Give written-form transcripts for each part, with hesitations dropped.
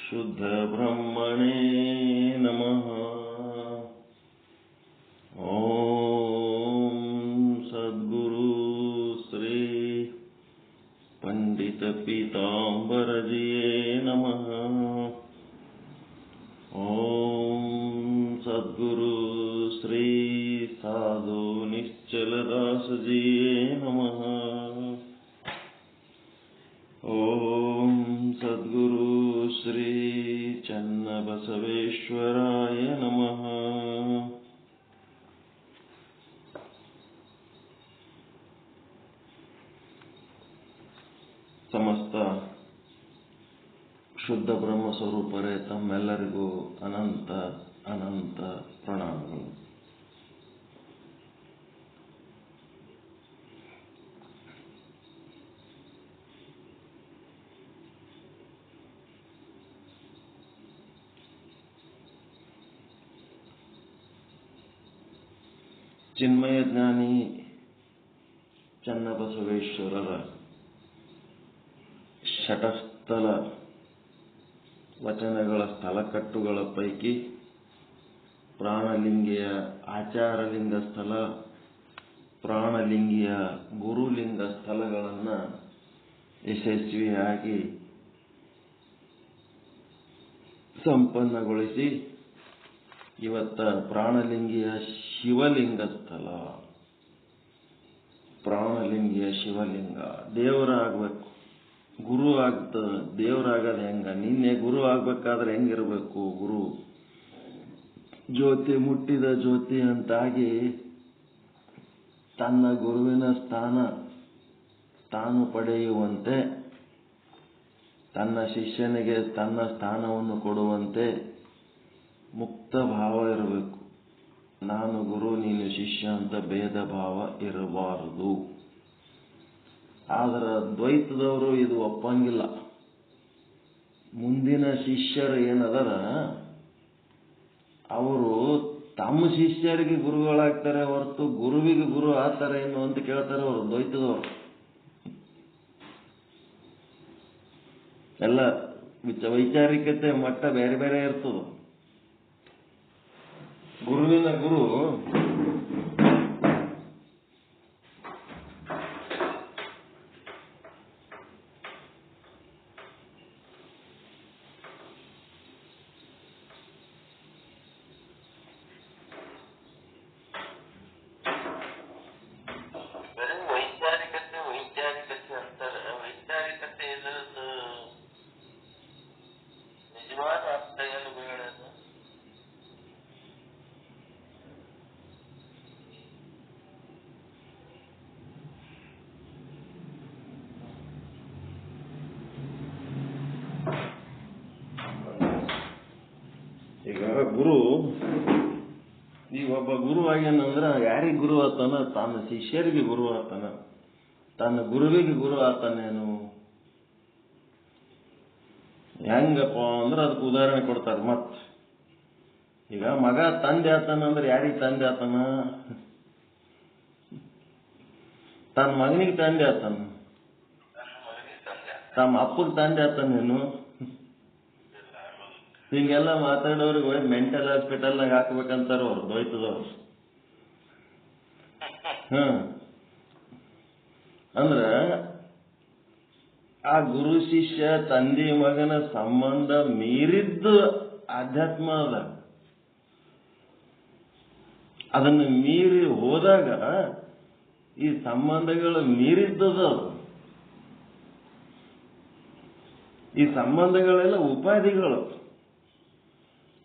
शुद्ध ब्रह्मणे नमः। ओम सद्गुरु श्री पंडित पीतांबर जिये नमः। ओम सद्गुरु श्री साधु निश्चलदास जिये नमः। ओम सद्गुरु श्री चन्नबसवेश्वराय नमः। ಸಮಸ್ತ ಶುದ್ಧ ಬ್ರಹ್ಮ ಸ್ವರೂಪರೇ ತಮ್ಮೆಲ್ಲರಿಗೂ ಅನಂತ ಅನಂತ ಪ್ರಣಾಮಗಳು. ಚಿನ್ಮಯ ಜ್ಞಾನಿ ಚನ್ನಬಸವೇಶ್ವರರ ಶಟಸ್ಥಲ ವಚನಗಳ ಸ್ಥಳಕಟ್ಟುಗಳ ಪೈಕಿ ಪ್ರಾಣಲಿಂಗಿಯ ಆಚಾರಲಿಂಗ ಸ್ಥಳ, ಪ್ರಾಣಲಿಂಗಿಯ ಗುರುಲಿಂಗ ಸ್ಥಳಗಳನ್ನು ಯಶಸ್ವಿಯಾಗಿ ಸಂಪನ್ನಗೊಳಿಸಿ ಇವತ್ತ ಪ್ರಾಣಲಿಂಗಿಯ ಶಿವಲಿಂಗ ಸ್ಥಳ, ಪ್ರಾಣಲಿಂಗಿಯ ಶಿವಲಿಂಗ ದೇವರಾಗಬೇಕು. ಗುರು ಆಗ್ತದ, ದೇವರಾಗದ ಹೆಂಗ? ನಿನ್ನೆ ಗುರು ಆಗ್ಬೇಕಾದ್ರೆ ಹೆಂಗಿರ್ಬೇಕು? ಗುರು ಜ್ಯೋತಿ ಮುಟ್ಟಿದ ಜ್ಯೋತಿ ಅಂತಾಗಿ ತನ್ನ ಗುರುವಿನ ಸ್ಥಾನ ತಾನು ಪಡೆಯುವಂತೆ, ತನ್ನ ಶಿಷ್ಯನಿಗೆ ತನ್ನ ಸ್ಥಾನವನ್ನು ಕೊಡುವಂತೆ ಮುಕ್ತ ಭಾವ ಇರಬೇಕು. ನಾನು ಗುರು ನೀನು ಶಿಷ್ಯ ಅಂತ ಭೇದ ಭಾವ ಇರಬಾರದು. ಆದ್ರೆ ದ್ವೈತದವರು ಇದು ಒಪ್ಪಂಗಿಲ್ಲ. ಮುಂದಿನ ಶಿಷ್ಯರು ಏನದರ ಅವರು ತಮ್ಮ ಶಿಷ್ಯರಿಗೆ ಗುರುಗಳಾಗ್ತಾರೆ ಹೊರತು ಗುರುವಿಗೆ ಗುರು ಆಗ್ತಾರೆ ಏನು ಅಂತ ಕೇಳ್ತಾರೆ ಅವರು ದ್ವೈತದವರು. ಎಲ್ಲ ವೈಚಾರಿಕತೆ ಮಟ್ಟ ಬೇರೆ ಬೇರೆ ಇರ್ತದ. ಗುರುವಿನ ಗುರು ವೈಚಾರಿಕತೆ ಅಂತಾರೆ. ವೈಚಾರಿಕತೆ ಇದರದ್ದು ನಿಜವಾದ ಅರ್ಥ ಏನು ಬೇಡದು? ಈಗ ಗುರು, ಈಗ ಒಬ್ಬ ಗುರು ಆಗ್ಯಾನಂದ್ರ ಯಾರಿಗೆ ಗುರು ಆತಾನ? ತನ್ನ ಶಿಷ್ಯರಿಗೆ ಗುರು ಆತಾನ, ತನ್ನ ಗುರುವಿಗೆ ಗುರು ಆತಾನೇನು? ಹೆಂಗಪ್ಪ ಅಂದ್ರೆ ಅದಕ್ಕೆ ಉದಾಹರಣೆ ಕೊಡ್ತಾರೆ. ಮತ್ ಈಗ ಮಗ ತಂದೆ ಆತಾನ ಅಂದ್ರೆ ಯಾರಿಗೆ ತಂದೆ ಆತಾನ? ತನ್ನ ಮಗನಿಗೆ ತಂದೆ ಆತಾನ. ತಮ್ಮ ಅಪ್ಪಗೆ ತಂದೆ ಆತಾನೇನು? ಹಿಂಗೆಲ್ಲ ಮಾತಾಡೋರಿಗೆ ಹೋಗಿ ಮೆಂಟಲ್ ಹಾಸ್ಪಿಟಲ್ನಾಗ ಹಾಕ್ಬೇಕಂತಾರ ಅವ್ರು ದ್ವೈತದವ್ರು. ಅಂದ್ರ ಆ ಗುರು ಶಿಷ್ಯ ತಂದೆ ಮಗನ ಸಂಬಂಧ ಮೀರಿದ್ದು ಆಧ್ಯಾತ್ಮ ಅದ. ಅದನ್ನು ಮೀರಿ ಹೋದಾಗ ಈ ಸಂಬಂಧಗಳು ಮೀರಿದ್ದದ. ಈ ಸಂಬಂಧಗಳೆಲ್ಲ ಉಪಾಧಿಗಳು,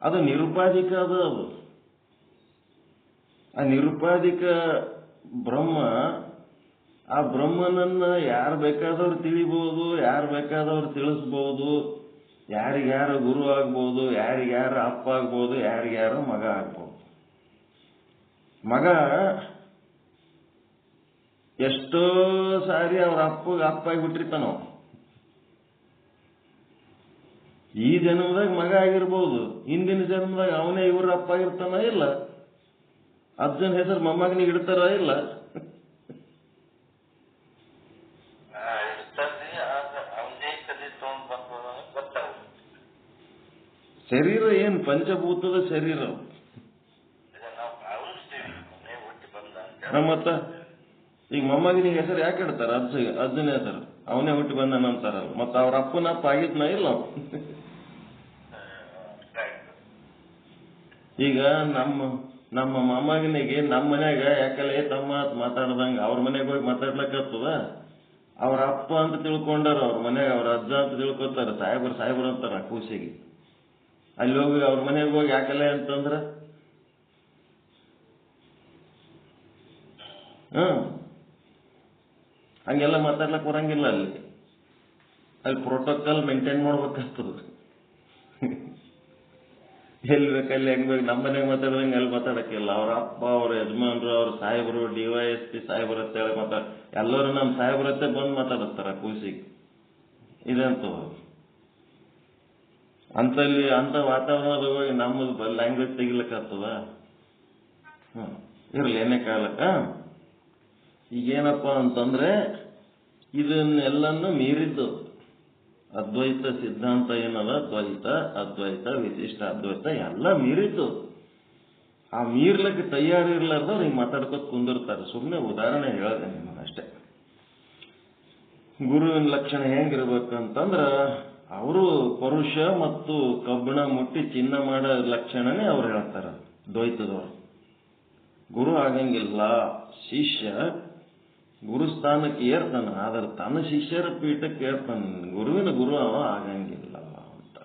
ಅದು ನಿರುಪಾಧಿಕ ಅದ. ಅದು ಆ ನಿರುಪಾಧಿಕ ಬ್ರಹ್ಮ, ಆ ಬ್ರಹ್ಮನನ್ನ ಯಾರು ಬೇಕಾದವ್ರು ತಿಳಿಬಹುದು, ಯಾರು ಬೇಕಾದವ್ರು ತಿಳಿಸ್ಬಹುದು, ಯಾರಿಗ್ಯಾರು ಗುರು ಆಗ್ಬಹುದು, ಯಾರಿಗ್ಯಾರು ಅಪ್ಪ ಆಗ್ಬಹುದು, ಯಾರಿಗ್ಯಾರು ಮಗ ಆಗ್ಬಹುದು. ಮಗ ಎಷ್ಟೋ ಸಾರಿ ಅವ್ರ ಅಪ್ಪಗೆ ಅಪ್ಪಾಗಿ ಬಿಟ್ಟಿರ್ತಾನವ. ಈ ಜನ್ಮದಾಗ ಮಗ ಆಗಿರ್ಬೋದು, ಹಿಂದಿನ ಜನ್ಮದಾಗ ಅವನೇ ಇವ್ರ ಅಪ್ಪ ಆಗಿರ್ತಾನ ಇಲ್ಲ? ಅಜ್ಜನ ಹೆಸರು ಮೊಮ್ಮಗನಿಗೆ ಇಡ್ತಾರ ಇಲ್ಲ? ಇರ್ತದೆ. ಅವನೇ ಕಲಿ ತಗೊಂಡ್ ಬಂದು ಶರೀರ ಏನು ಪಂಚಭೂತದ ಶರೀರ. ಮತ್ತ ಈಗ ಮೊಮ್ಮಗನಿಗೆ ಹೆಸರು ಯಾಕೆ ಇಡ್ತಾರ? ಅಜ್ಜನ ಹೆಸರು ಅವನೇ ಹುಟ್ಟಿ ಬಂದನ ಅಂತಾರಲ್ಲ. ಮತ್ತ ಅವ್ರ ಅಪ್ಪನಪ್ಪ ಆಗಿದ್ನ ಇಲ್ಲ. ಈಗ ನಮ್ಮ ಮೊಮ್ಮಗನಿಗೆ ನಮ್ಮ ಮನ್ಯಾಗ ಯಾಕಲೆ ತಮ್ಮ ಮಾತಾಡ್ದಂಗ ಅವ್ರ ಮನೆಗೆ ಹೋಗಿ ಮಾತಾಡ್ಲಕ್ಕತ್ತದ. ಅವ್ರ ಅಪ್ಪ ಅಂತ ತಿಳ್ಕೊಂಡಾರ, ಅವ್ರ ಮನ್ಯಾಗ ಅವ್ರ ಅಜ್ಜ ಅಂತ ತಿಳ್ಕೊತಾರ. ಸಾಹೇಬ್ರು ಅಂತಾರ ಕೂಸಿಗೆ. ಅಲ್ಲಿ ಹೋಗಿ ಅವ್ರ ಮನೆಗೆ ಹೋಗಿ ಯಾಕಲೆ ಅಂತಂದ್ರ ಹಂಗೆಲ್ಲ ಮಾತಾಡ್ಲಕ್ ಬರಂಗಿಲ್ಲ. ಅಲ್ಲಿ ಪ್ರೋಟೋಕಾಲ್ ಮೇಂಟೈನ್ ಮಾಡ್ಬೇಕಾಗ್ತದ. ಎಲ್ಲಿ ಬೇಕಲ್ಲಿ ಹೆಂಗ್ ಬೇಕು ನಮ್ಮ ಮನೆಗೆ ಮಾತಾಡ್ದಂಗೆ ಅಲ್ಲಿ ಮಾತಾಡಕ್ಕಿಲ್ಲ. ಅವ್ರ ಅಪ್ಪ, ಅವ್ರ ಯಜಮಾನ್ರು, ಅವ್ರ ಸಾಹೇಬರು, DYSP ಸಾಹೇಬ್ರ ಅಂತೇಳಿ ಎಲ್ಲರೂ ನಮ್ಮ ಸಾಹೇಬ್ರತ್ತೆ ಬಂದು ಮಾತಾಡಿಸ್ತಾರ ಕೂಸಿಗೆ. ಇದಂತೂ ಅಂತ ವಾತಾವರಣದಾಗ ಹೋಗಿ ನಮ್ಮದು ಲ್ಯಾಂಗ್ವೇಜ್ ತೆಗಿಲಿಕ್ಕಾಗ್ತದ? ಇರ್ಲಿ ಏನೇ ಕಾಲಕ್ಕ. ಈಗೇನಪ್ಪ ಅಂತಂದ್ರೆ ಇದನ್ನೆಲ್ಲನ್ನು ಮೀರಿದ್ದು ಅದ್ವೈತ ಸಿದ್ಧಾಂತ ಏನದ, ದ್ವೈತ, ಅದ್ವೈತ, ವಿಶಿಷ್ಟ ಅದ್ವೈತ ಎಲ್ಲ ಮೀರಿದ್ದು. ಆ ಮೀರ್ಲಕ್ಕೆ ತಯಾರಿರ್ಲಾರ್ದವ್ರು ಹಿಂಗೆ ಮಾತಾಡ್ಕೊತ ಕುಂದಿರ್ತಾರೆ. ಸುಮ್ಮನೆ ಉದಾಹರಣೆ ಹೇಳಿದೆ ನಿಮಗಷ್ಟೇ. ಗುರುವಿನ ಲಕ್ಷಣ ಹೆಂಗಿರ್ಬೇಕಂತಂದ್ರ ಅವರು ಪರುಷ ಮತ್ತು ಕಬ್ಬಣ ಮುಟ್ಟಿ ಚಿನ್ನ ಮಾಡೋ ಲಕ್ಷಣನೇ ಅವ್ರು ಹೇಳ್ತಾರ ದ್ವೈತದವರು. ಗುರು ಆಗಂಗಿಲ್ಲ. ಶಿಷ್ಯ ಗುರುಸ್ಥಾನಕ್ಕೆ ಏರ್ತಾನ, ಆದ್ರೆ ತನ್ನ ಶಿಷ್ಯರ ಪೀಠಕ್ಕೆ ಏರ್ತಾನ. ಗುರುವಿನ ಗುರು ಅವ ಆಗಂಗಿಲ್ಲ ಅಂತ.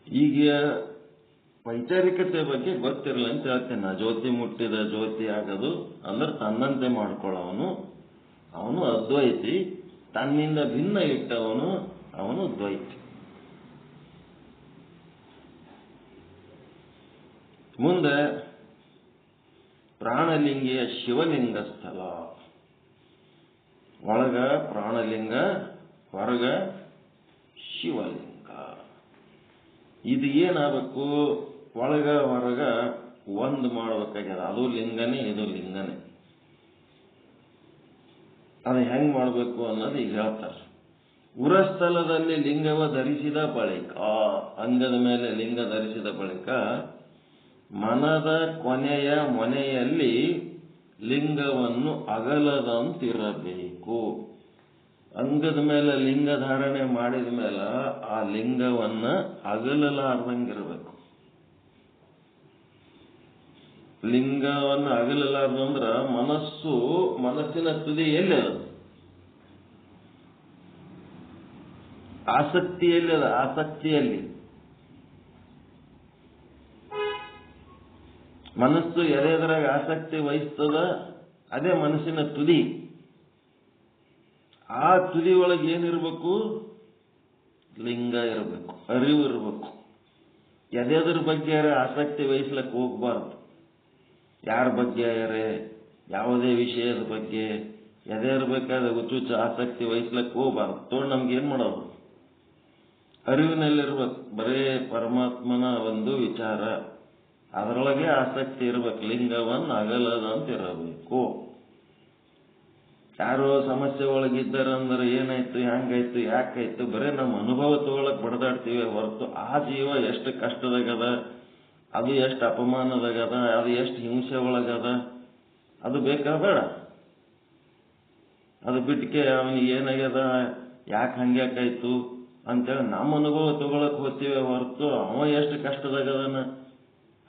ಈಗ ವೈಚಾರಿಕತೆ ಬಗ್ಗೆ ಗೊತ್ತಿರಲಿ ಅಂತ ಹೇಳ್ತೇನೆ. ಜ್ಯೋತಿ ಮುಟ್ಟಿದ ಜ್ಯೋತಿ ಆಗೋದು ಅಂದ್ರೆ ತನ್ನಂತೆ ಮಾಡ್ಕೊಳ್ಳೋವನು ಅವನು ಅದ್ವೈತಿ. ತನ್ನಿಂದ ಭಿನ್ನ ಇಟ್ಟವನು ಅವನು ದ್ವೈತಿ. ಮುಂದೆ ಪ್ರಾಣಲಿಂಗಿಯ ಶಿವಲಿಂಗ ಸ್ಥಳ. ಒಳಗ ಪ್ರಾಣಲಿಂಗ, ಹೊರಗ ಶಿವಲಿಂಗ. ಇದು ಏನಾಗಬೇಕು? ಒಳಗ ಹೊರಗ ಒಂದು ಮಾಡ್ಬೇಕಾಗ್ಯದ. ಅದು ಲಿಂಗನೇ, ಇದು ಲಿಂಗನೇ. ಅದು ಹೆಂಗ್ ಮಾಡಬೇಕು ಅನ್ನೋದು ಈಗ ಹೇಳ್ತಾರೆ. ಉರಸ್ಥಲದಲ್ಲಿ ಲಿಂಗವ ಧರಿಸಿದ ಬಳಿಕ, ಅಂಗದ ಮೇಲೆ ಲಿಂಗ ಧರಿಸಿದ ಬಳಿಕ ಮನದ ಕೊನೆಯ ಮೊನೆಯಲ್ಲಿ ಲಿಂಗವನ್ನು ಅಗಲದಂತಿರಬೇಕು. ಅಂಗದ ಮೇಲೆ ಲಿಂಗ ಧಾರಣೆ ಮಾಡಿದ ಮೇಲೆ ಆ ಲಿಂಗವನ್ನ ಅಗಲಲಾರ್ದಂಗಿರ್ಬೇಕು. ಲಿಂಗವನ್ನು ಅಗಲಲಾರ್ದಂದ್ರ ಮನಸ್ಸಿನ ತುದಿ ಎಲ್ಲಿ ಅದು? ಆಸಕ್ತಿಯಲ್ಲಿ ಅದ. ಆಸಕ್ತಿಯಲ್ಲಿ ಮನಸ್ಸು ಎದೆದ್ರಾಗ ಆಸಕ್ತಿ ವಹಿಸ್ತದ, ಅದೇ ಮನಸ್ಸಿನ ತುದಿ. ಆ ತುದಿ ಒಳಗೆ ಏನಿರ್ಬೇಕು? ಲಿಂಗ ಇರಬೇಕು, ಅರಿವು ಇರಬೇಕು. ಎದೆದ್ರ ಬಗ್ಗೆ ಆಸಕ್ತಿ ವಹಿಸ್ಲಕ್ಕೆ ಹೋಗ್ಬಾರ್ದು. ಯಾರ ಬಗ್ಗೆ ಯಾವುದೇ ವಿಷಯದ ಬಗ್ಗೆ ಎದೆರ್ಬೇಕಾದ್ರೆ ಹುಚ್ಚುಚ್ಚು ಆಸಕ್ತಿ ವಹಿಸ್ಲಕ್ಕೆ ಹೋಗ್ಬಾರ್ದು. ನಮ್ಗೇನ್ ಮಾಡೋದು? ಅರಿವಿನಲ್ಲಿರ್ಬೇಕು. ಬರೇ ಪರಮಾತ್ಮನ ಒಂದು ವಿಚಾರ, ಅದರೊಳಗೆ ಆಸಕ್ತಿ ಇರ್ಬೇಕು. ಲಿಂಗವನ್ನು ಅಗಲದಂತಿರಬೇಕು. ಯಾರೋ ಸಮಸ್ಯೆ ಒಳಗಿದ್ದಾರಂದ್ರೆ ಏನಾಯ್ತು, ಹೆಂಗಾಯ್ತು, ಯಾಕಾಯ್ತು, ಬರೇ ನಮ್ಮ ಅನುಭವ ತಗೊಳಕ್ ಬಡದಾಡ್ತೀವಿ ಹೊರತು ಆ ಜೀವ ಎಷ್ಟು ಕಷ್ಟದಾಗದ, ಅದು ಎಷ್ಟು ಅಪಮಾನದಾಗದ, ಅದು ಎಷ್ಟು ಹಿಂಸೆ ಒಳಗದ, ಅದು ಬೇಕಾ ಬೇಡ? ಅದು ಬಿಟ್ಟಿಗೆ ಅವನಿಗೆ ಏನಾಗ್ಯದ, ಯಾಕೆ ಹಂಗ್ಯಾಕಾಯ್ತು ಅಂತೇಳಿ ನಮ್ಮ ಅನುಭವ ತಗೊಳಕ್ ಹೋಗ್ತೀವಿ ಹೊರತು ಅವ ಎಷ್ಟು ಕಷ್ಟದಾಗದನ,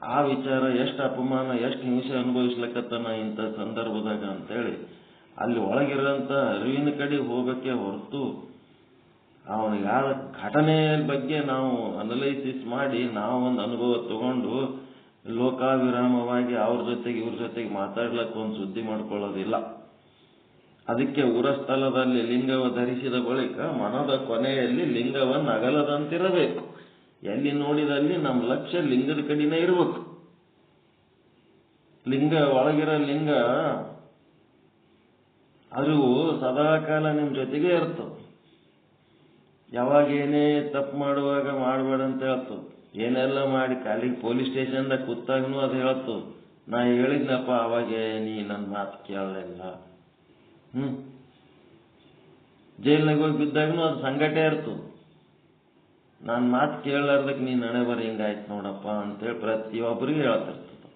ಆ ವಿಚಾರ ಎಷ್ಟು ಅಪಮಾನ, ಎಷ್ಟು ಹಿಂಸೆ ಅನುಭವಿಸ್ಲಕ್ಕತ್ತಾನ ಇಂಥ ಸಂದರ್ಭದಾಗ ಅಂತೇಳಿ ಅಲ್ಲಿ ಒಳಗಿರೋಂಥ ಅರಿವಿನ ಕಡೆ ಹೋಗಕ್ಕೆ ಹೊರತು ಅವನಿಗೆ ಆದ ಘಟನೆಯ ಬಗ್ಗೆ ನಾವು ಅನಲೈಸಿಸ್ ಮಾಡಿ ನಾವು ಒಂದು ಅನುಭವ ತಗೊಂಡು ಲೋಕಾವಿರಾಮವಾಗಿ ಅವ್ರ ಜೊತೆಗೆ ಇವ್ರ ಜೊತೆಗೆ ಮಾತಾಡ್ಲಕ್ಕೆ ಒಂದು ಸುದ್ದಿ ಮಾಡ್ಕೊಳ್ಳೋದಿಲ್ಲ. ಅದಕ್ಕೆ ಉರಸ್ಥಲದಲ್ಲಿ ಲಿಂಗವ ಧರಿಸಿದ ಬಳಿಕ ಮನದ ಕೊನೆಯಲ್ಲಿ ಲಿಂಗವನ್ನು ಅಗಲದಂತಿರಬೇಕು. ಎಲ್ಲಿ ನೋಡಿದಲ್ಲಿ ನಮ್ಮ ಲಕ್ಷ್ಯ ಲಿಂಗದ ಕಡೆನೇ ಇರಬೇಕು. ಲಿಂಗ ಒಳಗಿರೋ ಲಿಂಗ ಅರಿವು ಸದಾಕಾಲ ನಿಮ್ಮ ಜೊತೆಗೆ ಇರ್ತದೆ. ಯಾವಾಗ ಏನೇ ತಪ್ಪು ಮಾಡುವಾಗ ಮಾಡಬೇಡ ಅಂತ ಹೇಳ್ತದೆ. ಏನೆಲ್ಲ ಮಾಡಿ ಕಾಲಿಗೆ ಪೊಲೀಸ್ ಸ್ಟೇಷನ್ದಾಗ ಕೂತಾಗನು ಅದು ಹೇಳ್ತದೆ, ನಾ ಹೇಳಿದ್ನಪ್ಪ ಅವಾಗೆ ನೀ ನನ್ನ ಮಾತು ಕೇಳಲಿಲ್ಲ. ಜೈಲ್ನಾಗ ಹೋಗಿ ಬಿದ್ದಾಗನು ಅದು ಸಂಗಟೆ ಇರ್ತದೆ. ನಾನು ಮಾತು ಕೇಳಲಾರ್ದಕ್ಕೆ ನೀನು ಹಣೆ ಬರ ಹಿಂಗಾಯ್ತು ನೋಡಪ್ಪ ಅಂತೇಳಿ ಪ್ರತಿಯೊಬ್ಬರಿಗೂ ಹೇಳ್ತಿರ್ತದೆ.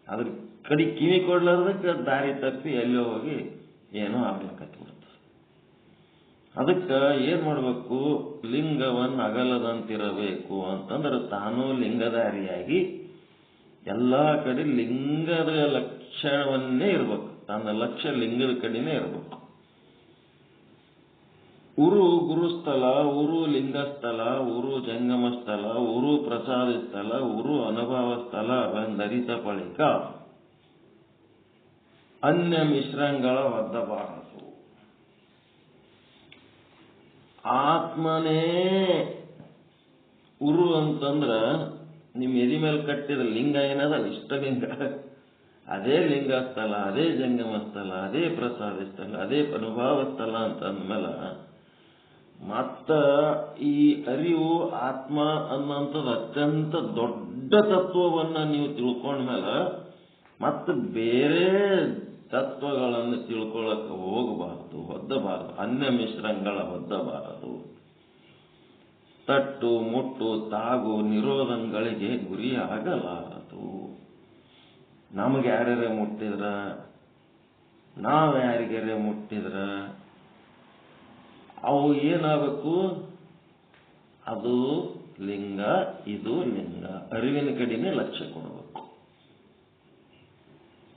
ಅದ್ರ ಕಡೆ ಕಿವಿ ಕೊಡ್ಲಾರ್ದಕ್ಕೆ ದಾರಿ ತಪ್ಪಿ ಎಲ್ಲೋ ಹೋಗಿ ಏನೋ ಆಗ್ಲಿಕ್ಕತ್ಬಿಡ್ತದೆ. ಅದಕ್ಕೆ ಏನ್ ಮಾಡ್ಬೇಕು, ಲಿಂಗವನ್ನು ಅಗಲದಂತಿರಬೇಕು ಅಂತಂದ್ರೆ ತಾನು ಲಿಂಗಧಾರಿಯಾಗಿ ಎಲ್ಲಾ ಕಡೆ ಲಿಂಗದ ಲಕ್ಷಣವನ್ನೇ ಇರ್ಬೇಕು. ತನ್ನ ಲಕ್ಷ್ಯ ಲಿಂಗದ ಕಡೆನೇ ಇರ್ಬೇಕು. ಉರು ಗುರುಸ್ಥಳ, ಉರು ಲಿಂಗಸ್ಥಳ, ಉರು ಜಂಗಮ ಸ್ಥಳ, ಉರು ಪ್ರಸಾದ ಸ್ಥಳ, ಉರು ಅನುಭವ ಸ್ಥಳ ಎಂದರಿತ ಬಳಿಕ ಅನ್ಯ ಮಿಶ್ರಂಗಳ ಒದ್ದಬಾರದು. ಆತ್ಮನೇ ಉರು ಅಂತಂದ್ರ ನಿಮ್ ಎದಿ ಮೇಲೆ ಕಟ್ಟಿದ ಲಿಂಗ ಏನದ ಇಷ್ಟಲಿಂಗ, ಅದೇ ಲಿಂಗ ಸ್ಥಳ, ಅದೇ ಜಂಗಮ ಸ್ಥಳ, ಅದೇ ಪ್ರಸಾದ ಸ್ಥಳ, ಅದೇ ಅನುಭವ ಸ್ಥಳ ಅಂತ ಅಂದ್ಮೇಲೆ ಮತ್ತ ಈ ಅರಿವು ಆತ್ಮ ಅನ್ನೋಂಥದ್ದು ಅತ್ಯಂತ ದೊಡ್ಡ ತತ್ವವನ್ನ ನೀವು ತಿಳ್ಕೊಂಡ್ಮೇಲೆ ಮತ್ತೆ ಬೇರೆ ತತ್ವಗಳನ್ನು ತಿಳ್ಕೊಳ್ಳಕ್ಕೆ ಹೋಗಬಾರದು, ಹೊದ್ದಬಾರದು. ಅನ್ಯ ಮಿಶ್ರಂಗಳ ಹೊದ್ದಬಾರದು. ತಟ್ಟು ಮುಟ್ಟು ತಾಗು ನಿರೋಧಗಳಿಗೆ ಗುರಿಯಾಗಲಾರದು. ನಮಗೆ ಯಾರ್ಯಾರೇ ಮುಟ್ಟಿದ್ರ, ನಾವು ಯಾರಿಗಾರೇ ಮುಟ್ಟಿದ್ರ ಅವು ಏನಾಗಬೇಕು, ಅದು ಲಿಂಗ, ಇದು ಲಿಂಗ, ಅರಿವಿನ ಕಡೆನೇ ಲಕ್ಷ್ಯ ಕೊಡಬೇಕು.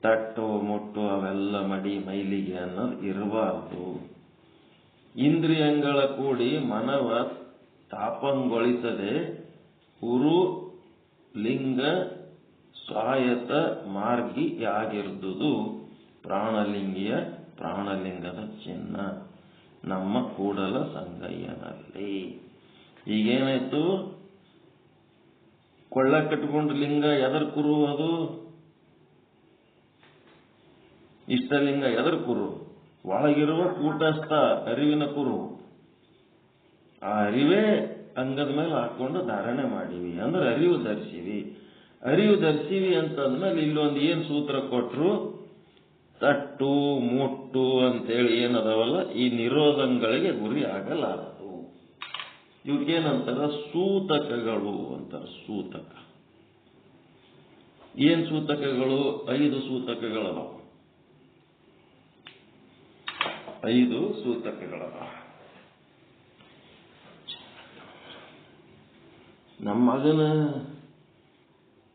ತಟ್ಟು ಮುಟ್ಟು ಅವೆಲ್ಲ ಮಡಿ ಮೈಲಿಗೆ ಅನ್ನೋದು ಇರಬಾರ್ದು. ಇಂದ್ರಿಯಗಳ ಕೂಡಿ ಮನವ ತಾಪಂಗೊಳಿಸದೆ ಉರು ಲಿಂಗ ಸ್ವಾಯತ ಮಾರ್ಗಿಯಾಗಿರುವುದು ಪ್ರಾಣಲಿಂಗದ ಚಿಹ್ನ ನಮ್ಮ ಕೂಡಲ ಸಂಗಯ್ಯನಲ್ಲಿ. ಈಗೇನಾಯ್ತು, ಕೊಳ್ಳ ಕಟ್ಕೊಂಡು ಲಿಂಗ ಎದರ ಕುರು, ಅದು ಇಷ್ಟಲಿಂಗ ಎದರ ಕುರು, ಒಳಗಿರುವ ಕೂಟಸ್ಥ ಅರಿವಿನ ಕುರು. ಆ ಅರಿವೇ ಅಂಗದ ಮೇಲೆ ಹಾಕೊಂಡು ಧಾರಣೆ ಮಾಡಿವಿ ಅಂದ್ರೆ ಅರಿವು ಧರಿಸಿವಿ. ಅರಿವು ಧರಿಸಿವಿ ಅಂತಂದ್ಮೇಲೆ ಇಲ್ಲೊಂದು ಏನ್ ಸೂತ್ರ ಕೊಟ್ರು, ತಟ್ಟು ಮುಟ್ಟು ಅಂತೇಳಿ ಏನದವಲ್ಲ, ಈ ನಿರೋಧಗಳಿಗೆ ಗುರಿ ಆಗಲಾರದು. ಇವ್ರಿಗೇನಂತಾರ, ಸೂತಕಗಳು ಅಂತಾರ. ಸೂತಕ ಏನ್ ಸೂತಕಗಳು? 5 ಸೂತಕಗಳವ. 5 ಸೂತಕಗಳವ. ನಮ್ಮ ಮಗನ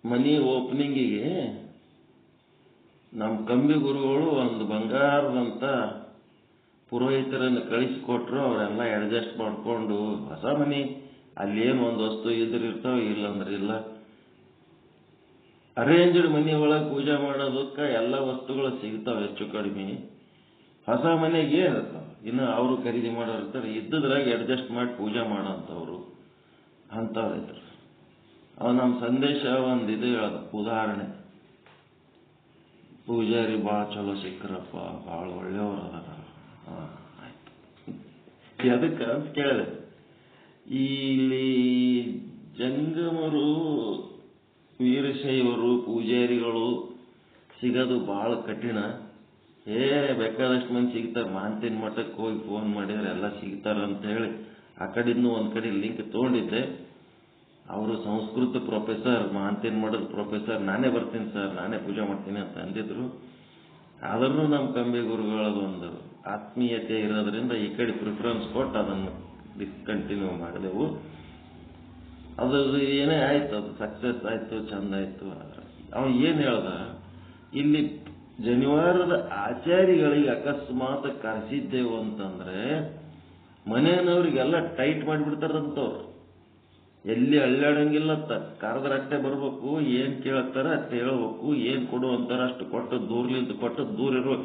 ಮನಿ ಓಪನಿಂಗಿಗೆ ನಮ್ಮ ಕಂಬಿ ಗುರುಗಳು ಒಂದು ಬಂಗಾರದಂತ ಪುರೋಹಿತರನ್ನು ಕಳಿಸಿಕೊಟ್ರು. ಅವರೆಲ್ಲ ಅಡ್ಜಸ್ಟ್ ಮಾಡಿಕೊಂಡು ಹೊಸ ಮನಿ, ಅಲ್ಲೇನು ಒಂದು ವಸ್ತು ಇರ್ತಾವ, ಇಲ್ಲಂದ್ರೆ ಇಲ್ಲ. ಅರೇಂಜ್ಡ್ ಮನಿ ಒಳಗೆ ಪೂಜೆ ಮಾಡೋದಕ್ಕೆ ಎಲ್ಲ ವಸ್ತುಗಳು ಸಿಗ್ತಾವ ಹೆಚ್ಚು ಕಡಿಮೆ. ಹೊಸ ಮನೆಗೆ ಏನಿರ್ತಾವ, ಇನ್ನು ಅವರು ಖರೀದಿ ಮಾಡೋರಿರ್ತಾರೆ, ಇದ್ದದ್ರಾಗ ಅಡ್ಜಸ್ಟ್ ಮಾಡಿ ಪೂಜೆ ಮಾಡೋಂಥವ್ರು ಅಂಥವ್ರಿದ್ರು. ಅವ ನಮ್ಮ ಸಂದೇಶ ಒಂದು ಇದು ಹೇಳದ, ಉದಾಹರಣೆ, ಪೂಜಾರಿ ಭಾಳ ಚಲೋ ಸಿಕ್ಕರಪ್ಪ, ಭಾಳ ಒಳ್ಳೆಯವ್ರು ಅದಾರ. ಆಯ್ತು, ಅದಕ್ಕೆ ಅಂತ ಕೇಳಿದೆ. ಇಲ್ಲಿ ಜಂಗಮರು, ವೀರಶೈವರು, ಪೂಜಾರಿಗಳು ಸಿಗೋದು ಭಾಳ ಕಠಿಣ. ಬೇಕಾದಷ್ಟು ಮಂದಿ ಸಿಗ್ತಾರೆ. ಮಾಂತಿನ ಮಠಕ್ಕೆ ಹೋಗಿ ಫೋನ್ ಮಾಡಿದ್ರೆ ಎಲ್ಲ ಸಿಗ್ತಾರೆ ಅಂತ ಹೇಳಿ ಆ ಕಡೆಯಿಂದ ಒಂದು ಕಡೆ ಲಿಂಕ್ ತೊಗೊಂಡಿದ್ದೆ. ಅವರು ಸಂಸ್ಕೃತ ಪ್ರೊಫೆಸರ್, ಮಾಂತಿನ ಮಠದ ಪ್ರೊಫೆಸರ್, ನಾನೇ ಬರ್ತೀನಿ ಸರ್, ನಾನೇ ಪೂಜೆ ಮಾಡ್ತೀನಿ ಅಂತ ಅಂದಿದ್ರು. ಆದ್ರೂ ನಮ್ಮ ಕಂಬಿ ಗುರುಗಳದು ಒಂದು ಆತ್ಮೀಯತೆ ಇರೋದ್ರಿಂದ ಈ ಕಡೆ ಪ್ರಿಫರೆನ್ಸ್ ಕೊಟ್ಟು ಅದನ್ನು ಡಿಸ್ಕಂಟಿನ್ಯೂ ಮಾಡಿದೆವು. ಅದು ಏನೇ ಆಯ್ತು, ಅದು ಸಕ್ಸಸ್ ಆಯ್ತು, ಚಂದ ಆಯ್ತು. ಅವನು ಏನು ಹೇಳ್ದ, ಇಲ್ಲಿ ಜನಿವಾರದ ಆಚಾರಿಗಳಿಗೆ ಅಕಸ್ಮಾತ್ ಕರೆಸಿದ್ದೆವು ಅಂತಂದ್ರೆ ಮನೆಯವ್ರಿಗೆಲ್ಲ ಟೈಟ್ ಮಾಡಿಬಿಡ್ತಾರಂತವ್ರು. ಎಲ್ಲಿ ಅಳ್ಳಾಡಂಗಿಲ್ಲ, ಕರೆದ್ರೆ ಅಷ್ಟೇ ಬರ್ಬೇಕು, ಏನ್ ಕೇಳ್ತಾರ ಅಷ್ಟೇ ಹೇಳ್ಬೇಕು, ಏನ್ ಕೊಡು ಅಂತಾರ ಅಷ್ಟು ಕೊಟ್ಟು ದೂರ ಇರುವ.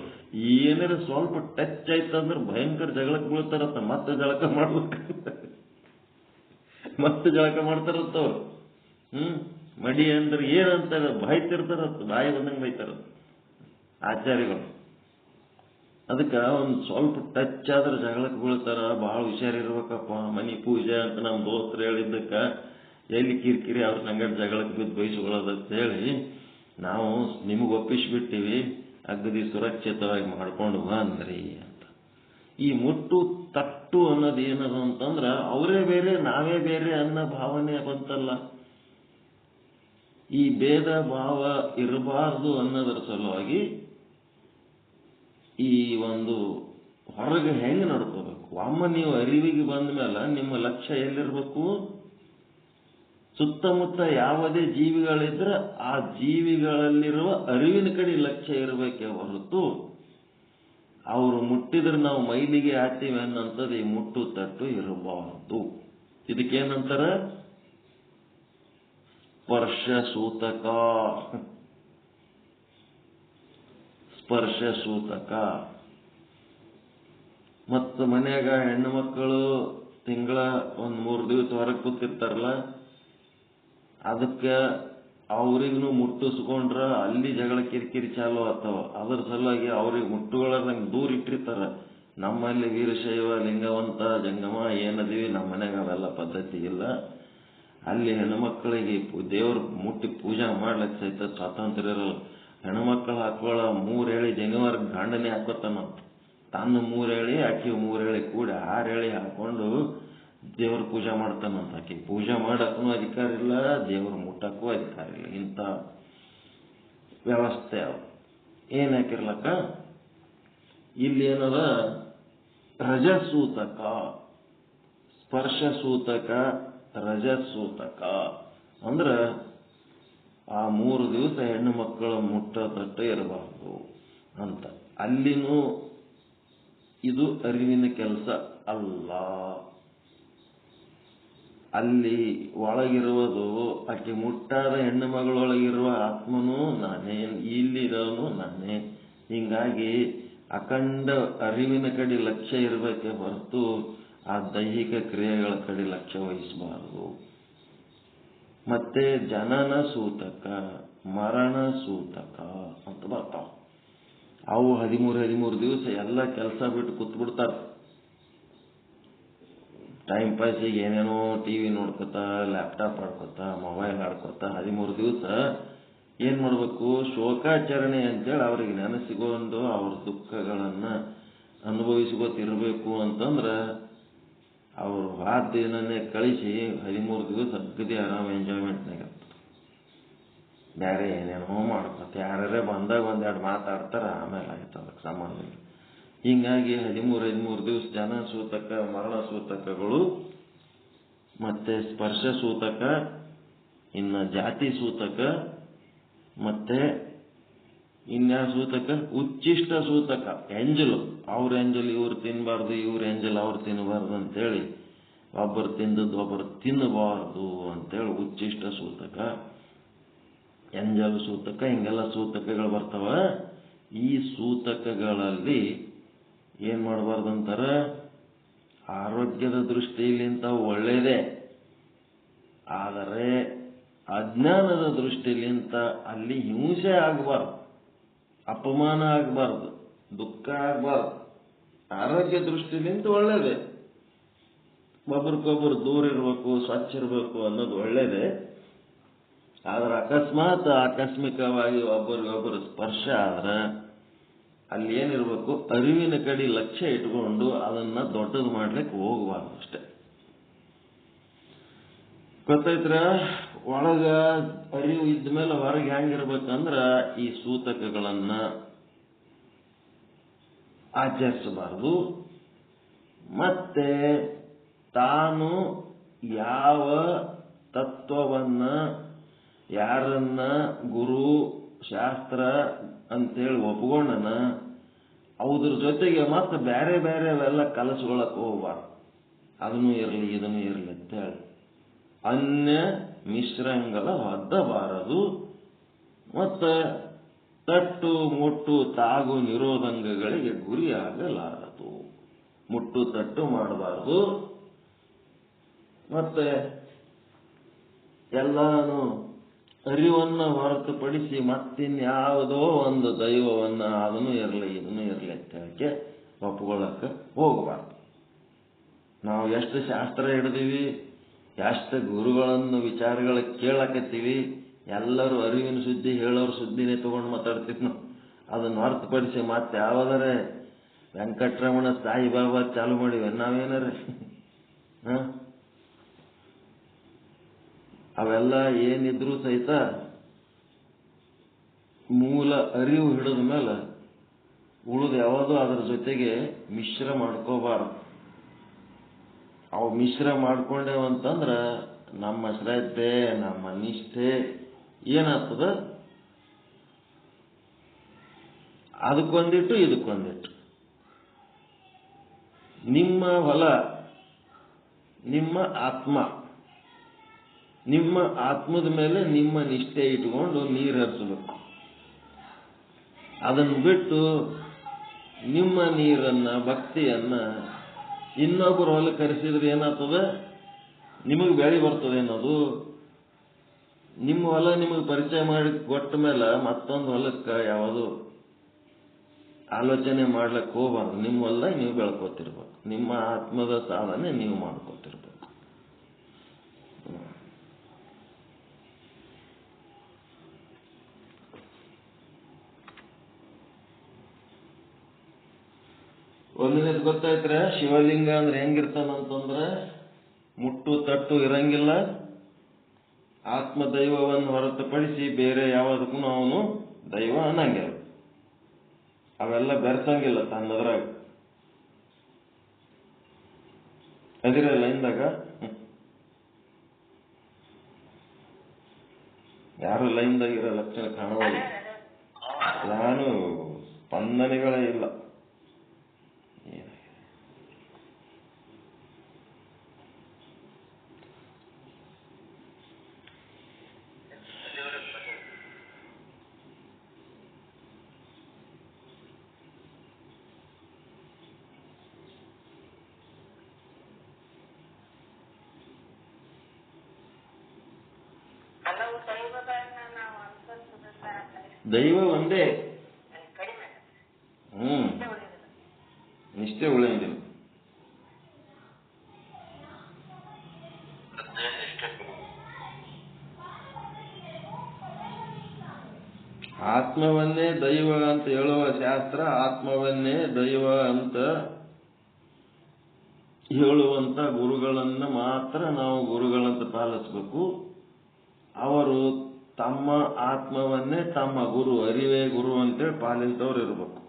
ಏನಾರ ಸ್ವಲ್ಪ ಟಚ್ ಆಯ್ತಂದ್ರೆ ಭಯಂಕರ ಜಗಳಕ್ಕೆ ಬೀಳ್ತಾರತ್ತ, ಮತ್ತೆ ಜಳಕ ಮಾಡ್ಬೇಕು, ಮತ್ತೆ ಜಳಕ ಮಾಡ್ತಾರತ್ತವ್ರು. ಮಡಿ ಅಂದ್ರೆ ಏನಂತಾರ, ಬೈತಿರ್ತಾರತ್ತ, ಬಾಯಿ ಬಂದಂಗೆ ಬೈತಾರ ಆಚಾರ್ಯಗಳು. ಅದಕ್ಕೆ ಒಂದು ಸ್ವಲ್ಪ ಟಚ್ ಆದ್ರೆ ಜಗಳಕ್ಕೆ ಬೀಳ್ತಾರ. ಭಾಳ ಹುಷಾರಿರ್ಬೇಕಪ್ಪ. ಮನಿ ಪೂಜೆ ಅಂತ ನಮ್ಮ ದೋಸ್ತರು ಹೇಳಿದ್ದಕ್ಕ ಎಲ್ಲಿ ಕಿರಿಕಿರಿ ಅವ್ರ ಸಂಗಡ ಜಗಳಕ್ಕೆ ಬಿದ್ದು ಬಯಸ್ಕೊಳ್ಳೋದಂತ ಹೇಳಿ ನಾವು ನಿಮಗೆ ಒಪ್ಪಿಸ್ಬಿಟ್ಟಿವಿ, ಅಗದಿ ಸುರಕ್ಷಿತವಾಗಿ ಮಾಡ್ಕೊಂಡು ಅಂದ್ರಿ ಅಂತ. ಈ ಮುಟ್ಟು ತಟ್ಟು ಅನ್ನೋದು ಏನದು ಅಂತಂದ್ರ ಅವರೇ ಬೇರೆ ನಾವೇ ಬೇರೆ ಅನ್ನೋ ಭಾವನೆ ಬಂತಲ್ಲ. ಈ ಭೇದ ಭಾವ ಇರಬಾರ್ದು ಅನ್ನೋದರ ಸಲುವಾಗಿ ಈ ಒಂದು ಹೊರಗೆ ಹೆಂಗೆ ನಡ್ಕೋಬೇಕು. ಒಮ್ಮ ನೀವು ಅರಿವಿಗೆ ಬಂದ ಮೇಲೆ ನಿಮ್ಮ ಲಕ್ಷ್ಯ ಎಲ್ಲಿರ್ಬೇಕು? ಸುತ್ತಮುತ್ತ ಯಾವುದೇ ಜೀವಿಗಳಿದ್ರೆ ಆ ಜೀವಿಗಳಲ್ಲಿರುವ ಅರಿವಿನ ಕಡೆ ಲಕ್ಷ್ಯ ಇರಬೇಕೇ ಹೊರತು ಅವರು ಮುಟ್ಟಿದ್ರೆ ನಾವು ಮೈಲಿಗೆ ಹಾಕ್ತೀವಿ ಅನ್ನಂಥದ್ದು ಈ ಮುಟ್ಟು ತಟ್ಟು ಇರಬಾರದು. ಇದಕ್ಕೇನಂತಾರ? ಸ್ಪರ್ಶ ಸೂತಕ. ಸ್ಪರ್ಶ ಸೂತಕ. ಮತ್ತು ಮನ್ಯಾಗ ಹೆಣ್ಣು ಮಕ್ಕಳು ತಿಂಗಳ 1-3 ದಿವಸ ಹೊರಗೆ ಕೂತಿರ್ತಾರಲ್ಲ, ಅದಕ್ಕೆ ಅವ್ರಿಗೂ ಮುಟ್ಟಿಸ್ಕೊಂಡ್ರ ಅಲ್ಲಿ ಜಗಳ ಕಿರಿಕಿರಿ ಚಾಲು ಆಗ್ತಾವ. ಅದ್ರ ಸಲುವಾಗಿ ಅವ್ರಿಗೆ ಮುಟ್ಟುಗಳಂಗೆ ದೂರ ಇಟ್ಟಿರ್ತಾರ. ನಮ್ಮಲ್ಲಿ ವೀರಶೈವ ಲಿಂಗವಂತ ಜಂಗಮ ಏನದೀವಿ, ನಮ್ಮ ಮನೆಗೆ ಅವೆಲ್ಲ ಪದ್ಧತಿ ಇಲ್ಲ. ಅಲ್ಲಿ ಹೆಣ್ಮಕ್ಳಿಗೆ ದೇವ್ರ ಮುಟ್ಟಿ ಪೂಜಾ ಮಾಡ್ಲಿಕ್ಕೆ ಸಹಿತ ಸ್ವಾತಂತ್ರ್ಯ ಇರಲ್ಲ. ಹೆಣ್ಮಕ್ಳು ಹಾಕೊಳ್ಳ 3 ಎಳೆ ಜಂಗಮರ ಗಂಡನೇ ಹಾಕೋತಾನಂತ. ತನ್ನ 3 ಎಳೆ ಆಕಿ 3 ಎಳೆ ಕೂಡಿ 6 ಎಳೆ ಹಾಕೊಂಡು ದೇವ್ರ ಪೂಜಾ ಮಾಡ್ತಾನಂತ. ಆಕಿ ಪೂಜಾ ಮಾಡಕ್ಕೂ ಅಧಿಕಾರ ಇಲ್ಲ, ದೇವ್ರ ಮುಟ್ಟಕ್ಕೂ ಅಧಿಕಾರ ಇಲ್ಲ. ಇಂಥ ವ್ಯವಸ್ಥೆ ಅವ. ಏನ್ ಹಾಕಿರ್ಲಕ್ಕ ಇಲ್ಲಿ ಏನದ? ರಜಸೂತಕ, ಸ್ಪರ್ಶ ಸೂತಕ, ರಜಸೂತಕ. ಅಂದ್ರ ಆ 3 ದಿವಸ ಹೆಣ್ಣು ಮಕ್ಕಳ ಮುಟ್ಟ ತಟ್ಟ ಇರಬಾರ್ದು ಅಂತ. ಅಲ್ಲಿನೂ ಇದು ಅರಿವಿನ ಕೆಲಸ ಅಲ್ಲ. ಅಲ್ಲಿ ಒಳಗಿರುವುದು ಆಕೆ ಮುಟ್ಟಾದ ಹೆಣ್ಣು ಮಗಳೊಳಗಿರುವ ಆತ್ಮನೂ ನಾನೇ, ಇಲ್ಲಿರೋನು ನಾನೇ. ಹಿಂಗಾಗಿ ಅಖಂಡ ಅರಿವಿನ ಕಡೆ ಲಕ್ಷ್ಯ ಇರಬೇಕೆ ಹೊರತು ಆ ದೈಹಿಕ ಕ್ರಿಯೆಗಳ ಕಡೆ ಲಕ್ಷ್ಯ ವಹಿಸಬಾರದು. ಮತ್ತೆ ಜನನ ಸೂತಕ, ಮರಣ ಸೂತಕ ಅಂತ ಬರ್ತಾವ. ಅವು 13 ದಿವಸ ಎಲ್ಲ ಕೆಲಸ ಬಿಟ್ಟು ಕೂತ್ ಬಿಡ್ತಾರ. ಟೈಮ್ ಪಾಸಿಗೆ ಏನೇನೋ ಟಿವಿ ನೋಡ್ಕೊತ, ಲ್ಯಾಪ್ಟಾಪ್ ಆಡ್ಕೊತ, ಮೊಬೈಲ್ ಆಡ್ಕೊತ 13 ದಿವಸ ಏನ್ ಮಾಡ್ಬೇಕು? ಶೋಕಾಚರಣೆ ಅಂತೇಳಿ ಅವ್ರಿಗೆ ನೆನಸಿಕೊಂಡು ಅವ್ರ ದುಃಖಗಳನ್ನ ಅನುಭವಿಸ್ಕೊತಿರ್ಬೇಕು ಅಂತಂದ್ರ ಅವರು ಆ ದಿನನೇ ಕಳಿಸಿ 13 ದಿವಸ ಅಗದಿ ಆರಾಮ್ ಎಂಜಾಯ್ಮೆಂಟ್ನಾಗ ಬೇರೆ ಏನೇನೋ ಮಾಡ್ಕೊತ ಯಾರೇ ಬಂದಾಗ 1-2 ಮಾತಾಡ್ತಾರ, ಆಮೇಲೆ ಆಯ್ತು ಅದಕ್ಕೆ ಸಂಬಂಧ ಇಲ್ಲ. ಹಿಂಗಾಗಿ 13 ದಿವಸ ಜನ ಸೂತಕ, ಮರಣ ಸೂತಕಗಳು, ಮತ್ತೆ ಸ್ಪರ್ಶ ಸೂತಕ, ಇನ್ನ ಜಾತಿ ಸೂತಕ, ಮತ್ತೆ ಇನ್ಯಾವ ಸೂತಕ? ಉಚ್ಚಿಷ್ಟ ಸೂತಕ. ಎಂಜಲು, ಅವ್ರ ಎಂಜಲ್ ಇವ್ರು ತಿನ್ನಬಾರ್ದು, ಇವ್ರ ಎಂಜಲ್ ಅವ್ರು ತಿನ್ನಬಾರ್ದು ಅಂತೇಳಿ ಒಬ್ಬರು ತಿಂದದ್ದು ಒಬ್ಬರು ತಿನ್ನಬಾರ್ದು ಅಂತೇಳಿ ಉಚ್ಚಿಷ್ಟ ಸೂತಕ, ಎಂಜಲ್ ಸೂತಕ, ಹಿಂಗೆಲ್ಲ ಸೂತಕಗಳು ಬರ್ತಾವ. ಈ ಸೂತಕಗಳಲ್ಲಿ ಏನ್ ಮಾಡಬಾರ್ದು ಅಂತಾರ? ಆರೋಗ್ಯದ ದೃಷ್ಟಿಯಲ್ಲಿಂತ ಒಳ್ಳೇದೇ, ಆದರೆ ಅಜ್ಞಾನದ ದೃಷ್ಟಿಯಲ್ಲಿಂತ ಅಲ್ಲಿ ಹಿಂಸೆ ಆಗಬಾರ್ದು, ಅಪಮಾನ ಆಗಬಾರ್ದು, ದುಃಖ ಆಗಬಾರ್ದು. ಆರೋಗ್ಯ ದೃಷ್ಟಿಲಿಂತ ಒಳ್ಳೇದೇ, ಒಬ್ರಿಗೊಬ್ರು ದೂರ ಇರಬೇಕು, ಸ್ವಚ್ಛ ಇರಬೇಕು ಅನ್ನೋದು ಒಳ್ಳೇದೇ. ಆದ್ರೆ ಆಕಸ್ಮಿಕವಾಗಿ ಒಬ್ಬರಿಗೊಬ್ಬರು ಸ್ಪರ್ಶ ಆದ್ರೆ ಅಲ್ಲಿ ಏನಿರ್ಬೇಕು? ಅರಿವಿನ ಕಡೆ ಲಕ್ಷ್ಯ ಇಟ್ಕೊಂಡು ಅದನ್ನ ದೊಡ್ಡದು ಮಾಡ್ಲಿಕ್ಕೆ ಹೋಗಬಾರ್ದು ಅಷ್ಟೆ. ಗೊತ್ತೈತ್ರ? ಒಳಗ ಅರಿವು ಇದ್ಮೇಲೆ ಹೊರಗೆ ಹೆಂಗಿರ್ಬೇಕಂದ್ರ ಈ ಸೂತಕಗಳನ್ನ ಆಚರಿಸಬಾರದು. ಮತ್ತೆ ತಾನು ಯಾವ ತತ್ವವನ್ನ, ಯಾರನ್ನ ಗುರು ಶಾಸ್ತ್ರ ಅಂತೇಳಿ ಒಪ್ಕೊಂಡನ ಅದ್ರ ಜೊತೆಗೆ ಮತ್ತೆ ಬೇರೆ ಬೇರೆ ಅವೆಲ್ಲ ಕಲಸ್ಕೊಳಕ್ ಹೋಗ್ಬಾರ್ದು. ಅದನ್ನು ಇರಲಿ ಇದನ್ನು ಇರಲಿ ಅಂತೇಳಿ ಅನ್ಯ ಮಿಶ್ರಂಗಳ ಹೊದ್ದಬಾರದು. ಮತ್ತೆ ತಟ್ಟು ಮುಟ್ಟು ತಾಗು ನಿರೋಧಂಗಗಳಿಗೆ ಗುರಿಯಾಗಲಾರದು. ಮುಟ್ಟು ತಟ್ಟು ಮಾಡಬಾರದು. ಮತ್ತೆ ಎಲ್ಲಾನು ಅರಿವನ್ನ ಹೊರತುಪಡಿಸಿ ಮತ್ತಿನ್ಯಾವುದೋ ಒಂದು ದೈವವನ್ನ ಅದನ್ನು ಇರಲಿ ಇದನ್ನು ಇರಲಿ ಅಂತ ಹೇಳಕ್ಕೆ ಒಪ್ಕೊಳ್ಳಕ್ಕೆ ಹೋಗಬಾರ್ದು. ನಾವು ಎಷ್ಟು ಶಾಸ್ತ್ರ ಹಿಡಿದೀವಿ, ಎಷ್ಟು ಗುರುಗಳನ್ನು ವಿಚಾರಗಳ ಕೇಳಕತ್ತೀವಿ, ಎಲ್ಲರೂ ಅರಿವಿನ ಸುದ್ದಿ ಹೇಳೋರು ಸುದ್ದಿನೇ ತಗೊಂಡು ಮಾತಾಡ್ತೀವಿ ನಾವು. ಅದನ್ನು ಹೊರತುಪಡಿಸಿ ಮತ್ತೆ ಯಾವುದರೆ ವೆಂಕಟರಮಣ ಸಾಯಿಬಾಬಾ ಚಾಲು ಮಾಡಿವೆ ನಾವೇನಾರ. ಅವೆಲ್ಲ ಏನಿದ್ರು ಸಹಿತ ಮೂಲ ಅರಿವು ಹಿಡಿದ ಮೇಲೆ ಉಳಿದು ಯಾವುದೋ ಅದರ ಜೊತೆಗೆ ಮಿಶ್ರ ಮಾಡ್ಕೋಬಾರದು. ಅವು ಮಿಶ್ರ ಮಾಡ್ಕೊಂಡೇವಂತಂದ್ರ ನಮ್ಮ ಶ್ರದ್ಧೆ, ನಮ್ಮ ನಿಷ್ಠೆ ಏನಾಗ್ತದ, ಅದಕ್ಕೊಂದಿಟ್ಟು ಇದಕ್ಕೊಂದಿಟ್ಟು. ನಿಮ್ಮ ಹೊಲ, ನಿಮ್ಮ ಆತ್ಮ, ನಿಮ್ಮ ಆತ್ಮದ ಮೇಲೆ ನಿಮ್ಮ ನಿಷ್ಠೆ ಇಟ್ಕೊಂಡು ನೀರು ಹರಿಸಬೇಕು. ಅದನ್ನು ಬಿಟ್ಟು ನಿಮ್ಮ ನೀರನ್ನ, ಭಕ್ತಿಯನ್ನ ಇನ್ನೊಬ್ಬರು ಹೊಲಕ್ಕೆ ಹರಿಸಿದ್ರೆ ಏನಾಗ್ತದೆ, ನಿಮಗೆ ಬೆಳೆ ಬರ್ತದೆ ಅನ್ನೋದು. ನಿಮ್ಮ ಹೊಲ ನಿಮಗೆ ಪರಿಚಯ ಮಾಡಿ ಕೊಟ್ಟ ಮೇಲೆ ಮತ್ತೊಂದು ಹೊಲಕ್ಕೆ ಯಾವುದು ಆಲೋಚನೆ ಮಾಡ್ಲಿಕ್ಕೆ ಹೋಗ್ಬಾರ್ದು. ನಿಮ್ಮ ಹೊಲದಾಗ ನೀವು ಬೆಳ್ಕೋತಿರ್ಬೇಕು, ನಿಮ್ಮ ಆತ್ಮದ ಸಾಧನೆ ನೀವು ಮಾಡ್ಕೋತಿರ್ಬೇಕು. ಒಂದನೇದು ಗೊತ್ತಾಯ್ತ್ರೆ, ಶಿವಲಿಂಗ ಅಂದ್ರೆ ಹೆಂಗಿರ್ತಾನಂತಂದ್ರೆ ಮುಟ್ಟು ತಟ್ಟು ಇರಂಗಿಲ್ಲ. ಆತ್ಮದೈವವನ್ನು ಹೊರತುಪಡಿಸಿ ಬೇರೆ ಯಾವುದಕ್ಕೂ ಅವನು ದೈವ ಅನ್ನಂಗಿಲ್ಲ. ಅವೆಲ್ಲ ಬೆರೆಸಂಗಿಲ್ಲ ತನ್ನದ್ರಾಗ. ಅದಿರಲ್ಲ ಇಂದಾಗ ಯಾರು ಲೈನ್ದಾಗಿರೋ ಲಕ್ಷಣ ಕಾಣುವಲ್ಲ, ನಾನು ಸ್ಪಂದನೆಗಳೇ ಇಲ್ಲ. ದೈವ ಒಂದೇ, ನಿಷ್ಠೆ ಉಳಿಯಂಗಿಲ್ಲ. ಆತ್ಮವನ್ನೇ ದೈವ ಅಂತ ಹೇಳುವ ಶಾಸ್ತ್ರ, ಆತ್ಮವನ್ನೇ ದೈವ ಅಂತ ಹೇಳುವಂತ ಗುರುಗಳನ್ನ ಮಾತ್ರ ನಾವು ಗುರುಗಳಂತ ಪಾಲಿಸಬೇಕು. ಅವರು ತಮ್ಮ ಆತ್ಮವನ್ನೇ ತಮ್ಮ ಗುರು, ಅರಿವೇ ಗುರು ಅಂತೇಳಿ ಪಾಲಿಸಿದವರು ಇರಬೇಕು.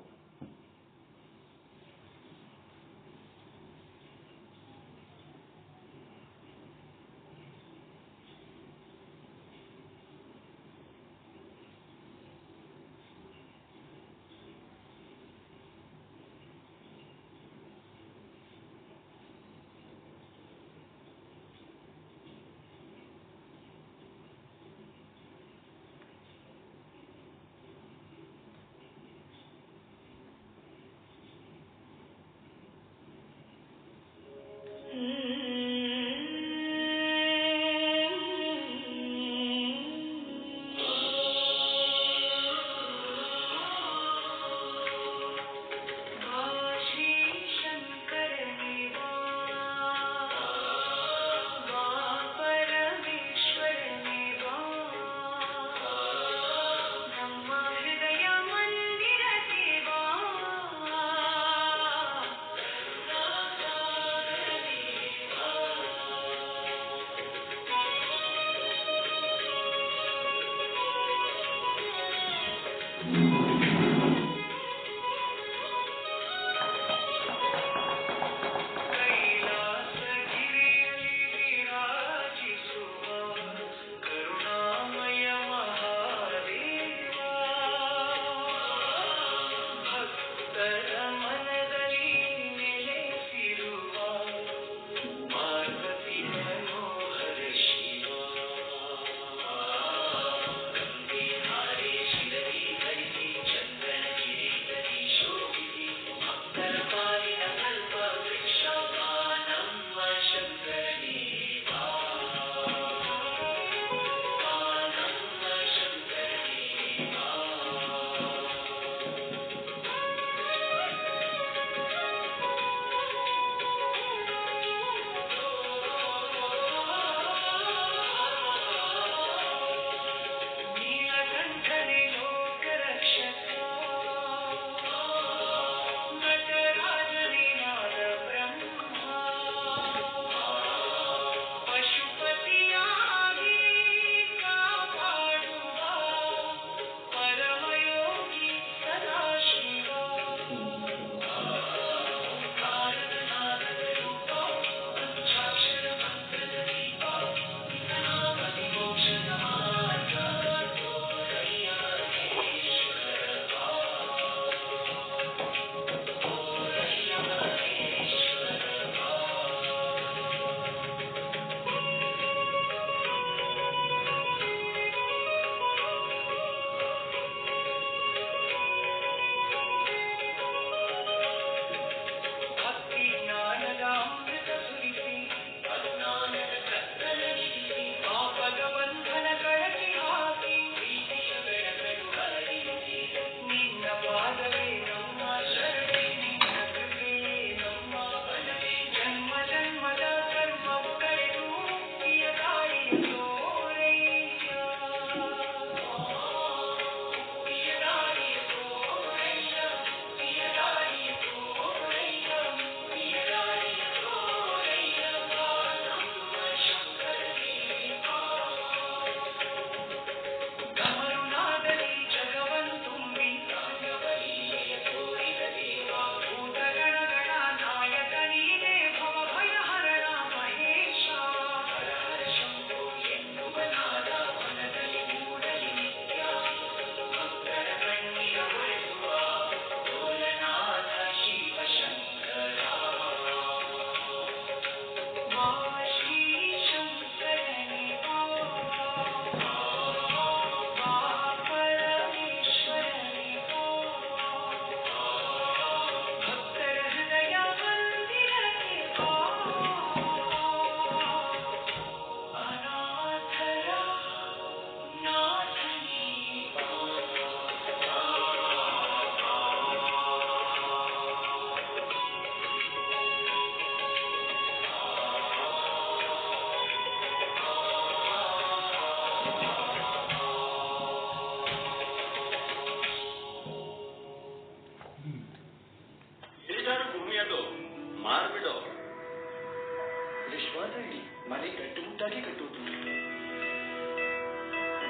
ವಿಶ್ವಾಸ ಇಡಿ, ಮನೆ ಗಟ್ಟಿಮುಟ್ಟಾಗಿ ಕಟ್ಟುವುದು.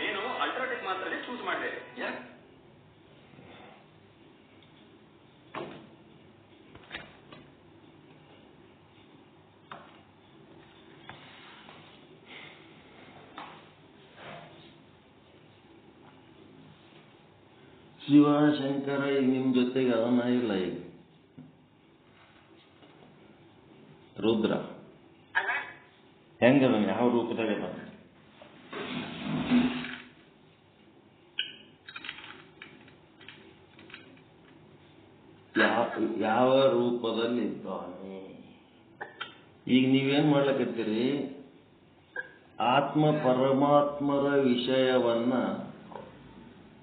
ನೀನು ಅಲ್ಟ್ರಾಟೆಕ್ ಮಾತ್ರನೇ ಚೂಸ್ ಮಾಡಿದೆ. ಯಾಕೆ? ಶಿವ ಶಂಕರ ಈಗ ನಿಮ್ಮ ಜೊತೆಗೆ ಅದನ್ನ ಇಲ್ಲ. ಈಗ ರುದ್ರ ಹೆಂಗದ, ಯಾವ ರೂಪದಾಗ ಅದ? ಯಾವ ರೂಪದಲ್ಲಿ ಇದ್ದಾನೆ? ಈಗ ನೀವೇನ್ ಮಾಡ್ಲಕತ್ತೀರಿ? ಆತ್ಮ ಪರಮಾತ್ಮರ ವಿಷಯವನ್ನ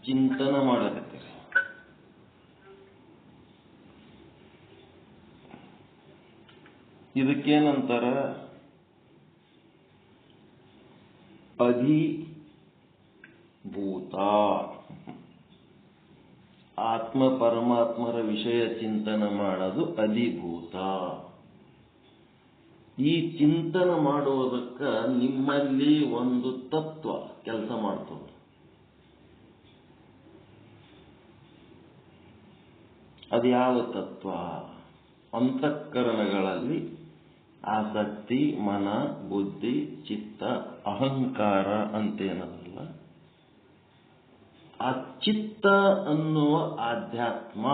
ಚಿಂತನೆ ಮಾಡ್ಲಕತ್ತೀರಿ. ಇದಕ್ಕೇನಂತಾರ? ಅಧಿಭೂತ. ಆತ್ಮ ಪರಮಾತ್ಮರ ವಿಷಯ ಚಿಂತನೆ ಮಾಡೋದು ಅಧಿಭೂತ. ಈ ಚಿಂತನೆ ಮಾಡುವುದಕ್ಕ ನಿಮ್ಮಲ್ಲಿ ಒಂದು ತತ್ವ ಕೆಲಸ ಮಾಡ್ತದೆ. ಅದು ಯಾವ ತತ್ವ? ಅಂತಃಕರಣಗಳಲ್ಲಿ ಆಸಕ್ತಿ, ಮನ, ಬುದ್ಧಿ, ಚಿತ್ತ, ಅಹಂಕಾರ ಅಂತೇನದಲ್ಲ, ಆ ಚಿತ್ತ ಅನ್ನುವ ಆಧ್ಯಾತ್ಮ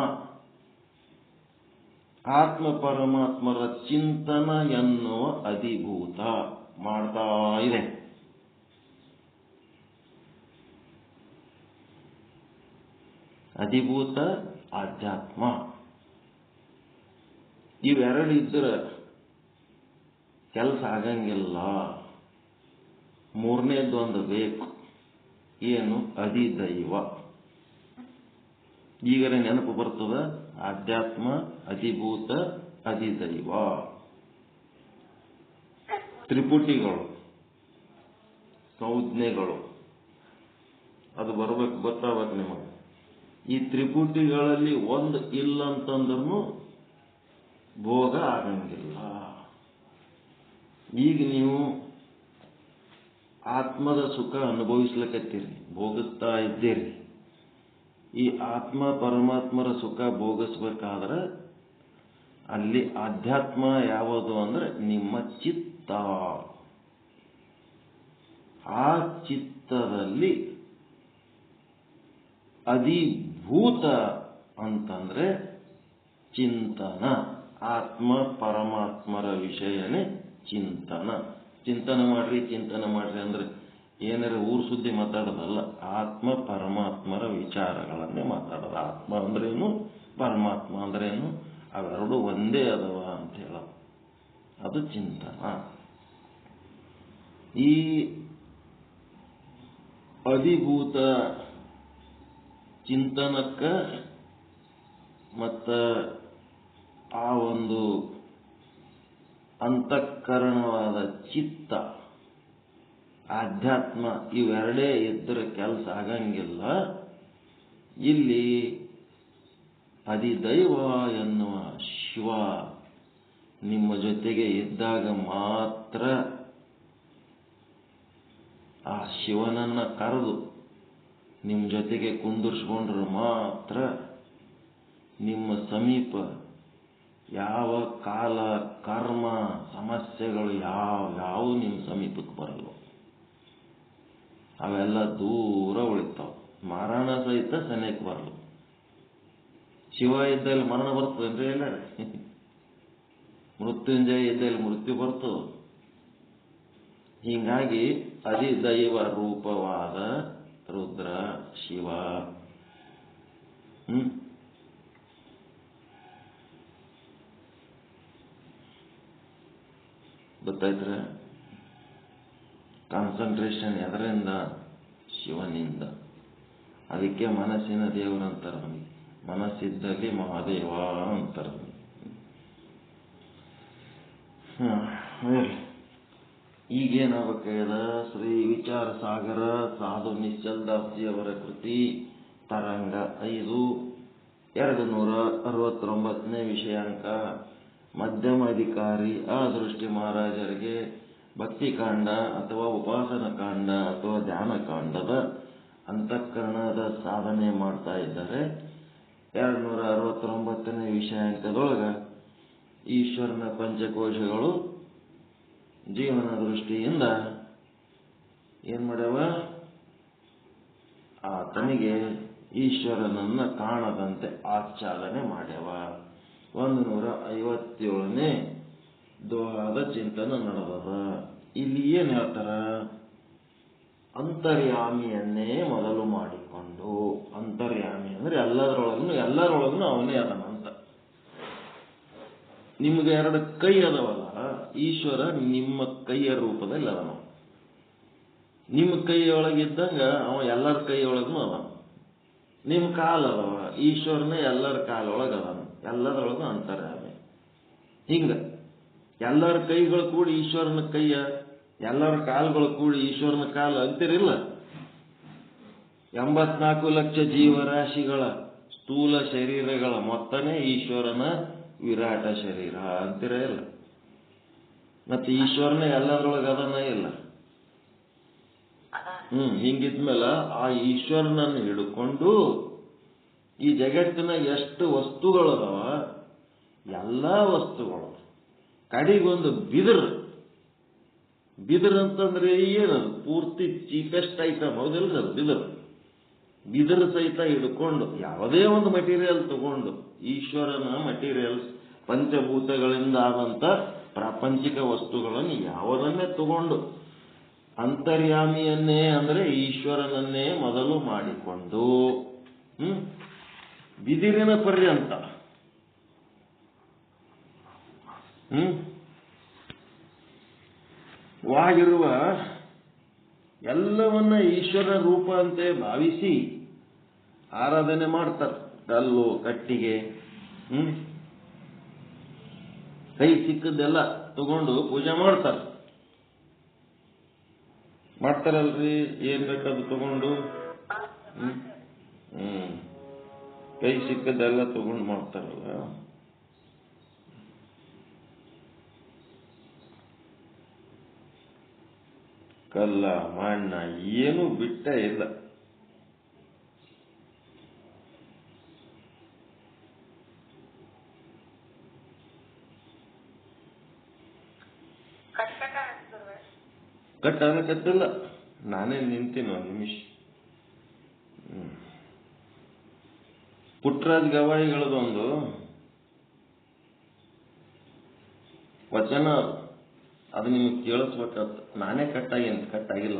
ಆತ್ಮ ಪರಮಾತ್ಮರ ಚಿಂತನ ಎನ್ನುವ ಅಧಿಭೂತ ಮಾಡ್ತಾ ಇದೆ. ಅಧಿಭೂತ, ಆಧ್ಯಾತ್ಮ ಇವೆರಡು ಇದ್ರೆ ಕೆಲಸ ಆಗಂಗಿಲ್ಲ. ಮೂರನೇದೊಂದು ಬೇಕು. ಏನು? ಅಧಿದೈವ. ಈಗಲೇ ನೆನಪು ಬರ್ತದ. ಆಧ್ಯಾತ್ಮ, ಅಧಿಭೂತ, ಅಧಿದೈವ. ತ್ರಿಪುಟಿಗಳು, ಸಂಜ್ಞೆಗಳು ಅದು ಬರ್ಬೇಕು, ಗೊತ್ತಾಗಬೇಕು ನಿಮಗೆ. ಈ ತ್ರಿಪುಟಿಗಳಲ್ಲಿ ಒಂದು ಇಲ್ಲ ಅಂತಂದ್ರೂ ಭೋಗ ಆಗಂಗಿಲ್ಲ. ಈಗ ನೀವು ಆತ್ಮದ ಸುಖ ಅನುಭವಿಸ್ಲಿಕ್ಕತ್ತೀರಿ, ಭೋಗಿಸ್ತಾ ಇದ್ದೀರಿ. ಈ ಆತ್ಮ ಪರಮಾತ್ಮರ ಸುಖ ಭೋಗಿಸ್ಬೇಕಾದ್ರೆ ಅಲ್ಲಿ ಆಧ್ಯಾತ್ಮ ಯಾವುದು ಅಂದ್ರೆ ನಿಮ್ಮ ಚಿತ್ತ. ಆ ಚಿತ್ತದಲ್ಲಿ ಅಧಿಭೂತ ಅಂತಂದ್ರೆ ಚಿಂತನ. ಆತ್ಮ ಪರಮಾತ್ಮರ ವಿಷಯನೇ ಚಿಂತನ. ಚಿಂತನೆ ಮಾಡ್ರಿ, ಚಿಂತನೆ ಮಾಡ್ರಿ ಅಂದ್ರೆ ಏನಾರ ಊರು ಸುದ್ದಿ ಮಾತಾಡೋದಲ್ಲ. ಆತ್ಮ ಪರಮಾತ್ಮರ ವಿಚಾರಗಳನ್ನೇ ಮಾತಾಡೋದು. ಆತ್ಮ ಅಂದ್ರೇನು, ಪರಮಾತ್ಮ ಅಂದ್ರೇನು, ಅವೆರಡು ಒಂದೇ ಅದಾವ ಅಂತ ಹೇಳೋದು. ಅದು ಚಿಂತನ. ಈ ಅಧಿಭೂತ ಚಿಂತನಕ್ಕ ಮತ್ತ ಆ ಒಂದು ಅಂತಃಕರಣವಾದ ಚಿತ್ತ, ಆಧ್ಯಾತ್ಮ ಇವೆರಡೇ ಇದ್ದರೆ ಕೆಲಸ ಆಗಂಗಿಲ್ಲ. ಇಲ್ಲಿ ಅಧಿದೈವ ಎನ್ನುವ ಶಿವ ನಿಮ್ಮ ಜೊತೆಗೆ ಇದ್ದಾಗ ಮಾತ್ರ, ಆ ಶಿವನನ್ನ ಕರೆದು ನಿಮ್ಮ ಜೊತೆಗೆ ಕುಂದಿರ್ಸ್ಕೊಂಡ್ರೆ ಮಾತ್ರ ನಿಮ್ಮ ಸಮೀಪ ಯಾವ ಕಾಲ, ಕರ್ಮ, ಸಮಸ್ಯೆಗಳು ಯಾವ ನಿಮ್ಮ ಸಮೀಪಕ್ಕೆ ಬರಲ್ಲ. ಅವೆಲ್ಲ ದೂರ ಉಳಿತಾವ. ಮರಣ ಸಹಿತ ಸನಿಯಕ್ಕೆ ಬರಲ್ಲ. ಶಿವ ಇದ್ದಲ್ಲಿ ಮರಣ ಬರ್ತದೇನ್ರಿ? ಎಲ್ಲಾರ ಮೃತ್ಯುಂಜಯ ಇದ್ದಲ್ಲಿ ಮೃತ್ಯು ಬರ್ತದ. ಹೀಗಾಗಿ ಅಧಿದೈವ ರೂಪವಾದ ರುದ್ರ ಶಿವ ಗೊತ್ತಾಯ್ತ್ರ? ಕಾನ್ಸಂಟ್ರೇಷನ್ ಎದರಿಂದ? ಶಿವನಿಂದ. ಅದಕ್ಕೆ ಮನಸ್ಸಿನ ದೇವರಂತಾರ. ನಮಗೆ ಮನಸ್ಸಿದ್ದಲ್ಲಿ ಮಹಾದೇವ ಅಂತಾರ. ಈಗೇನಾಗಬೇಕದ? ಶ್ರೀ ವಿಚಾರ ಸಾಗರ ಸಾಧು ನಿಶ್ಚಲ್ ದಾಸ್ಜಿಯವರ ಕೃತಿ ತರಂಗ 5, 269ನೇ ವಿಷಯಾಂಕ. ಮಧ್ಯಮ ಅಧಿಕಾರಿ ಆ ದೃಷ್ಟಿ ಮಹಾರಾಜರಿಗೆ ಭಕ್ತಿಕಾಂಡ ಅಥವಾ ಉಪಾಸನ ಕಾಂಡ ಅಥವಾ ಧ್ಯಾನ ಕಾಂಡದ ಅಂತಃಕರಣದ ಸಾಧನೆ ಮಾಡ್ತಾ ಇದ್ದಾರೆ. 269ನೇ ವಿಷಯಾಂಕದೊಳಗೆ ಈಶ್ವರನ ಪಂಚಕೋಶಗಳು ಜೀವನ ದೃಷ್ಟಿಯಿಂದ ಏನ್ ಮಾಡ್ಯಾವ? ಆತನಿಗೆ ಈಶ್ವರನನ್ನ ಕಾಣದಂತೆ ಆಚ್ಛಾದನೆ ಮಾಡ್ಯಾವ. 157ನೇ ದೋಹಾದ ಚಿಂತನೆ ನಡೆದದ. ಇಲ್ಲಿ ಏನ್ ಹೇಳ್ತಾರ? ಅಂತರ್ಯಾಮಿಯನ್ನೇ ಮೊದಲು ಮಾಡಿಕೊಂಡು, ಅಂತರ್ಯಾಮಿ ಅಂದ್ರೆ ಎಲ್ಲರೊಳಗೂ ಅವನೇ ಅದನಂತ. ನಿಮ್ಗೆ 2 ಕೈ ಅದವಲ್ಲ, ಈಶ್ವರ ನಿಮ್ಮ ಕೈಯ ರೂಪದಲ್ಲಿ ಅದನ. ನಿಮ್ಮ ಕೈಯೊಳಗಿದ್ದಂಗ ಅವ ಎಲ್ಲರ ಕೈಯೊಳಗೂ ಅದ. ನಿಮ್ಮ ಕಾಲ ಅದಾವ, ಈಶ್ವರನೇ ಎಲ್ಲರ ಕಾಲೊಳಗೆ ಅದನ, ಎಲ್ಲದರೊಳಗೂ ಅಂತರ್ಯಾಮಿ. ಹಿಂಗ ಎಲ್ಲರ ಕೈಗಳು ಕೂಡಿ ಈಶ್ವರನ ಕೈಯ, ಎಲ್ಲರ ಕಾಲುಗಳು ಕೂಡಿ ಈಶ್ವರನ ಕಾಲ ಅಂತಿರಿಲ್ಲ. 84 ಲಕ್ಷ ಜೀವರಾಶಿಗಳ ಸ್ಥೂಲ ಶರೀರಗಳ ಮೊತ್ತನೇ ಈಶ್ವರನ ವಿರಾಟ ಶರೀರ ಅಂತಿರ ಇಲ್ಲ. ಮತ್ತೆ ಈಶ್ವರನೇ ಎಲ್ಲದರೊಳಗೆ ಅದನ್ನ ಇಲ್ಲ. ಹಿಂಗಿದ್ಮೇಲೆ ಆ ಈಶ್ವರನನ್ನು ಹಿಡ್ಕೊಂಡು ಈ ಜಗತ್ತಿನ ಎಷ್ಟು ವಸ್ತುಗಳದಾವ, ಎಲ್ಲಾ ವಸ್ತುಗಳು ಕಡೆಗೊಂದು ಬಿದಿರು ಅಂತಂದ್ರೆ ಏನದು? ಪೂರ್ತಿ ಚೀಪೆಸ್ಟ್ ಐಟಮ್ ಹೌದಿಲ್ಲ ಬಿದಿರು ಸಹಿತ ಹಿಡ್ಕೊಂಡು ಯಾವುದೇ ಒಂದು ಮಟೀರಿಯಲ್ ತಗೊಂಡು ಈಶ್ವರನ ಮಟೀರಿಯಲ್ಸ್ ಪಂಚಭೂತಗಳಿಂದ ಆದಂತ ಪ್ರಾಪಂಚಿಕ ವಸ್ತುಗಳನ್ನು ಯಾವುದನ್ನೇ ತಗೊಂಡು ಅಂತರ್ಯಾಮಿಯನ್ನೇ ಅಂದ್ರೆ ಈಶ್ವರನನ್ನೇ ಮೊದಲು ಮಾಡಿಕೊಂಡು ಬಿದಿರಿನ ಪರ್ಯಂತ ವಾಗಿರುವ ಎಲ್ಲವನ್ನ ಈಶ್ವರ ರೂಪ ಅಂತೆ ಭಾವಿಸಿ ಆರಾಧನೆ ಮಾಡ್ತಾರೆ. ಕಲ್ಲು ಕಟ್ಟಿಗೆ ಕೈ ಸಿಕ್ಕದ್ದೆಲ್ಲ ತಗೊಂಡು ಪೂಜೆ ಮಾಡ್ತಾರಲ್ರಿ. ಏನ್ ಬೇಕದು ತಗೊಂಡು ಕೈ ಸಿಕ್ಕದ್ದೆಲ್ಲ ತಗೊಂಡು ಮಾಡ್ತಾರಲ್ಲ. ಕಲ್ಲ ಮಣ್ಣ ಏನೂ ಬಿಟ್ಟ ಇಲ್ಲ. ಕಟ್ಟಲ್ಲ, ನಾನೇ ನಿಂತೀನಿ ಒಂದು ನಿಮಿಷ. ಪುಟ್ಟರಾಜ್ ಗವಾಯಿಗಳದೊಂದು ವಚನ, ಅದು ನಿಮಗೆ ಕೇಳಿಸ್ಬೇಕಂತ. ನಾನೇ ಕಟ್ಟಾಗಿಲ್ಲ.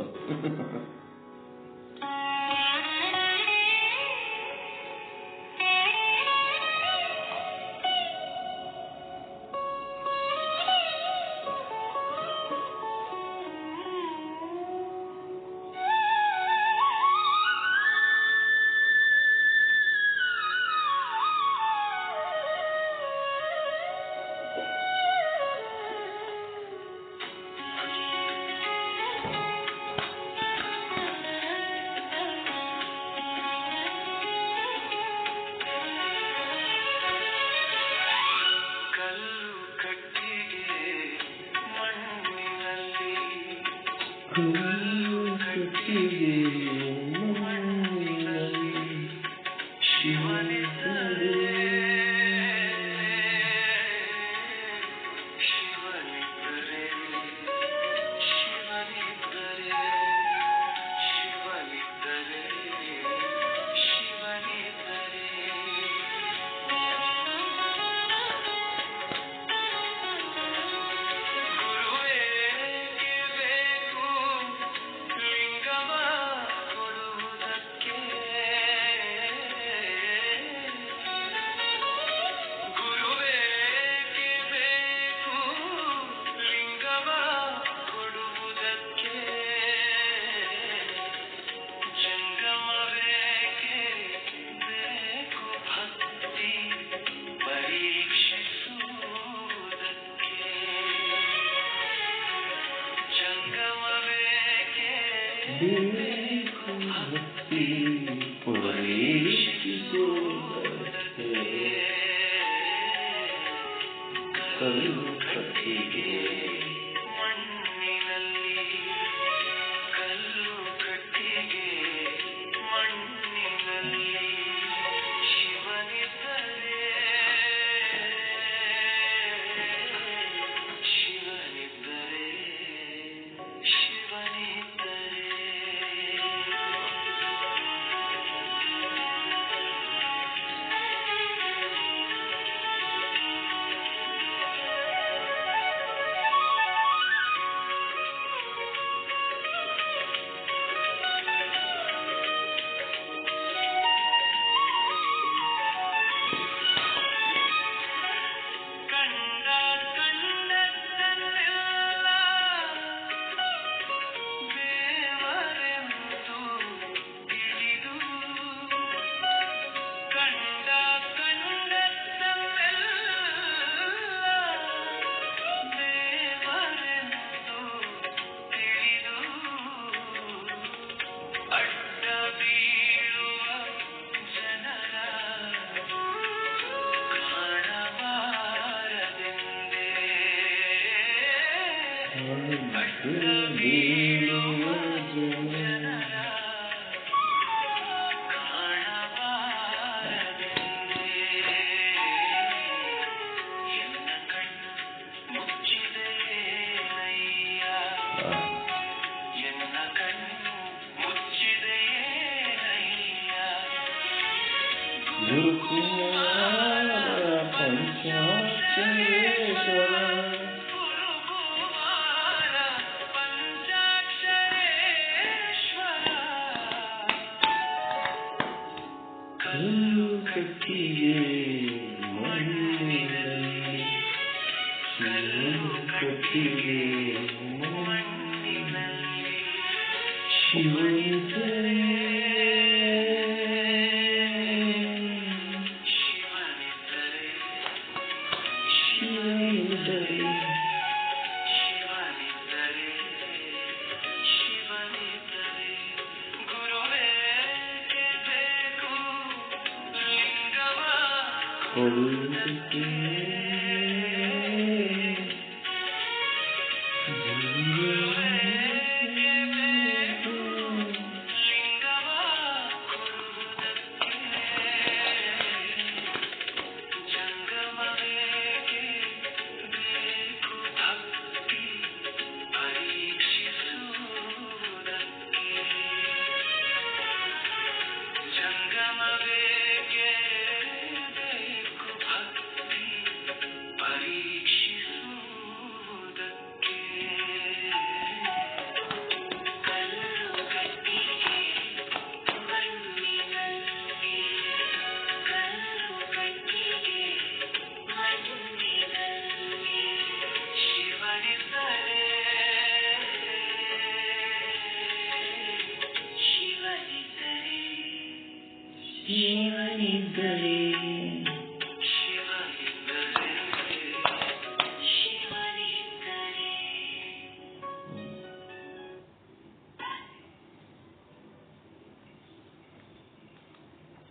ಕಲ್ಲು ಕಟ್ಟಿಗೆ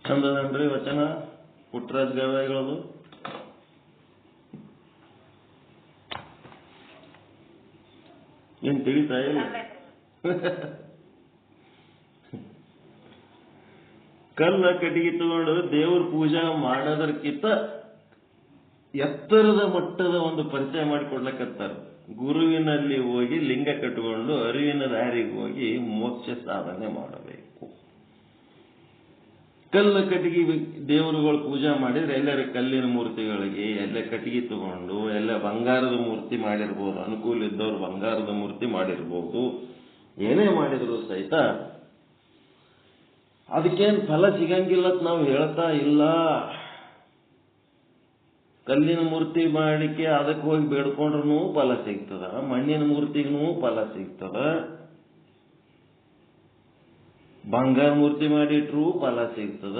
ಚಂದದನ್ರಿ ವಚನ ಪುಟ್ಟರಾಜ ಗವಾಯಿಗಳದು. ಏನ್ ತಿಳಿತಾ ಇಲ್ಲ? ಕಲ್ಲ ಕಟ್ಟಿಗೆ ತಗೊಂಡು ದೇವ್ರ ಪೂಜಾ ಮಾಡೋದಕ್ಕಿಂತ ಎತ್ತರದ ಮಟ್ಟದ ಒಂದು ಪರಿಚಯ ಮಾಡಿಕೊಡ್ಲಕತ್ತಾರ. ಗುರುವಿನಲ್ಲಿ ಹೋಗಿ ಲಿಂಗ ಕಟ್ಟಿಕೊಂಡು ಅರಿವಿನ ದಾರಿಗೆ ಹೋಗಿ ಮೋಕ್ಷ ಸಾಧನೆ ಮಾಡಬೇಕು. ಕಲ್ಲ ಕಟ್ಟಿಗೆ ದೇವರುಗಳು ಪೂಜಾ ಮಾಡಿದ್ರೆ ಎಲ್ಲರ ಕಲ್ಲಿನ ಮೂರ್ತಿಗಳಿಗೆ ಎಲ್ಲ ಕಟ್ಟಿಗೆ ತಗೊಂಡು ಎಲ್ಲ ಬಂಗಾರದ ಮೂರ್ತಿ ಮಾಡಿರ್ಬೋದು, ಅನುಕೂಲ ಇದ್ದವ್ರು ಬಂಗಾರದ ಮೂರ್ತಿ ಮಾಡಿರ್ಬೋದು, ಏನೇ ಮಾಡಿದ್ರು ಸಹಿತ ಅದಕ್ಕೇನು ಫಲ ಸಿಗಂಗಿಲ್ಲ ಅಂತ ನಾವು ಹೇಳ್ತಾ ಇಲ್ಲ. ಕಲ್ಲಿನ ಮೂರ್ತಿ ಮಾಡಿಕೆ ಅದಕ್ಕೆ ಹೋಗಿ ಬೇಡ್ಕೊಂಡ್ರೂ ಫಲ ಸಿಗ್ತದ, ಮಣ್ಣಿನ ಮೂರ್ತಿಗೂ ಫಲ ಸಿಗ್ತದ, ಬಂಗಾರ ಮೂರ್ತಿ ಮಾಡಿಟ್ರು ಫಲ ಸಿಗ್ತದ.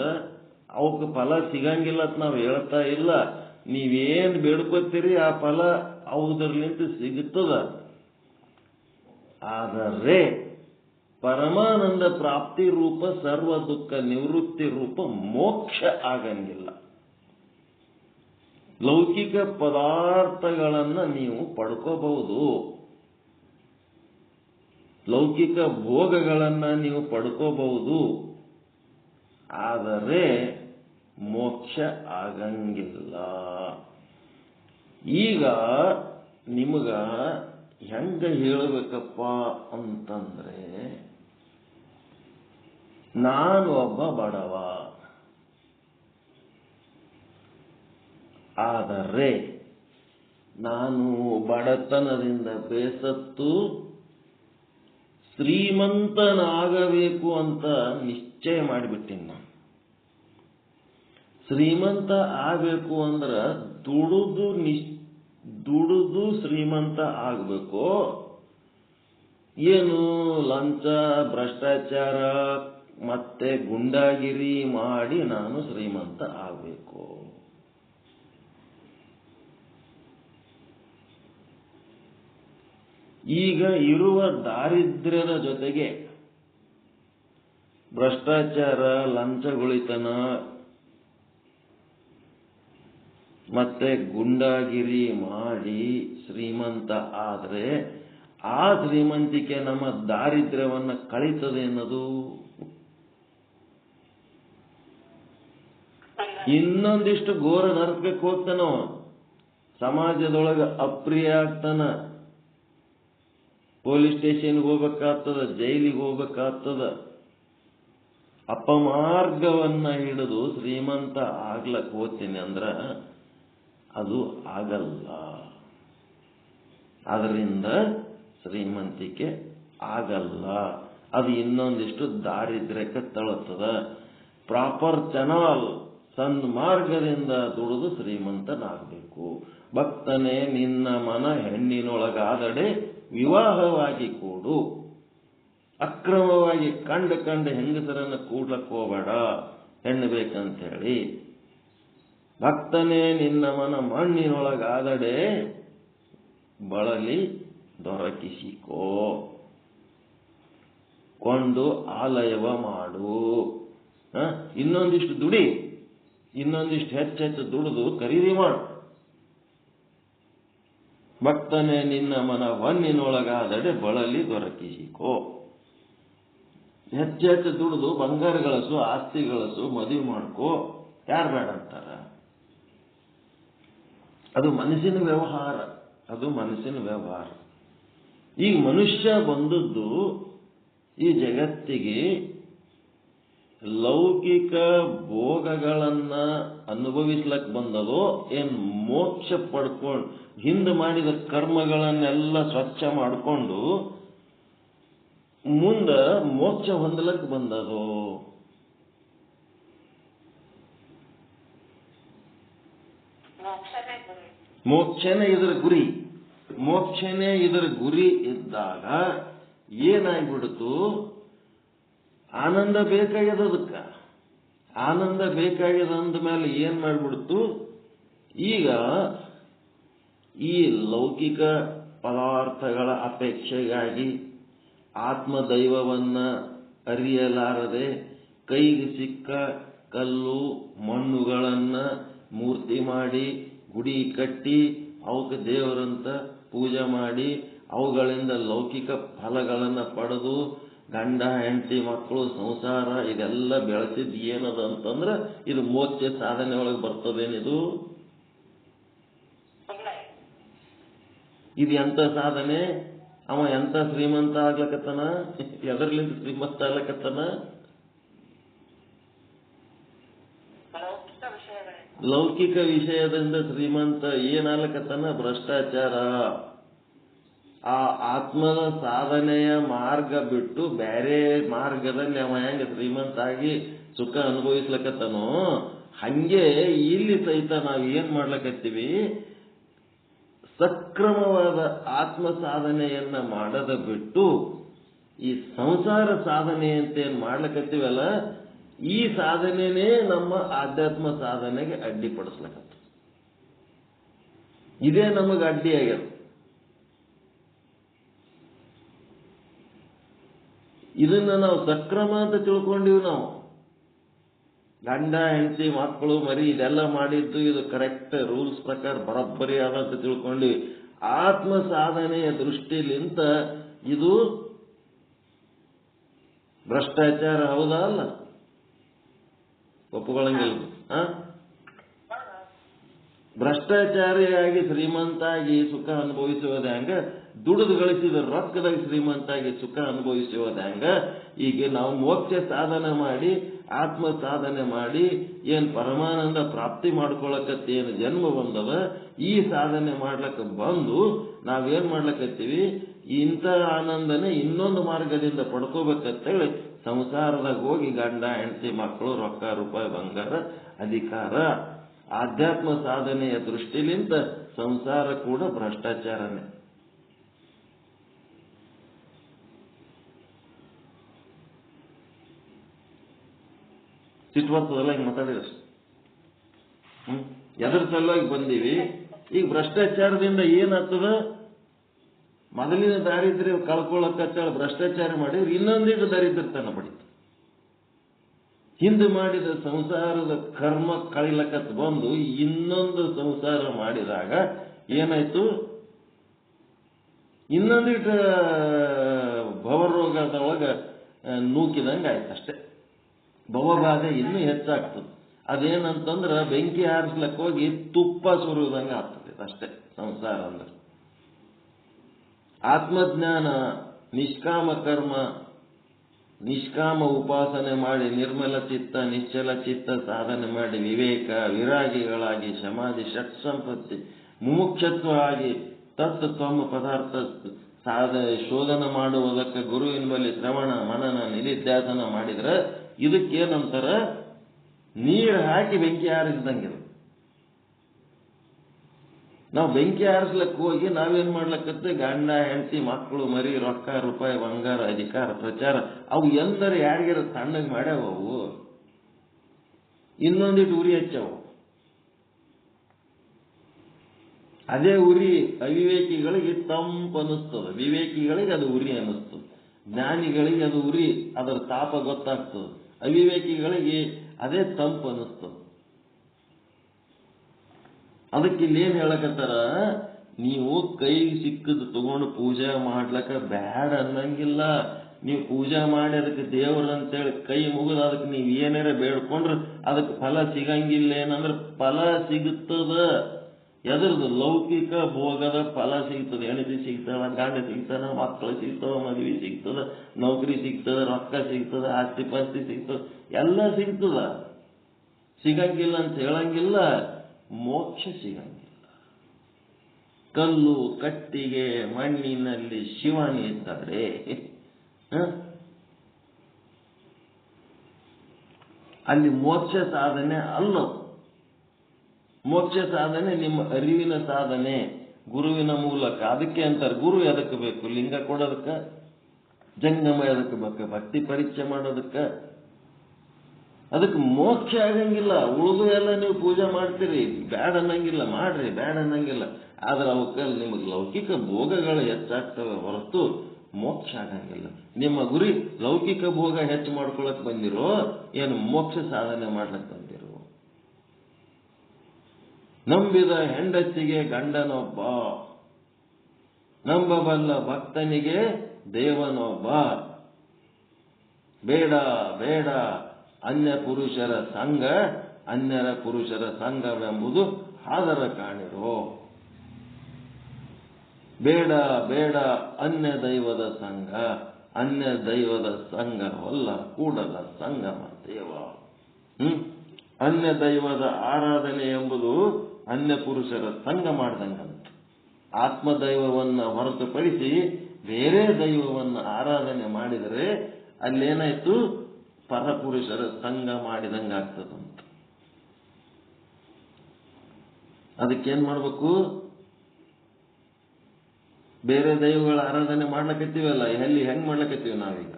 ಅವಕ್ಕೆ ಫಲ ಸಿಗಂಗಿಲ್ಲ ಅಂತ ನಾವು ಹೇಳ್ತಾ ಇಲ್ಲ. ನೀವೇನ್ ಬೇಡ್ಕೋತೀರಿ ಆ ಫಲ ಅವುದರ್ಲಿಂತ ಸಿಗುತ್ತದ. ಆದರೆ ಪರಮಾನಂದ ಪ್ರಾಪ್ತಿ ರೂಪ ಸರ್ವ ದುಃಖ ನಿವೃತ್ತಿ ರೂಪ ಮೋಕ್ಷ ಆಗಂಗಿಲ್ಲ. ಲೌಕಿಕ ಪದಾರ್ಥಗಳನ್ನು ನೀವು ಪಡ್ಕೋಬಹುದು, ಲೌಕಿಕ ಭೋಗಗಳನ್ನು ನೀವು ಪಡ್ಕೋಬಹುದು, ಆದರೆ ಮೋಕ್ಷ ಆಗಂಗಿಲ್ಲ. ಈಗ ನಿಮಗ ಹೆಂಗ ಹೇಳಬೇಕಪ್ಪ ಅಂತಂದ್ರೆ, ನಾನು ಒಬ್ಬ ಬಡವ, ಆದರೆ ನಾನು ಬಡತನದಿಂದ ಬೇಸತ್ತು ಶ್ರೀಮಂತನಾಗಬೇಕು ಅಂತ ನಿಶ್ಚಯ ಮಾಡಿಬಿಟ್ಟಿನಿ. ನಾನು ಶ್ರೀಮಂತ ಆಗಬೇಕು ಅಂದ್ರ ದುಡುದು ಶ್ರೀಮಂತ ಆಗಬೇಕು, ಏನು ಲಂಚ ಭ್ರಷ್ಟಾಚಾರ ಮತ್ತೆ ಗುಂಡಾಗಿರಿ ಮಾಡಿ ನಾನು ಶ್ರೀಮಂತ ಆಗಬೇಕು. ಈಗ ಇರುವ ದಾರಿದ್ರ್ಯದ ಜೊತೆಗೆ ಭ್ರಷ್ಟಾಚಾರ, ಲಂಚಗುಳಿತನ ಮತ್ತೆ ಗುಂಡಾಗಿರಿ ಮಾಡಿ ಶ್ರೀಮಂತ ಆದ್ರೆ ಆ ಶ್ರೀಮಂತಿಕೆ ನಮ್ಮ ದಾರಿದ್ರ್ಯವನ್ನ ಕಳೀತದೆ ಅನ್ನೋದು. ಇನ್ನೊಂದಿಷ್ಟು ಘೋರ ನರಕಕ್ಕೆ ಹೋಗ್ತಾನೋ, ಸಮಾಜದೊಳಗೆ ಅಪ್ರಿಯ ಆಗ್ತಾನ, ಪೊಲೀಸ್ ಸ್ಟೇಷನ್ಗೆ ಹೋಗ್ಬೇಕಾಗ್ತದ, ಜೈಲಿಗೆ ಹೋಗ್ಬೇಕಾಗ್ತದ. ಅಪಮಾರ್ಗವನ್ನ ಹಿಡಿದು ಶ್ರೀಮಂತ ಆಗ್ಲಕ್ ಹೋಗ್ತೀನಿ ಅಂದ್ರ ಅದು ಆಗಲ್ಲ. ಅದರಿಂದ ಶ್ರೀಮಂತಿಕೆ ಆಗಲ್ಲ, ಅದು ಇನ್ನೊಂದಿಷ್ಟು ದಾರಿದ್ರ್ಯಕ್ಕೆ ತಳುತ್ತದ. ಪ್ರಾಪರ್ ಚಾನಲ್, ಸನ್ಮಾರ್ಗದಿಂದ ದುಡಿದು ಶ್ರೀಮಂತನಾಗಬೇಕು. ಭಕ್ತನೇ ನಿನ್ನ ಮನ ಹೆಣ್ಣಿನೊಳಗಾದಡೆ ವಿವಾಹವಾಗಿ ಕೂಡು, ಅಕ್ರಮವಾಗಿ ಕಂಡ ಹೆಂಗಸರನ್ನ ಕೂಡ್ಲಕ್ಕೆ ಹೋಗಬೇಡ, ಹೆಣ್ಣು ಬೇಕಂತ ಹೇಳಿ. ಭಕ್ತನೇ ನಿನ್ನ ಮನ ಮಣ್ಣಿನೊಳಗಾದಡೆ ಬಳಲಿ ದೊರಕಿಸಿಕೋ, ಕೊಂಡು ಆಲಯವ ಮಾಡು. ಇನ್ನೊಂದಿಷ್ಟು ದುಡಿ, ಇನ್ನೊಂದಿಷ್ಟು ಹೆಚ್ಚೆಚ್ಚು ದುಡಿದು ಖರೀದಿ ಮಾಡು. ಭಕ್ತನೇ ನಿನ್ನ ಮನ ಹೊನ್ನಿನೊಳಗಾದಡೆ ಬಳಲಿ ದೊರಕಿಸಿಕೋ. ಹೆಚ್ಚೆಚ್ಚು ದುಡಿದು ಬಂಗಾರ ಗಳಿಸು, ಆಸ್ತಿ ಗಳಿಸು, ಮದುವೆ ಮಾಡ್ಕೋ, ಯಾರು ಬೇಡ ಅಂತಾರ? ಅದು ಮನಸ್ಸಿನ ವ್ಯವಹಾರ, ಅದು ಮನಸ್ಸಿನ ವ್ಯವಹಾರ. ಈಗ ಮನುಷ್ಯ ಬಂದದ್ದು ಈ ಜಗತ್ತಿಗೆ ಲೌಕಿಕ ಭೋಗಗಳನ್ನ ಅನುಭವಿಸ್ಲಕ್ ಬಂದದೋ ಏನ್ ಮೋಕ್ಷ ಪಡ್ಕೊಂಡು ಹಿಂದೆ ಮಾಡಿದ ಕರ್ಮಗಳನ್ನೆಲ್ಲ ಸ್ವಚ್ಛ ಮಾಡಿಕೊಂಡು ಮುಂದ ಮೋಕ್ಷ ಹೊಂದಲಕ್ ಬಂದದೋ? ಮೋಕ್ಷನೇ ಇದರ ಗುರಿ. ಮೋಕ್ಷನೇ ಇದರ ಗುರಿ ಇದ್ದಾಗ ಏನಾಗ್ಬಿಡ್ತು? ಆನಂದ ಬೇಕಾಗ್ಯದ. ಅದಕ್ಕ ಆನಂದ ಬೇಕಾಗ್ಯದ ಅಂದ ಮೇಲೆ ಏನ್ ಮಾಡ್ಬಿಡ್ತು? ಈಗ ಈ ಲೌಕಿಕ ಪದಾರ್ಥಗಳ ಅಪೇಕ್ಷೆಗಾಗಿ ಆತ್ಮದೈವವನ್ನ ಅರಿಯಲಾರದೆ ಕೈಗೆ ಸಿಕ್ಕ ಕಲ್ಲು ಮಣ್ಣುಗಳನ್ನ ಮೂರ್ತಿ ಮಾಡಿ ಗುಡಿ ಕಟ್ಟಿ ಅವಕ್ಕೆ ದೇವರಂತ ಪೂಜೆ ಮಾಡಿ ಅವುಗಳಿಂದ ಲೌಕಿಕ ಫಲಗಳನ್ನು ಪಡೆದು ಗಂಡ ಹೆಂಡತಿ ಮಕ್ಕಳು ಸಂಸಾರ ಇದೆಲ್ಲ ಬೆಳೆಸಿದ್ ಏನದ ಅಂತಂದ್ರೆ ಇದು ಮೋಕ್ಷ ಸಾಧನೆ ಒಳಗೆ ಬರ್ತದೇನಿದು? ಇದು ಎಂತ ಸಾಧನೆ? ಅವ ಎಂತ ಶ್ರೀಮಂತ ಆಗ್ಲಕತ್ತನ? ಎದರ್ಲಿಂದ ಶ್ರೀಮಂತ ಆಗ್ಲಕತ್ತನ? ಲೌಕಿಕ ವಿಷಯದಿಂದ ಶ್ರೀಮಂತ ಏನಾಗ್ಲಕತ್ತನ? ಭ್ರಷ್ಟಾಚಾರ. ಆ ಆತ್ಮದ ಸಾಧನೆಯ ಮಾರ್ಗ ಬಿಟ್ಟು ಬೇರೆ ಮಾರ್ಗದಲ್ಲಿ ಅವ ಹೆಂಗ ಶ್ರೀಮಂತ ಆಗಿ ಸುಖ ಅನುಭವಿಸ್ಲಕತ್ತನೋ ಹಂಗೆ ಇಲ್ಲಿ ಸಹಿತ ನಾವು ಏನ್ ಮಾಡ್ಲಕತ್ತೀವಿ? ಸಕ್ರಮವಾದ ಆತ್ಮ ಸಾಧನೆಯನ್ನ ಮಾಡದ ಬಿಟ್ಟು ಈ ಸಂಸಾರ ಸಾಧನೆ ಅಂತ ಏನ್ ಮಾಡ್ಲಕತ್ತೀವಲ್ಲ, ಈ ಸಾಧನೆನೇ ನಮ್ಮ ಆಧ್ಯಾತ್ಮ ಸಾಧನೆಗೆ ಅಡ್ಡಿಪಡಿಸ್ಲಕತ್ತ. ಇದೇ ನಮಗೆ ಅಡ್ಡಿಯಾಗ್ಯದ. ಇದನ್ನ ನಾವು ಸಕ್ರಮ ಅಂತ ತಿಳ್ಕೊಂಡಿವಿ. ನಾವು ಗಂಡ ಹೆಂಡತಿ ಮಕ್ಕಳು ಮರಿ ಇದೆಲ್ಲ ಮಾಡಿದ್ದು ಇದು ಕರೆಕ್ಟ್ ರೂಲ್ಸ್ ಪ್ರಕಾರ ಬರೋಬ್ಬರಿ ಆದಂತ ತಿಳ್ಕೊಂಡು ಆತ್ಮ ಸಾಧನೆಯ ದೃಷ್ಟಿಲಿಂತ ಇದು ಭ್ರಷ್ಟಾಚಾರ ಹೌದಾ ಅಲ್ಲ? ಒಪ್ಪುಗಳಂಗಿಲ್ಲ. ಭ್ರಷ್ಟಾಚಾರಿಯಾಗಿ ಶ್ರೀಮಂತಾಗಿ ಸುಖ ಅನುಭವಿಸುವುದು ಹೆಂಗ, ದುಡಿದು ಗಳಿಸಿದ ರೊಕ್ಕದಾಗ ಶ್ರೀಮಂತಾಗಿ ಸುಖ ಅನುಭವಿಸುವುದು ಹೆಂಗ, ಈಗ ನಾವು ಮೋಕ್ಷ ಸಾಧನೆ ಮಾಡಿ ಆತ್ಮ ಸಾಧನೆ ಮಾಡಿ ಏನ್ ಪರಮಾನಂದ ಪ್ರಾಪ್ತಿ ಮಾಡ್ಕೊಳಕತ್ತೇನು ಜನ್ಮ ಬಂದವ, ಈ ಸಾಧನೆ ಮಾಡ್ಲಕ್ಕ ಬಂದು ನಾವೇನ್ ಮಾಡ್ಲಕತ್ತೀವಿ, ಇಂಥ ಆನಂದನೆ ಇನ್ನೊಂದು ಮಾರ್ಗದಿಂದ ಪಡ್ಕೋಬೇಕಂತೇಳಿ ಸಂಸಾರದಾಗ ಹೋಗಿ ಗಂಡ ಹೆಂಡತಿ ಮಕ್ಕಳು ರೊಕ್ಕ ರೂಪಾಯಿ ಬಂಗಾರ ಅಧಿಕಾರ ಆಧ್ಯಾತ್ಮ ಸಾಧನೆಯ ದೃಷ್ಟಿಲಿಂದ ಸಂಸಾರ ಕೂಡ ಭ್ರಷ್ಟಾಚಾರನೇ. ಸಿಟ್ಟು ಬರ್ತದಲ್ಲ ಹಿಂಗೆ ಮಾತಾಡಿದ್ರೆ. ಎದ್ರ ಸಲುವಾಗಿ ಬಂದೀವಿ? ಈಗ ಭ್ರಷ್ಟಾಚಾರದಿಂದ ಏನಾಗ್ತದ? ಮೊದಲಿನ ದಾರಿದ್ರ್ಯ ಕಳ್ಕೊಳ್ಳಕ್ಕಂತೇಳಿ ಭ್ರಷ್ಟಾಚಾರ ಮಾಡಿದ್ರೆ ಇನ್ನೊಂದಿಟ್ಟು ದಾರಿದ್ರ್ಯತನ ಪಡಿತು. ಹಿಂದೆ ಮಾಡಿದ ಸಂಸಾರದ ಕರ್ಮ ಕಳಿಲಕತ್ ಬಂದು ಇನ್ನೊಂದು ಸಂಸಾರ ಮಾಡಿದಾಗ ಏನಾಯ್ತು? ಇನ್ನೊಂದಿಟ್ಟು ಭವರೋಗದೊಳಗ ನೂಕಿದಂಗೆ ಆಯ್ತು ಅಷ್ಟೇ. ಭವಬಾಧೆ ಇನ್ನೂ ಹೆಚ್ಚಾಗ್ತದೆ. ಅದೇನಂತಂದ್ರೆ ಬೆಂಕಿ ಹಾರಿಸ್ಲಕ್ಕೆ ಹೋಗಿ ತುಪ್ಪ ಸುರಿದಂಗೆ ಆಗ್ತದೆ ಅಷ್ಟೇ ಸಂಸಾರ ಅಂದ್ರೆ. ಆತ್ಮಜ್ಞಾನ, ನಿಷ್ಕಾಮ ಕರ್ಮ, ನಿಷ್ಕಾಮ ಉಪಾಸನೆ ಮಾಡಿ ನಿರ್ಮಲ ಚಿತ್ತ ನಿಶ್ಚಲ ಚಿತ್ತ ಸಾಧನೆ ಮಾಡಿ ವಿವೇಕ ವಿರಾಗಿಗಳಾಗಿ ಸಮಾಧಿ ಷಟ್ ಸಂಪತ್ತಿ ಮುಮುಕ್ಷತ್ವ ಆಗಿ ತತ್ವ ಪದಾರ್ಥ ಶೋಧನ ಮಾಡುವುದಕ್ಕೆ ಗುರುವಿನ ಬಳಿ ಶ್ರವಣ ಮನನ ನಿಧಿಧ್ಯಾಸನ ಮಾಡಿದ್ರೆ ಇದಕ್ಕೇನಂತಾರ? ನೀರು ಹಾಕಿ ಬೆಂಕಿ ಹಾರಿಸಿದಂಗೆ. ನಾವು ಬೆಂಕಿ ಹಾರಿಸ್ಲಕ್ಕೆ ಹೋಗಿ ನಾವೇನ್ ಮಾಡ್ಲಕ್ಕತ್ತೆ? ಗಂಡ ಹೆಂಡತಿ ಮಕ್ಕಳು ಮರಿ ರೊಕ್ಕ ರೂಪಾಯಿ ಬಂಗಾರ ಅಧಿಕಾರ ಪ್ರಚಾರ ಅವು ಎಂದರೆ ಯಾರಿಗಾರ ತಣ್ಣಗೆ ಮಾಡ್ಯಾವ. ಅವು ಇನ್ನೊಂದಿಟ್ಟು ಉರಿ ಹಚ್ಚವು. ಅದೇ ಉರಿ ಅವಿವೇಕಿಗಳಿಗೆ ತಂಪು ಅನ್ನಿಸ್ತದೆ, ವಿವೇಕಿಗಳಿಗೆ ಅದು ಉರಿ ಅನ್ನಿಸ್ತದೆ, ಜ್ಞಾನಿಗಳಿಗೆ ಅದು ಉರಿ ಅದರ ತಾಪ ಗೊತ್ತಾಗ್ತದೆ, ಅವಿವೇಕಿಗಳಿಗೆ ಅದೇ ತಂಪು ಅನ್ನಿಸ್ತದೆ. ಅದಕ್ಕೆ ಇಲ್ಲೇನ್ ಹೇಳಕತ್ತಾರ? ನೀವು ಕೈ ಸಿಕ್ಕದು ತಗೊಂಡು ಪೂಜೆ ಮಾಡ್ಲಕ್ಕ ಬ್ಯಾಡ ಅನ್ನಂಗಿಲ್ಲ. ನೀವು ಪೂಜೆ ಮಾಡಿ ಅದಕ್ಕೆ ದೇವ್ರಂತೇಳಿ ಕೈ ಮುಗಿದು ಅದಕ್ಕೆ ನೀವು ಏನಾರ ಬೇಡ್ಕೊಂಡ್ರೆ ಅದಕ್ಕೆ ಫಲ ಸಿಗಂಗಿಲ್ಲ. ಏನಂದ್ರೆ ಫಲ ಸಿಗುತ್ತದ. ಎದ್ರದ್ದು? ಲೌಕಿಕ ಭೋಗದ ಫಲ ಸಿಗ್ತದೆ. ಹೆಂಡತಿ ಸಿಗ್ತದ, ಗಂಡ ಸಿಗ್ತದ, ಮಕ್ಕಳು ಸಿಗ್ತವ, ಮದುವೆ ಸಿಗ್ತದ, ನೌಕರಿ ಸಿಗ್ತದ, ರೊಕ್ಕ ಸಿಗ್ತದ, ಆಸ್ತಿ ಪಾಸ್ತಿ ಸಿಗ್ತದ, ಎಲ್ಲ ಸಿಗ್ತದ. ಸಿಗಂಗಿಲ್ಲ ಅಂತ ಹೇಳಂಗಿಲ್ಲ. ಮೋಕ್ಷ ಸಿಗಂಗಿಲ್ಲ. ಕಲ್ಲು ಕಟ್ಟಿಗೆ ಮಣ್ಣಿನಲ್ಲಿ ಶಿವನಿದ್ದಾರೆ. ಅಲ್ಲಿ ಮೋಕ್ಷ ಸಾಧನೆ ಅಲ್ಲ. ಮೋಕ್ಷ ಸಾಧನೆ ನಿಮ್ಮ ಅರಿವಿನ ಸಾಧನೆ, ಗುರುವಿನ ಮೂಲಕ. ಅದಕ್ಕೆ ಅಂತಾರೆ ಗುರು ಎದಕ್ಕೆ ಬೇಕು? ಲಿಂಗ ಕೊಡೋದಕ್ಕೆ, ಜಂಗಮ ಎದಕ್ಕೆ ಬೇಕು? ಭಕ್ತಿ ಪರೀಕ್ಷೆ ಮಾಡೋದಕ್ಕೆ. ಅದಕ್ಕೆ ಮೋಕ್ಷ ಆಗಂಗಿಲ್ಲ. ಉಳಿದು ಎಲ್ಲ ನೀವು ಪೂಜೆ ಮಾಡ್ತೀರಿ, ಬ್ಯಾಡ ಅನ್ನಂಗಿಲ್ಲ, ಮಾಡ್ರಿ, ಬ್ಯಾಡ ಅನ್ನಂಗಿಲ್ಲ. ಆದ್ರೆ ಅವಕ್ಕೆ ನಿಮಗೆ ಲೌಕಿಕ ಭೋಗಗಳು ಹೆಚ್ಚಾಗ್ತವೆ ಹೊರತು ಮೋಕ್ಷ ಆಗಂಗಿಲ್ಲ. ನಿಮ್ಮ ಗುರಿ ಲೌಕಿಕ ಭೋಗ ಹೆಚ್ಚು ಮಾಡ್ಕೊಳಕ್ ಬಂದಿರೋ ಏನು ಮೋಕ್ಷ ಸಾಧನೆ ಮಾಡ್ಲಕ್ ಬಂದಿರೋ? ನಂಬಿದ ಹೆಂಡತಿಗೆ ಗಂಡನೊಬ್ಬ, ನಂಬಬಲ್ಲ ಭಕ್ತನಿಗೆ ದೇವನೊಬ್ಬ. ಬೇಡ ಬೇಡ ಅನ್ಯ ಪುರುಷರ ಸಂಘ, ಅನ್ಯರ ಪುರುಷರ ಸಂಘವೆಂಬುದು ಹಾದರ ಕಾಣಿರೋ. ಬೇಡ ಬೇಡ ಅನ್ಯ ದೈವದ ಸಂಘ, ಅನ್ಯ ದೈವದ ಸಂಘವಲ್ಲ ಕೂಡಲ ಸಂಗಮ ದೇವ. ಅನ್ಯ ದೈವದ ಆರಾಧನೆ ಎಂಬುದು ಅನ್ಯ ಪುರುಷರ ಸಂಘ ಮಾಡ್ದಂಗಂತ. ಆತ್ಮದೈವವನ್ನ ಹೊರತುಪಡಿಸಿ ಬೇರೆ ದೈವವನ್ನ ಆರಾಧನೆ ಮಾಡಿದರೆ ಅಲ್ಲೇನಾಯ್ತು? ಪರಪುರುಷರ ಸಂಘ ಮಾಡಿದಂಗಾಗ್ತದಂತ. ಅದಕ್ಕೇನ್ ಮಾಡ್ಬೇಕು? ಬೇರೆ ದೈವಗಳ ಆರಾಧನೆ ಮಾಡ್ಲಕತ್ತೀವಲ್ಲ, ಎಲ್ಲಿ ಹೆಂಗ್ ಮಾಡ್ಲಕತ್ತೀವಿ ನಾವೀಗ?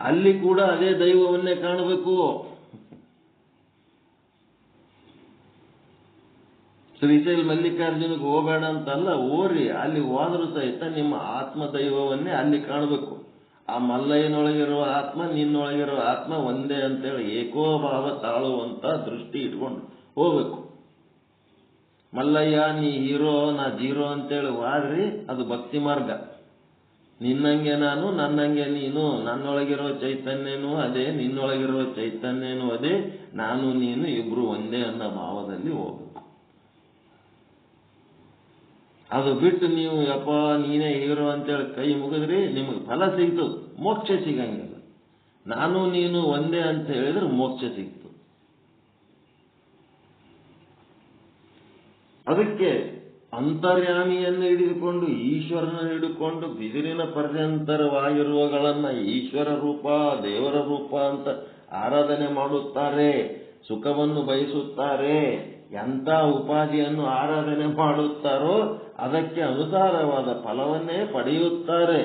ಅಲ್ಲಿ ಕೂಡ ಅದೇ ದೈವವನ್ನೇ ಕಾಣಬೇಕು. ಶ್ರೀಶೈಲ ಮಲ್ಲಿಕಾರ್ಜುನಿಗೆ ಹೋಗಬೇಡ ಅಂತಲ್ಲ, ಓರಿ. ಅಲ್ಲಿ ಹೋದ್ರೂ ಸಹಿತ ನಿಮ್ಮ ಆತ್ಮ ದೈವವನ್ನೇ ಅಲ್ಲಿ ಕಾಣಬೇಕು. ಆ ಮಲ್ಲಯ್ಯನೊಳಗಿರುವ ಆತ್ಮ ನಿನ್ನೊಳಗಿರುವ ಆತ್ಮ ಒಂದೇ ಅಂತೇಳಿ ಏಕೋಭಾವ ತಾಳುವಂತ ದೃಷ್ಟಿ ಇಟ್ಕೊಂಡು ಹೋಗ್ಬೇಕು. ಮಲ್ಲಯ್ಯ ನೀ ಹೀರೋ ನಾ ಜೀರೋ ಅಂತೇಳಿ ವಾದ್ರಿ ಅದು ಭಕ್ತಿ ಮಾರ್ಗ. ನಿನ್ನಂಗೆ ನಾನು, ನನ್ನಂಗೆ ನೀನು, ನನ್ನೊಳಗಿರೋ ಚೈತನ್ಯನೂ ಅದೇ, ನಿನ್ನೊಳಗಿರೋ ಚೈತನ್ಯನೂ ಅದೇ, ನಾನು ನೀನು ಇಬ್ರು ಒಂದೇ ಅನ್ನೋ ಭಾವದಲ್ಲಿ ಹೋಗ್ಬೇಕು. ಅದು ಬಿಟ್ಟು ನೀವು ಯಪ್ಪ ನೀನೇ ಹೀರೋ ಅಂತೇಳಿ ಕೈ ಮುಗಿದ್ರಿ ನಿಮಗೆ ಫಲ ಸಿಗ್ತದೆ, ಮೋಕ್ಷ ಸಿಗಂಗಿಲ್ಲ. ನಾನು ನೀನು ಒಂದೇ ಅಂತ ಹೇಳಿದ್ರೆ ಮೋಕ್ಷ ಸಿಗ್ತದೆ. ಅದಕ್ಕೆ ಅಂತರ್ಯಾಮಿಯನ್ನು ಹಿಡಿದುಕೊಂಡು ಈಶ್ವರನ ಹಿಡಿದುಕೊಂಡು ಬಿದಿರಿನ ಪರ್ಯಂತರವಾಗಿರುವಗಳನ್ನ ಈಶ್ವರ ರೂಪ ದೇವರ ರೂಪ ಅಂತ ಆರಾಧನೆ ಮಾಡುತ್ತಾರೆ, ಸುಖವನ್ನು ಬಯಸುತ್ತಾರೆ. ಎಂಥ ಉಪಾಧಿಯನ್ನು ಆರಾಧನೆ ಮಾಡುತ್ತಾರೋ ಅದಕ್ಕೆ ಅನುಸಾರವಾದ ಫಲವನ್ನೇ ಪಡೆಯುತ್ತಾರೆ.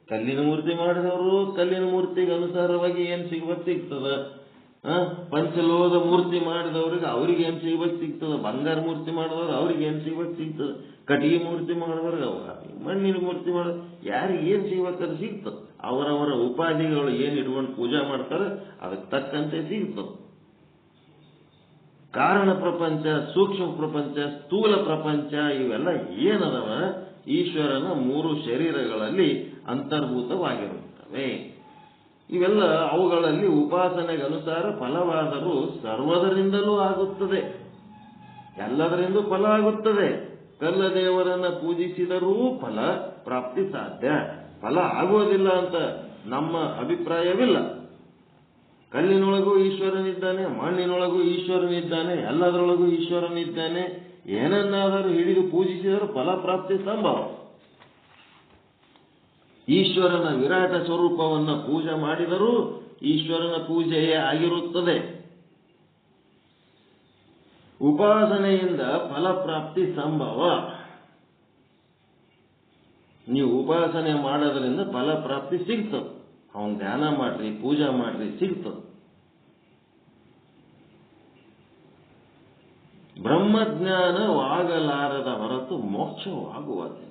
ಕಲ್ಲಿನ ಮೂರ್ತಿ ಮಾಡಿದವರು ಕಲ್ಲಿನ ಮೂರ್ತಿಗೆ ಅನುಸಾರವಾಗಿ ಏನ್ ಸಿಗ್ತದ. ಪಂಚಲೋಹದ ಮೂರ್ತಿ ಮಾಡಿದವ್ರಿಗೆ ಅವ್ರಿಗೆ ಏನ್ ಸಿಗ್ತದ, ಬಂಗಾರ ಮೂರ್ತಿ ಮಾಡಿದವ್ರು ಅವ್ರಿಗೆ ಏನ್ ಸಿಗ್ತದ, ಕಟ್ಟಿಗೆ ಮೂರ್ತಿ ಮಾಡಿದವ್ರಿಗೆ ಮಣ್ಣಿನ ಮೂರ್ತಿ ಮಾಡೋದು ಯಾರಿಗೆ ಏನ್ ಸಿಗ್ಬೇಕಾದ್ರೆ ಸಿಗ್ತದೆ. ಅವರವರ ಉಪಾಧಿಗಳು ಏನ್ ಇಟ್ಕೊಂಡು ಪೂಜೆ ಮಾಡ್ತಾರೆ ಅದಕ್ಕೆ ತಕ್ಕಂತೆ ಸಿಗ್ತದೆ. ಕಾರಣ ಪ್ರಪಂಚ, ಸೂಕ್ಷ್ಮ ಪ್ರಪಂಚ, ಸ್ಥೂಲ ಪ್ರಪಂಚ ಇವೆಲ್ಲ ಏನದವ ಈಶ್ವರನ 3 ಶರೀರಗಳಲ್ಲಿ ಅಂತರ್ಭೂತವಾಗಿರುತ್ತವೆ. ಇವೆಲ್ಲ ಅವುಗಳಲ್ಲಿ ಉಪಾಸನೆಗೆ ಅನುಸಾರ ಫಲವಾದರೂ ಸರ್ವದರಿಂದಲೂ ಆಗುತ್ತದೆ, ಎಲ್ಲದರಿಂದ ಫಲ ಆಗುತ್ತದೆ. ಕಲ್ಲ ದೇವರನ್ನ ಪೂಜಿಸಿದರೂ ಫಲ ಪ್ರಾಪ್ತಿ ಸಾಧ್ಯ, ಫಲ ಆಗುವುದಿಲ್ಲ ಅಂತ ನಮ್ಮ ಅಭಿಪ್ರಾಯವಿಲ್ಲ. ಕಲ್ಲಿನೊಳಗೂ ಈಶ್ವರನಿದ್ದಾನೆ, ಮಣ್ಣಿನೊಳಗೂ ಈಶ್ವರನಿದ್ದಾನೆ, ಎಲ್ಲದರೊಳಗೂ ಈಶ್ವರನಿದ್ದಾನೆ. ಏನನ್ನಾದರೂ ಹಿಡಿದು ಪೂಜಿಸಿದರೂ ಫಲಪ್ರಾಪ್ತಿ ಸಂಭವ. ಈಶ್ವರನ ವಿರಾಟ ಸ್ವರೂಪವನ್ನು ಪೂಜೆ ಮಾಡಿದರೂ ಈಶ್ವರನ ಪೂಜೆಯೇ ಆಗಿರುತ್ತದೆ. ಉಪಾಸನೆಯಿಂದ ಫಲಪ್ರಾಪ್ತಿ ಸಂಭವ. ನೀವು ಉಪಾಸನೆ ಮಾಡೋದ್ರಿಂದ ಫಲಪ್ರಾಪ್ತಿ ಸಿಗ್ತದೆ. ಅವನ್ ಧ್ಯಾನ ಮಾಡ್ರಿ, ಪೂಜಾ ಮಾಡ್ರಿ, ಸಿಗ್ತದೆ. ಬ್ರಹ್ಮಜ್ಞಾನವಾಗಲಾರದ ಹೊರತು ಮೋಕ್ಷವಾಗುವುದಿಲ್ಲ.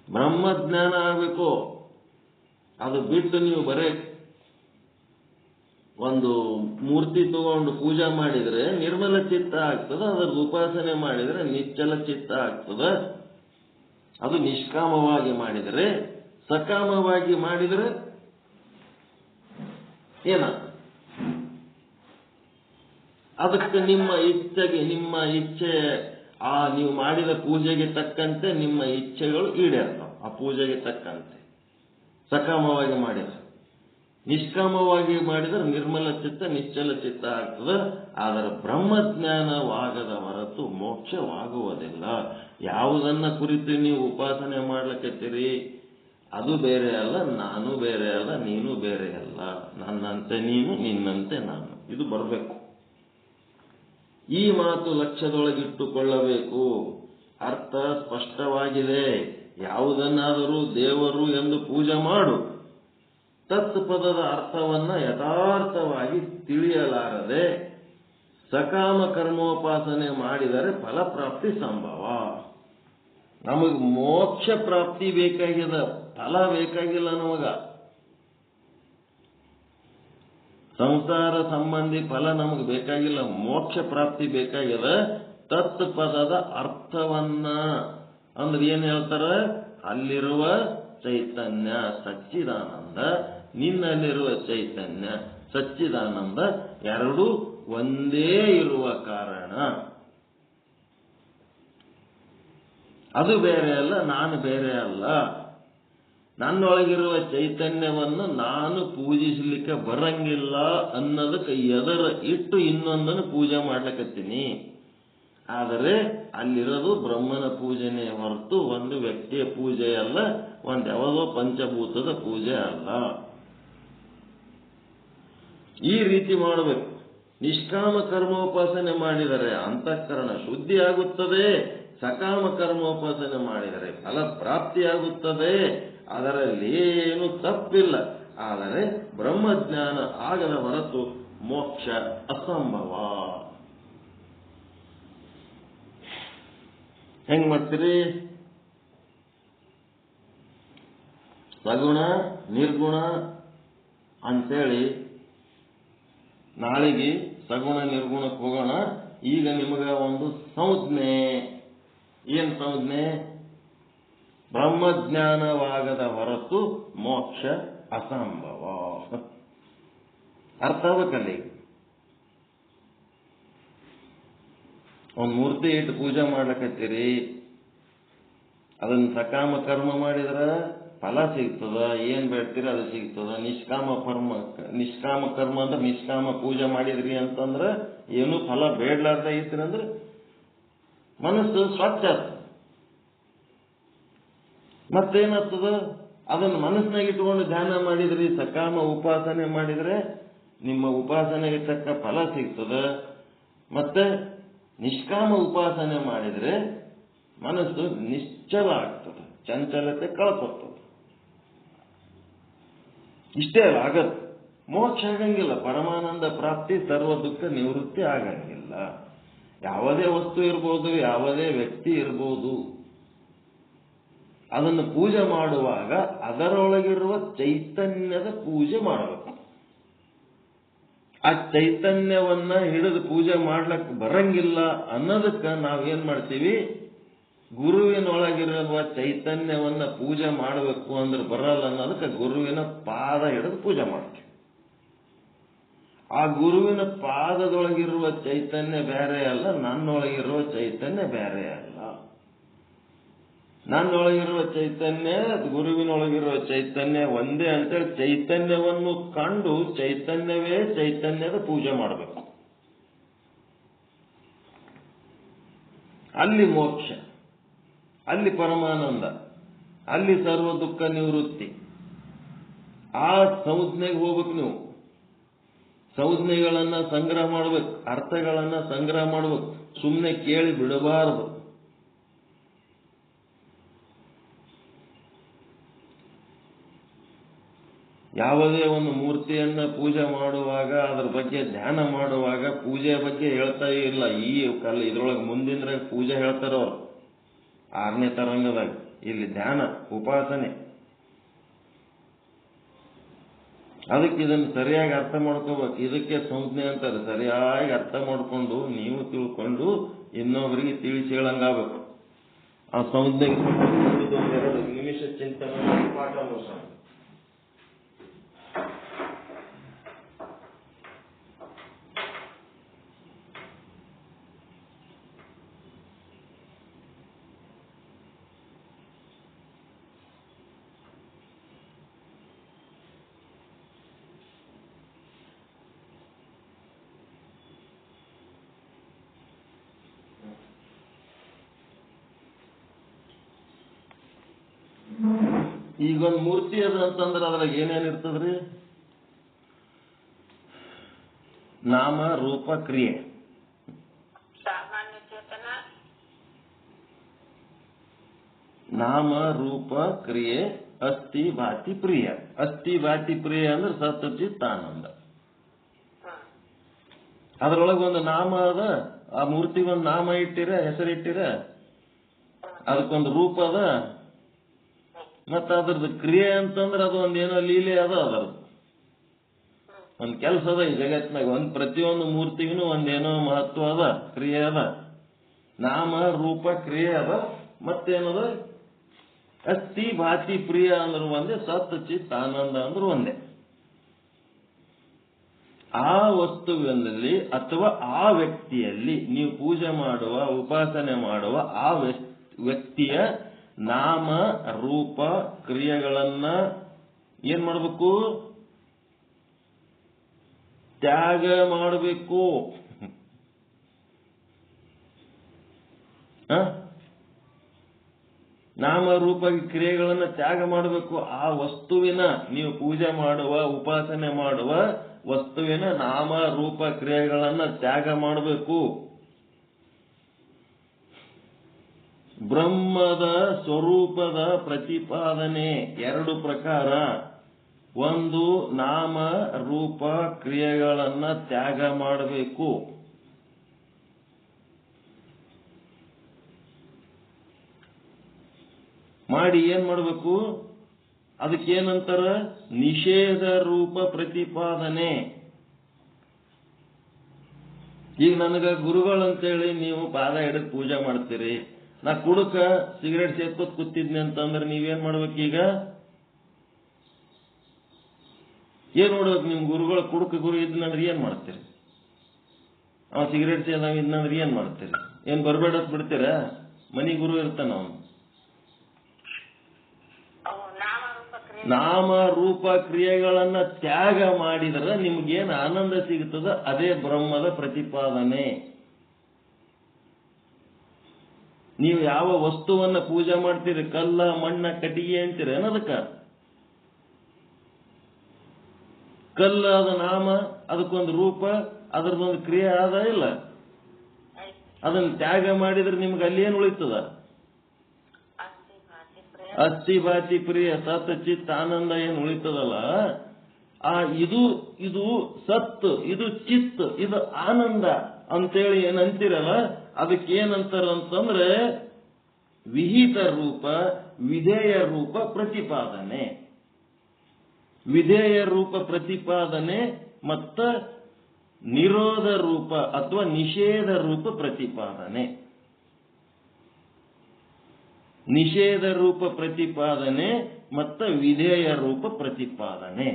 ಬ್ರಹ್ಮಜ್ಞಾನ ಆಗಬೇಕು. ಅದು ಬಿಟ್ಟು ನೀವು ಬರೇ ಒಂದು ಮೂರ್ತಿ ತಗೊಂಡು ಪೂಜೆ ಮಾಡಿದ್ರೆ ನಿರ್ಮಲ ಚಿತ್ತ ಆಗ್ತದೆ, ಅದರ ಉಪಾಸನೆ ಮಾಡಿದ್ರೆ ನಿಶ್ಚಲ ಚಿತ್ತ ಆಗ್ತದೆ. ಅದು ನಿಷ್ಕಾಮವಾಗಿ ಮಾಡಿದರೆ. ಸಕಾಮವಾಗಿ ಮಾಡಿದರೆ ಏನ ಅದಕ್ಕೆ ನಿಮ್ಮ ಇಚ್ಛೆ ನೀವು ಮಾಡಿದ ಪೂಜೆಗೆ ತಕ್ಕಂತೆ ನಿಮ್ಮ ಇಚ್ಛೆಗಳು ಈಡೇರ್ತಾವ. ಆ ಪೂಜೆಗೆ ತಕ್ಕಂತೆ ಸಕಾಮವಾಗಿ ಮಾಡಿದ್ರೆ. ನಿಷ್ಕಾಮವಾಗಿ ಮಾಡಿದ್ರೆ ನಿರ್ಮಲ ಚಿತ್ತ ನಿಶ್ಚಲ ಚಿತ್ತ ಆಗ್ತದೆ. ಆದರೆ ಬ್ರಹ್ಮಜ್ಞಾನವಾಗದ ಹೊರತು ಮೋಕ್ಷವಾಗುವುದಿಲ್ಲ. ಯಾವುದನ್ನ ಕುರಿತು ನೀವು ಉಪಾಸನೆ ಮಾಡ್ಲಿಕ್ಕತ್ತೀರಿ ಅದು ಬೇರೆ ಅಲ್ಲ, ನಾನು ಬೇರೆ ಅಲ್ಲ, ನೀನು ಬೇರೆ ಅಲ್ಲ. ನನ್ನಂತೆ ನೀನು, ನಿನ್ನಂತೆ ನಾನು. ಇದು ಬರಬೇಕು. ಈ ಮಾತು ಲಕ್ಷ್ಯದೊಳಗಿಟ್ಟುಕೊಳ್ಳಬೇಕು. ಅರ್ಥ ಸ್ಪಷ್ಟವಾಗಿದೆ. ಯಾವುದನ್ನಾದರೂ ದೇವರು ಎಂದು ಪೂಜೆ ಮಾಡು. ತತ್ಪದದ ಅರ್ಥವನ್ನ ಯಥಾರ್ಥವಾಗಿ ತಿಳಿಯಲಾರದೆ ಸಕಾಮ ಕರ್ಮೋಪಾಸನೆ ಮಾಡಿದರೆ ಫಲಪ್ರಾಪ್ತಿ ಸಂಭವ. ನಮಗ್ ಮೋಕ್ಷ ಪ್ರಾಪ್ತಿ ಬೇಕಾಗಿದೆ, ಫಲ ಬೇಕಾಗಿಲ್ಲ. ನಮಗ ಸಂಸಾರ ಸಂಬಂಧಿ ಫಲ ನಮಗೆ ಬೇಕಾಗಿಲ್ಲ, ಮೋಕ್ಷ ಪ್ರಾಪ್ತಿ ಬೇಕಾಗಿದೆ. ತತ್ಪದದ ಅರ್ಥವನ್ನ ಅಂದ್ರೆ ಏನ್ ಹೇಳ್ತಾರ, ಅಲ್ಲಿರುವ ಚೈತನ್ಯ ಸಚ್ಚಿದಾನಂದ, ನಿನ್ನಲ್ಲಿರುವ ಚೈತನ್ಯ ಸಚ್ಚಿದಾನಂದ ಎರಡೂ ಒಂದೇ ಇರುವ ಕಾರಣ ಅದು ಬೇರೆ ಅಲ್ಲ, ನಾನು ಬೇರೆ ಅಲ್ಲ. ನನ್ನೊಳಗಿರುವ ಚೈತನ್ಯವನ್ನು ನಾನು ಪೂಜಿಸಲಿಕ್ಕೆ ಬರಂಗಿಲ್ಲ ಅನ್ನೋದಕ್ಕೆ ಎದರ ಇಟ್ಟು ಇನ್ನೊಂದನ್ನು ಪೂಜೆ ಮಾಡ್ಲಿಕ್ಕತ್ತೀನಿ. ಆದರೆ ಅಲ್ಲಿರೋದು ಬ್ರಹ್ಮನ ಪೂಜೆನೇ ಹೊರತು ಒಂದು ವ್ಯಕ್ತಿಯ ಪೂಜೆ ಅಲ್ಲ, ಒಂದು ಯಾವುದೋ ಪಂಚಭೂತದ ಪೂಜೆ ಅಲ್ಲ. ಈ ರೀತಿ ಮಾಡಬೇಕು. ನಿಷ್ಕಾಮ ಕರ್ಮೋಪಾಸನೆ ಮಾಡಿದರೆ ಅಂತಃಕರಣ ಶುದ್ಧಿ ಆಗುತ್ತದೆ. ಸಕಾಮ ಕರ್ಮೋಪಾಸನೆ ಮಾಡಿದರೆ ಫಲ ಪ್ರಾಪ್ತಿಯಾಗುತ್ತದೆ. ಅದರಲ್ಲಿ ಏನು ತಪ್ಪಿಲ್ಲ. ಆದರೆ ಬ್ರಹ್ಮಜ್ಞಾನ ಆಗದ ಹೊರತು ಮೋಕ್ಷ ಅಸಂಭವ. ಹೆಂಗ್ ಮಾಡ್ತೀರಿ? ಸಗುಣ ನಿರ್ಗುಣ ಅಂತೇಳಿ ನಾಳೆಗೆ ಸಗುಣ ನಿರ್ಗುಣಕ್ಕೆ ಹೋಗೋಣ. ಈಗ ನಿಮಗ ಒಂದು ಸಂಜ್ಞೆ. ಏನ್ ಸಂಜ್ಞೆ? ಬ್ರಹ್ಮಜ್ಞಾನವಾಗದ ಹೊರತು ಮೋಕ್ಷ ಅಸಂಭವ. ಅರ್ಥ ಆಗಬೇಕಲ್ಲಿ. ಒಂದು ಮೂರ್ತಿ ಇಟ್ಟು ಪೂಜೆ ಮಾಡ್ಲಕತ್ತೀರಿ, ಅದನ್ನ ಸಕಾಮ ಕರ್ಮ ಮಾಡಿದ್ರ ಫಲ ಸಿಗ್ತದ, ಏನ್ ಬೇಡ್ತೀರಿ ಅದು ಸಿಗ್ತದ. ನಿಷ್ಕಾಮ ಕರ್ಮ ಅಂದ್ರೆ ನಿಷ್ಕಾಮ ಪೂಜೆ ಮಾಡಿದ್ರಿ ಅಂತಂದ್ರ ಏನು ಫಲ ಬೇಡ್ಲಾರ್ದ ಐತ್ರಿ ಅಂದ್ರೆ ಮನಸ್ಸು ಸ್ವಚ್ಛ ಆಗ್ತದ. ಮತ್ತೇನಾಗ್ತದ? ಅದನ್ನ ಮನಸ್ಸಿನಾಗ ಇಟ್ಕೊಂಡು ಧ್ಯಾನ ಮಾಡಿದ್ರಿ, ಸಕಾಮ ಉಪಾಸನೆ ಮಾಡಿದ್ರೆ ನಿಮ್ಮ ಉಪಾಸನೆಗೆ ತಕ್ಕ ಫಲ ಸಿಗ್ತದ. ಮತ್ತೆ ನಿಷ್ಕಾಮ ಉಪಾಸನೆ ಮಾಡಿದ್ರೆ ಮನಸ್ಸು ನಿಶ್ಚಲ ಆಗ್ತದೆ, ಚಂಚಲತೆ ಕಳ್ಕೊಳ್ತದೆ. ಇಷ್ಟೇ ಅಲ್ಲ ಆಗತ್ತೆ. ಮೋಕ್ಷ ಆಗಂಗಿಲ್ಲ, ಪರಮಾನಂದ ಪ್ರಾಪ್ತಿ, ಸರ್ವ ದುಃಖ ನಿವೃತ್ತಿ ಆಗಂಗಿಲ್ಲ. ಯಾವುದೇ ವಸ್ತು ಇರ್ಬೋದು, ಯಾವುದೇ ವ್ಯಕ್ತಿ ಇರ್ಬೋದು, ಅದನ್ನು ಪೂಜೆ ಮಾಡುವಾಗ ಅದರೊಳಗಿರುವ ಚೈತನ್ಯದ ಪೂಜೆ ಮಾಡಬೇಕು. ಆ ಚೈತನ್ಯವನ್ನ ಹಿಡಿದು ಪೂಜೆ ಮಾಡ್ಲಕ್ಕೆ ಬರಂಗಿಲ್ಲ ಅನ್ನೋದಕ್ಕೆ ನಾವೇನ್ ಮಾಡ್ತೀವಿ? ಗುರುವಿನೊಳಗಿರುವ ಚೈತನ್ಯವನ್ನ ಪೂಜೆ ಮಾಡಬೇಕು ಅಂದ್ರೆ ಬರಲ್ಲ ಅನ್ನೋದಕ್ಕೆ ಗುರುವಿನ ಪಾದ ಹಿಡಿದು ಪೂಜೆ ಮಾಡ್ತೀವಿ. ಆ ಗುರುವಿನ ಪಾದದೊಳಗಿರುವ ಚೈತನ್ಯ ಬೇರೆ ಅಲ್ಲ, ನನ್ನೊಳಗಿರುವ ಚೈತನ್ಯ ಬೇರೆ ಅಲ್ಲ. ನನ್ನೊಳಗಿರುವ ಚೈತನ್ಯ ಗುರುವಿನೊಳಗಿರುವ ಚೈತನ್ಯ ಒಂದೇ ಅಂತೇಳಿ ಚೈತನ್ಯವನ್ನು ಕಂಡು ಚೈತನ್ಯವೇ ಚೈತನ್ಯದ ಪೂಜೆ ಮಾಡಬೇಕು. ಅಲ್ಲಿ ಮೋಕ್ಷ, ಅಲ್ಲಿ ಪರಮಾನಂದ, ಅಲ್ಲಿ ಸರ್ವ ದುಃಖ ನಿವೃತ್ತಿ. ಆ ಸಂಜ್ಞೆಗೆ ಹೋಗ್ಬೇಕು. ನೀವು ಸಂಜ್ಞೆಗಳನ್ನ ಸಂಗ್ರಹ ಮಾಡಬೇಕು, ಅರ್ಥಗಳನ್ನ ಸಂಗ್ರಹ ಮಾಡಬೇಕು. ಸುಮ್ಮನೆ ಕೇಳಿ ಬಿಡಬಾರದು. ಯಾವುದೇ ಒಂದು ಮೂರ್ತಿಯನ್ನ ಪೂಜೆ ಮಾಡುವಾಗ, ಅದರ ಬಗ್ಗೆ ಧ್ಯಾನ ಮಾಡುವಾಗ ಪೂಜೆ ಬಗ್ಗೆ ಹೇಳ್ತಾ ಇಲ್ಲ. ಈ ಇದ್ರೊಳಗೆ ಮುಂದಿನ ಪೂಜೆ ಹೇಳ್ತಾರ ಅವ್ರು 6ನೇ ತರಂಗದಾಗ. ಇಲ್ಲಿ ಧ್ಯಾನ ಉಪಾಸನೆ. ಅದಕ್ಕೆ ಇದನ್ನು ಸರಿಯಾಗಿ ಅರ್ಥ ಮಾಡ್ಕೋಬೇಕು. ಇದಕ್ಕೆ ಸಂಜ್ಞೆ ಅಂತಾರೆ. ಸರಿಯಾಗಿ ಅರ್ಥ ಮಾಡ್ಕೊಂಡು ನೀವು ತಿಳ್ಕೊಂಡು ಇನ್ನೊಬ್ಬರಿಗೆ ತಿಳಿಸಿ ಹೇಳಂಗಾಗಬೇಕು. ಆ ಸಂಜ್ಞೆಗೆ 2 ನಿಮಿಷ ಚಿಂತನೆ ಮಾಡಿ ಪಾಠ ಮುಗಿಸೋಣ. ಈಗೊಂದು ಮೂರ್ತಿ ಅದ ಅಂತಂದ್ರೆ ಅದ್ರಾಗ ಏನೇನಿರ್ತದ್ರಿ? ನಾಮ ರೂಪ ಕ್ರಿಯೆ. ನಾಮ ರೂಪ ಕ್ರಿಯೆ, ಅಸ್ಥಿ ಭಾತಿ ಪ್ರಿಯ. ಅಸ್ಥಿ ಭಾತಿ ಪ್ರಿಯ ಅಂದ್ರೆ ಸತ್ಚಿತ್ ಆನಂದ. ಅದ್ರೊಳಗೊಂದು ನಾಮ ಅದ. ಆ ಮೂರ್ತಿಗೊಂದು ನಾಮ ಇಟ್ಟಿರ, ಹೆಸರಿಟ್ಟಿರ. ಅದಕ್ಕೊಂದು ರೂಪ ಅದ. ಮತ್ತ ಅದ್ರದ್ದು ಕ್ರಿಯೆ ಅಂತಂದ್ರೆ ಅದು ಒಂದೇನೋ ಲೀಲೆ ಅದ. ಅದರದ್ದು ಒಂದ್ ಕೆಲಸ ಅದ ಈ ಜಗತ್ತಿನಾಗ. ಪ್ರತಿಯೊಂದು ಮೂರ್ತಿಗೂ ಒಂದೇನೋ ಮಹತ್ವ ಅದ, ಕ್ರಿಯೆ ಅದ. ನಾಮ ರೂಪ ಕ್ರಿಯೆ ಅದ. ಮತ್ತೇನದ? ಅಸ್ಥಿ ಭಾತಿ ಪ್ರಿಯ ಅಂದ್ರೆ ಒಂದೇ, ಸತ್ ಚಿತ್ ಆನಂದ ಅಂದ್ರೆ ಒಂದೇ. ಆ ವಸ್ತುವಿನಲ್ಲಿ ಅಥವಾ ಆ ವ್ಯಕ್ತಿಯಲ್ಲಿ ನೀವು ಪೂಜೆ ಮಾಡುವ, ಉಪಾಸನೆ ಮಾಡುವ ಆ ವ್ಯಕ್ತಿಯ ನಾಮ ರೂಪ ಕ್ರಿಯೆಗಳನ್ನ ಏನ್ ಮಾಡಬೇಕು? ತ್ಯಾಗ ಮಾಡಬೇಕು. ನಾಮ ರೂಪ ಕ್ರಿಯೆಗಳನ್ನ ತ್ಯಾಗ ಮಾಡಬೇಕು. ಆ ವಸ್ತುವಿನ, ನೀವು ಪೂಜೆ ಮಾಡುವ, ಉಪಾಸನೆ ಮಾಡುವ ವಸ್ತುವಿನ ನಾಮ ರೂಪ ಕ್ರಿಯೆಗಳನ್ನ ತ್ಯಾಗ ಮಾಡಬೇಕು. ಬ್ರಹ್ಮದ ಸ್ವರೂಪದ ಪ್ರತಿಪಾದನೆ 2 ಪ್ರಕಾರ. ಒಂದು, ನಾಮ ರೂಪ ಕ್ರಿಯೆಗಳನ್ನ ತ್ಯಾಗ ಮಾಡಬೇಕು. ಮಾಡಿ ಏನ್ ಮಾಡಬೇಕು? ಅದಕ್ಕೇನಂತಾರ ನಿಷೇಧ ರೂಪ ಪ್ರತಿಪಾದನೆ. ಈಗ ನನಗ ಗುರುಗಳಂತೇಳಿ ನೀವು ಪಾದ ಹಿಡಿದು ಪೂಜೆ ಮಾಡ್ತೀರಿ, ನಾ ಕುಡುಕ ಸಿಗರೇಟ್ ಸೇರ್ಕೋತ್ ಕೂತಿದ್ನಿ ಅಂತಂದ್ರೆ ನೀವೇನ್ ಮಾಡ್ಬೇಕೀಗ? ಏನ್ ನೋಡ್ಬೇಕು? ನಿಮ್ ಗುರುಗಳು ಕುಡುಕ ಗುರು ಇದ್ನಂದ್ರೆ ಏನ್ ಮಾಡ್ತೀರಿ? ಅವ ಸಿಗರೇಟ್ ಸೇದಾವ ಇದ್ನಂದ್ರೆ ಏನ್ ಮಾಡ್ತೀರಿ? ಏನ್ ಬರ್ಬೇಡತ್ ಬಿಡ್ತೀರ? ಮನಿ ಗುರು ಇರ್ತಾನ ಅವನು. ನಾಮ ರೂಪ ಕ್ರಿಯೆಗಳನ್ನ ತ್ಯಾಗ ಮಾಡಿದ್ರೆ ನಿಮ್ಗೇನು ಆನಂದ ಸಿಗುತ್ತದ ಅದೇ ಬ್ರಹ್ಮದ ಪ್ರತಿಪಾದನೆ. ನೀವು ಯಾವ ವಸ್ತುವನ್ನ ಪೂಜೆ ಮಾಡ್ತೀರಿ, ಕಲ್ಲ ಮಣ್ಣ ಕಟ್ಟಿಗೆ ಅಂತೀರಿ ಅನ್ನೋದಕ್ಕ? ಕಲ್ಲ ಅದ ನಾಮ, ಅದಕ್ಕೊಂದು ರೂಪ, ಅದರದೊಂದು ಕ್ರಿಯೆ ಆದ ಇಲ್ಲ? ಅದನ್ನ ತ್ಯಾಗ ಮಾಡಿದ್ರೆ ನಿಮ್ಗೆ ಅಲ್ಲಿ ಏನು ಉಳಿತದ? ಅಸ್ಥಿ ಭಾತಿ ಪ್ರಿಯ ಸತ್ ಚಿತ್ ಆನಂದ ಏನು ಉಳಿತದಲ್ಲ, ಇದು ಸತ್, ಇದು ಚಿತ್, ಇದು ಆನಂದ ಅಂತೇಳಿ ಏನಂತೀರಲ್ಲ, ಅದಕ್ಕೆ ಏನಂತಾರ ಅಂತಂದ್ರೆ ವಿಹಿತ ರೂಪ, ವಿಧೇಯ ರೂಪ ಪ್ರತಿಪಾದನೆ. ವಿಧೇಯ ರೂಪ ಪ್ರತಿಪಾದನೆ ಮತ್ತ ನಿರೋಧ ರೂಪ ಅಥವಾ ನಿಷೇಧ ರೂಪ ಪ್ರತಿಪಾದನೆ. ನಿಷೇಧ ರೂಪ ಪ್ರತಿಪಾದನೆ ಮತ್ತು ವಿಧೇಯ ರೂಪ ಪ್ರತಿಪಾದನೆ.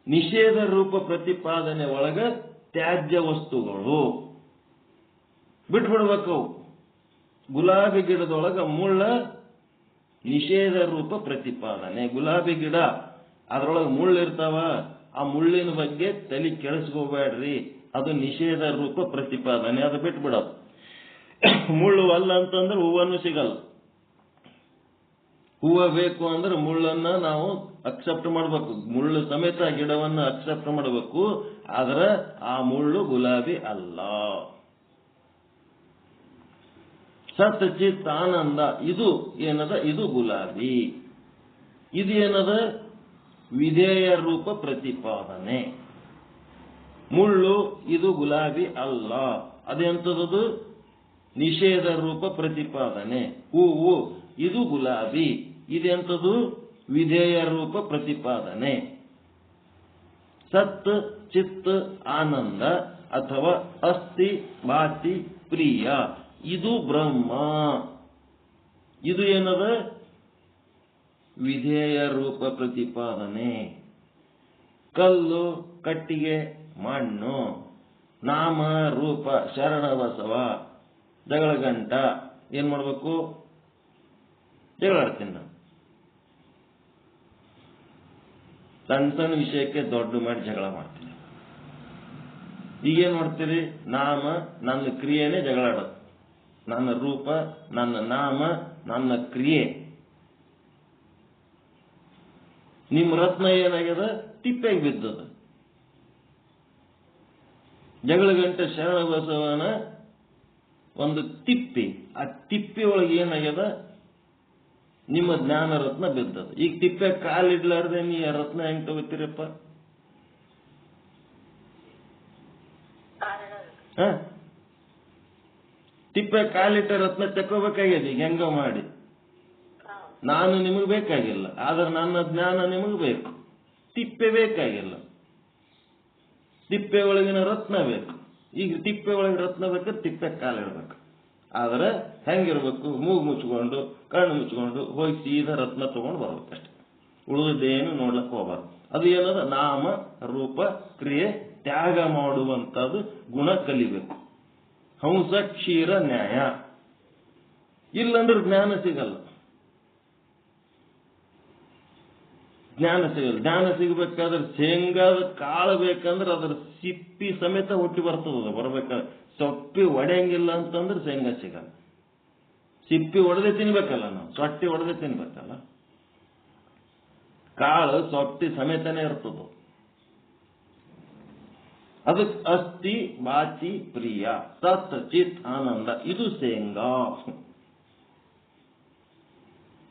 ನಿಷೇಧ ರೂಪ ಪ್ರತಿಪಾದನೆ ಒಳಗ ತ್ಯಾಜ್ಯ ವಸ್ತುಗಳು ಬಿಟ್ಬಿಡ್ಬೇಕು. ಗುಲಾಬಿ ಗಿಡದೊಳಗ ಮುಳ್ಳ ನಿಷೇಧ ರೂಪ ಪ್ರತಿಪಾದನೆ. ಗುಲಾಬಿ ಗಿಡ ಅದ್ರೊಳಗೆ ಮುಳ್ಳಿರ್ತಾವ, ಆ ಮುಳ್ಳಿನ ಬಗ್ಗೆ ತಲೆ ಕೆಡಿಸ್ಕೋಬೇಡ್ರಿ, ಅದು ನಿಷೇಧ ರೂಪ ಪ್ರತಿಪಾದನೆ, ಅದು ಬಿಟ್ಬಿಡೋದು. ಮುಳ್ಳು ಅಲ್ಲ ಅಂತಂದ್ರೆ ಹೂವನ್ನು ಸಿಗಲ್ಲ. ಹೂವ ಬೇಕು ಅಂದ್ರೆ ಮುಳ್ಳನ್ನ ನಾವು ಅಕ್ಸೆಪ್ಟ್ ಮಾಡಬೇಕು, ಮುಳ್ಳು ಸಮೇತ ಗಿಡವನ್ನ ಅಕ್ಸೆಪ್ಟ್ ಮಾಡಬೇಕು. ಆದ್ರೆ ಆ ಮುಳ್ಳು ಗುಲಾಬಿ ಅಲ್ಲ. ಸತ್ ಚಿತ್ ಆನಂದ ಇದು ಏನದ? ಇದು ಗುಲಾಬಿ. ಇದು ಏನದ? ವಿಧೇಯ ರೂಪ ಪ್ರತಿಪಾದನೆ. ಮುಳ್ಳು ಇದು ಗುಲಾಬಿ ಅಲ್ಲ, ಅದೆಂತದದು? ನಿಷೇಧ ರೂಪ ಪ್ರತಿಪಾದನೆ. ಹೂವು ಇದು ಗುಲಾಬಿ, ಇದೆಂತದು? ವಿಧೇಯ ರೂಪ ಪ್ರತಿಪಾದನೆ. ಸತ್ ಚಿತ್ ಆನಂದ ಅಥವಾ ಅಸ್ಥಿ ಭಾತಿ ಪ್ರಿಯ ಇದು ಬ್ರಹ್ಮ. ಇದು ಏನದ? ವಿಧೇಯ ರೂಪ ಪ್ರತಿಪಾದನೆ. ಕಲ್ಲು, ಕಟ್ಟಿಗೆ, ಮಣ್ಣು, ನಾಮ ರೂಪ, ಶರಣ ಬಸವ, ಜಗಳ ಗಂಟ ಏನ್ ಮಾಡ್ಬೇಕು? ಜಗಳ ಆಡ್ತೀನಿ ನಾನು. ಸಣ್ಣ ಸಣ್ಣ ವಿಷಯಕ್ಕೆ ದೊಡ್ಡ ಮಾಡಿ ಜಗಳ ಮಾಡ್ತೀನಿ. ಈಗೇನ್ ಮಾಡ್ತೀರಿ? ನಾಮ ನನ್ನ ಕ್ರಿಯೆನೇ ಜಗಳ ಆಡೋದು. ನನ್ನ ರೂಪ, ನನ್ನ ನಾಮ, ನನ್ನ ಕ್ರಿಯೆ. ನಿಮ್ಮ ರತ್ನ ಏನಾಗ್ಯದ? ತಿಪ್ಪೆಗೆ ಬಿದ್ದದ. ಜಗಳ ಗಂಟೆ ಶರಣ ಬಸವನ ಒಂದು ತಿಪ್ಪಿ, ಆ ತಿಪ್ಪಿ ಒಳಗೆ ಏನಾಗ್ಯದ? ನಿಮ್ಮ ಜ್ಞಾನ ರತ್ನ ಬಿದ್ದದ. ಈಗ ತಿಪ್ಪೆ ಕಾಲಿಡ್ಲಾರ್ದೆ ನೀ ಆ ರತ್ನ ಹೆಂಗ್ ತಗೋತೀರಪ್ಪ? ತಿಪ್ಪೆ ಕಾಲಿಟ್ಟ ರತ್ನ ತಕೋಬೇಕಾಗ್ಯದ ಈಗ ಹೆಂಗ ಮಾಡಿ. ನಾನು ನಿಮಗೆ ಬೇಕಾಗಿಲ್ಲ, ಆದ್ರೆ ನನ್ನ ಜ್ಞಾನ ನಿಮಗೆ ಬೇಕು. ತಿಪ್ಪೆ ಬೇಕಾಗಿಲ್ಲ, ತಿಪ್ಪೆ ಒಳಗಿನ ರತ್ನ ಬೇಕು. ಈಗ ತಿಪ್ಪೆ ಒಳಗೆ ರತ್ನ ಬೇಕಾದ್ರೆ ತಿಪ್ಪೆ ಕಾಲಿಡ್ಬೇಕು. ಆದ್ರೆ ಹೆಂಗಿರ್ಬೇಕು? ಮೂಗು ಮುಚ್ಕೊಂಡು ಕಣ್ಣು ಮುಚ್ಕೊಂಡು ಹೋಗಿ ಸೀದಾ ರತ್ನ ತಗೊಂಡು ಬರ್ಬೇಕಷ್ಟೆ. ಉಳಿದೇನು ನೋಡ್ಲಕ್ಕೆ ಹೋಗ್ಬಾರ್ದು. ಅದು ಏನದ? ನಾಮ ರೂಪ ಕ್ರಿಯೆ ತ್ಯಾಗ ಮಾಡುವಂಥದ್ದು ಗುಣ ಕಲಿಬೇಕು. ಹಂಸ ಕ್ಷೀರ ನ್ಯಾಯ. ಇಲ್ಲಂದ್ರೆ ಜ್ಞಾನ ಸಿಗಲ್ಲ. ಜ್ಞಾನ ಸಿಗಬೇಕಾದ್ರೆ ಶೇಂಗಾದ ಕಾಳು ಬೇಕಂದ್ರೆ ಅದ್ರ ಸಿಪ್ಪಿ ಸಮೇತ ಹುಟ್ಟಿ ಬರ್ತದ. ಬರ್ಬೇಕಾದ್ರೆ ಸೊಪ್ಪಿ ಒಡೆಯಂಗಿಲ್ಲ ಅಂತಂದ್ರೆ ಶೇಂಗಾ ಸಿಗಲ್ಲ. ಸಿಪ್ಪಿ ಒಡೆದೇ ತಿನ್ಬೇಕಲ್ಲ, ನಾವು ಸೊಟ್ಟಿ ಒಡೆದೇ ತಿನ್ಬೇಕಲ್ಲ. ಕಾಳು ಸೊಟ್ಟಿ ಸಮೇತನೇ ಇರ್ತದ. ಅದಕ್ಕೆ ಅಸ್ಥಿ ಭಾತಿ ಪ್ರಿಯ ಸತ್ ಚಿತ್ ಆನಂದ ಇದು ಶೇಂಗಾ.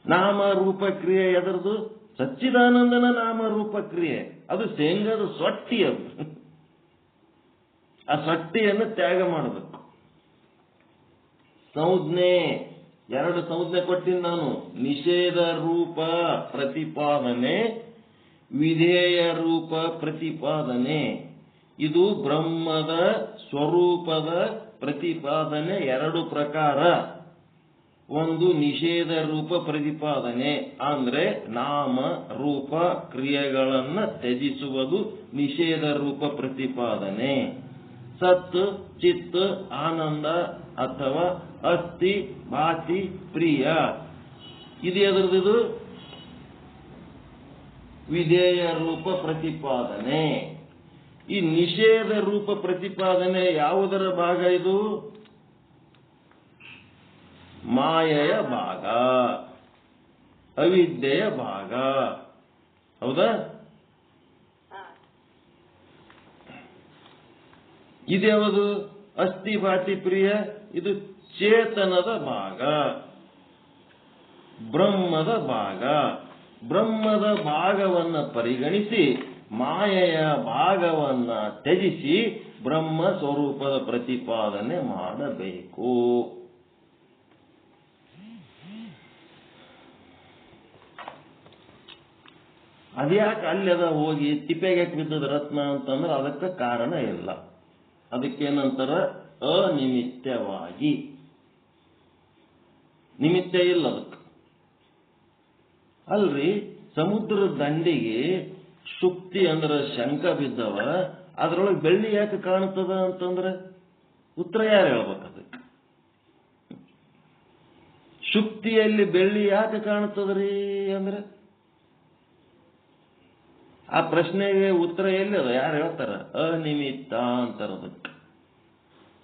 ನಾಮ ರೂಪ ಕ್ರಿಯೆ ಎದರದು? ಸಚ್ಚಿದಾನಂದನ ನಾಮ ರೂಪ ಕ್ರಿಯೆ. ಅದು ಶೇಂಗಾದ ಸೊಟ್ಟಿ. ಅದು ಆ ಸೊಟ್ಟಿಯನ್ನು ತ್ಯಾಗ ಮಾಡಬೇಕು. ಸಂಜ್ಞೆ 2 ಸಂಜ್ಞೆ ಕೊಟ್ಟಿನಿ ನಾನು. ನಿಷೇಧ ರೂಪ ಪ್ರತಿಪಾದನೆ, ವಿಧೇಯ ರೂಪ ಪ್ರತಿಪಾದನೆ. ಇದು ಬ್ರಹ್ಮದ ಸ್ವರೂಪದ ಪ್ರತಿಪಾದನೆ 2 ಪ್ರಕಾರ. ಒಂದು ನಿಷೇಧ ರೂಪ ಪ್ರತಿಪಾದನೆ ಅಂದ್ರೆ ನಾಮ ರೂಪ ಕ್ರಿಯೆಗಳನ್ನ ತ್ಯಜಿಸುವುದು ನಿಷೇಧ ರೂಪ ಪ್ರತಿಪಾದನೆ. ಸತ್ ಚಿತ್ ಆನಂದ ಅಥವಾ ಅಸ್ಥಿ ಭಾತಿ ಪ್ರಿಯ, ಇದು ಎದುರದು ವಿಧೇಯ ರೂಪ ಪ್ರತಿಪಾದನೆ. ಈ ನಿಷೇಧ ರೂಪ ಪ್ರತಿಪಾದನೆ ಯಾವುದರ ಭಾಗ? ಇದು ಮಾಯೆಯ ಭಾಗ, ಅವಿದ್ಯೆಯ ಭಾಗ. ಹೌದಾ? ಇದ್ಯಾವುದು? ಅಸ್ಥಿ ಭಾತಿ ಪ್ರಿಯ, ಇದು ಚೇತನದ ಭಾಗ, ಬ್ರಹ್ಮದ ಭಾಗ. ಬ್ರಹ್ಮದ ಭಾಗವನ್ನ ಪರಿಗಣಿಸಿ ಮಾಯೆಯ ಭಾಗವನ್ನ ತ್ಯಜಿಸಿ ಬ್ರಹ್ಮ ಸ್ವರೂಪದ ಪ್ರತಿಪಾದನೆ ಮಾಡಬೇಕು. ಅದ್ಯಾಕೆ ಅಲ್ಲೆದ ಹೋಗಿ ತಿಪ್ಪೆಗೆ ಬಿದ್ದದ ರತ್ನ ಅಂತಂದ್ರೆ ಅದಕ್ಕೆ ಕಾರಣ ಇಲ್ಲ. ಅದಕ್ಕೇನಂತಾರ? ಅನಿಮಿತ್ಯವಾಗಿ. ನಿಮಿತ್ತ ಇಲ್ಲ ಅದಕ್ಕೆ. ಅಲ್ರಿ, ಸಮುದ್ರದ ದಂಡಿಗೆ ಶುಕ್ತಿ ಅಂದ್ರೆ ಶಂಕ ಬಿದ್ದವ, ಅದ್ರೊಳಗೆ ಬೆಳ್ಳಿ ಯಾಕೆ ಕಾಣ್ತದ ಅಂತಂದ್ರೆ ಉತ್ತರ ಯಾರು ಹೇಳ್ಬೇಕು ಅದಕ್ಕೆ? ಶುಕ್ತಿಯಲ್ಲಿ ಬೆಳ್ಳಿ ಯಾಕೆ ಕಾಣ್ತದ್ರಿ ಅಂದ್ರೆ ಆ ಪ್ರಶ್ನೆಗೆ ಉತ್ತರ ಎಲ್ಲಿ ಅದ? ಯಾರು ಹೇಳ್ತಾರ? ಅನಿಮಿತ್ತ ಅಂತಾರ ಅದಕ್ಕೆ.